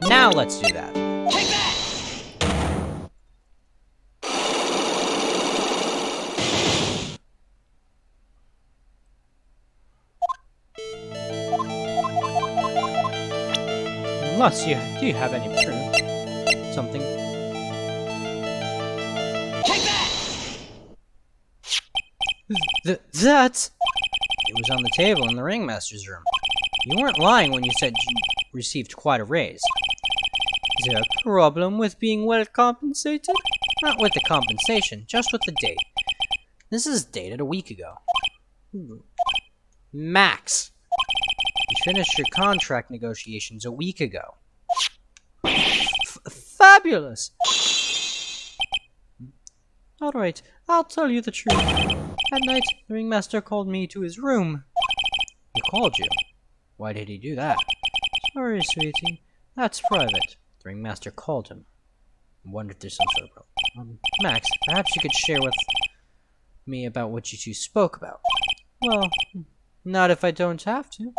Now let's do that. Unless do you have any proof? Something. That? It was on the table in the ringmaster's room. You weren't lying when you said you received quite a raise. Is there a problem with being well compensated? Not with the compensation, just with the date. This is dated a week ago. Max, you finished your contract negotiations a week ago. Fabulous! Alright, I'll tell you the truth. At night, the ringmaster called me to his room. He called you? Why did he do that? Sorry, sweetie. That's private. The ringmaster called him. I wondered if there's some sort of problem. Max, perhaps you could share with me about what you two spoke about. Well, not if I don't have to.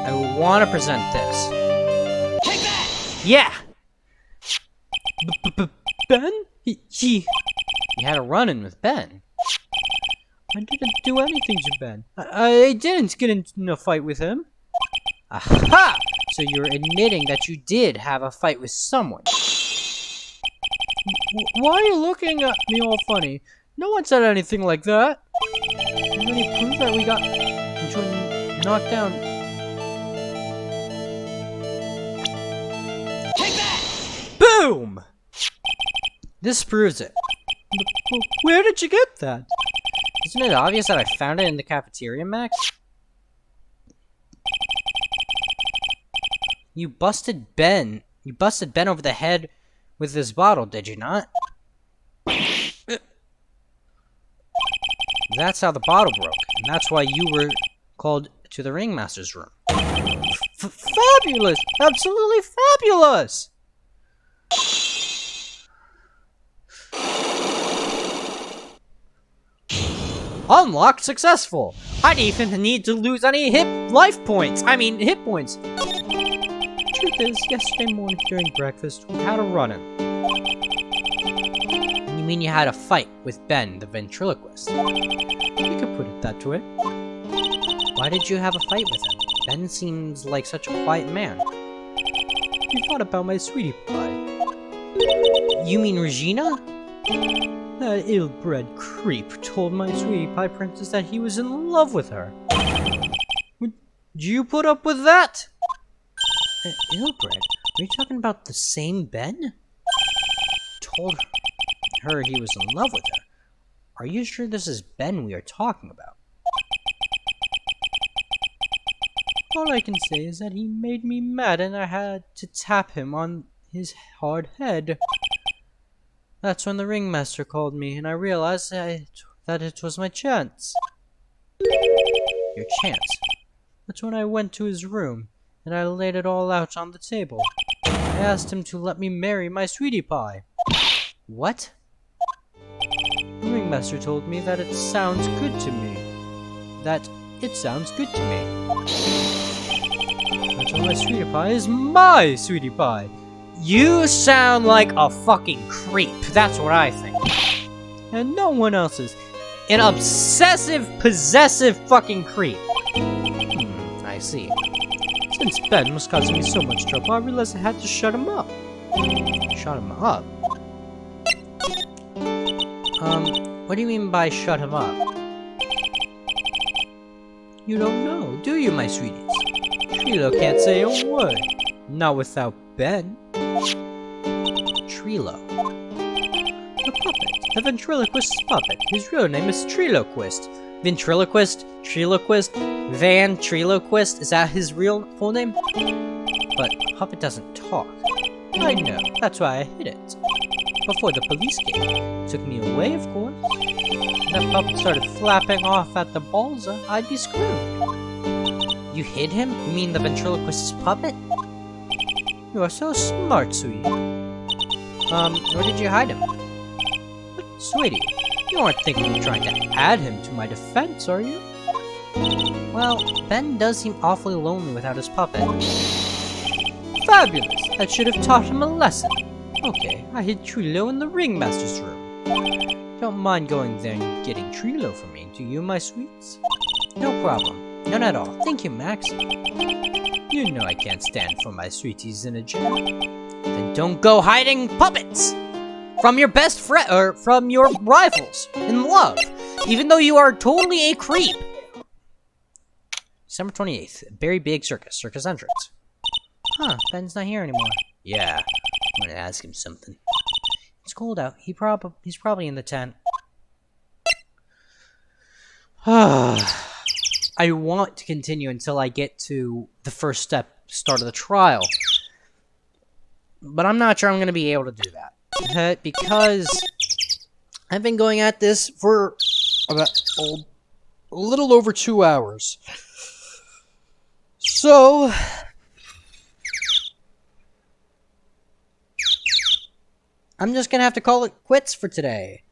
I want to present this. Take that! Yeah! Ben? He had a run-in with Ben. I didn't do anything to Ben. I didn't get into a fight with him. Aha! So you're admitting that you did have a fight with someone. Why are you looking at me all funny? No one said anything like that. Is there any proof that we got into a knockdown? Take that! Boom! This proves it. Where did you get that? Isn't it obvious that I found it in the cafeteria, Max? You busted Ben. You busted Ben over the head with this bottle, did you not? That's how the bottle broke, and that's why you were called to the ringmaster's room. Fabulous! Absolutely fabulous! Unlocked successful! I didn't even need to lose any hit points! Truth is, yesterday morning during breakfast, we had a run-in. You mean you had a fight with Ben, the ventriloquist? You could put it that way. Why did you have a fight with him? Ben seems like such a quiet man. You thought about my sweetie pie. You mean Regina? That ill-bred creep told my sweetie pie princess that he was in love with her. Would you put up with that? Ill-bred? Are you talking about the same Ben? Told her he was in love with her. Are you sure this is Ben we are talking about? All I can say is that he made me mad and I had to tap him on his hard head. That's when the ringmaster called me, and I realized that it was my chance. Your chance? That's when I went to his room, and I laid it all out on the table. I asked him to let me marry my sweetie pie. What? The ringmaster told me that it sounds good to me. That's why my sweetie pie is my sweetie pie. You sound like a fucking creep. That's what I think. And no one else's. An obsessive, possessive fucking creep. I see. Since Ben was causing me so much trouble, I realized I had to shut him up. Shut him up? What do you mean by shut him up? You don't know, do you, my sweeties? Trilo can't say a word. Not without Ben. Trilo. The puppet. The ventriloquist's puppet. His real name is Triloquist. Ventriloquist? Triloquist? Van Triloquist? Is that his real full name? But puppet doesn't talk. I know, that's why I hid it. Before the police came. Took me away, of course. If that puppet started flapping off at the balsa, I'd be screwed. You hid him? You mean the ventriloquist's puppet? You are so smart, sweetie. Where did you hide him? But, sweetie, you aren't thinking of trying to add him to my defense, are you? Well, Ben does seem awfully lonely without his puppet. Fabulous! That should have taught him a lesson. Okay, I hid Trilo in the ringmaster's room. Don't mind going there and getting Trilo for me, do you, my sweets? No problem. None at all. Thank you, Max. You know I can't stand for my sweeties in a jam. Then don't go hiding puppets from your best friend or from your rivals in love, even though you are totally a creep. December 28th, Berry Big Circus entrance. Huh, Ben's not here anymore. Yeah, I'm gonna ask him something. It's cold out. He's probably in the tent. I want to continue until I get to the first start of the trial. But I'm not sure I'm going to be able to do that. Because I've been going at this for about a little over 2 hours. So I'm just going to have to call it quits for today.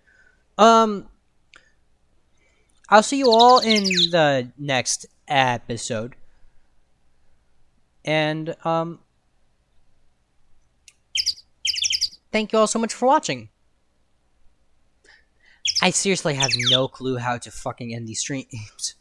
I'll see you all in the next episode. And, thank you all so much for watching. I seriously have no clue how to fucking end these streams.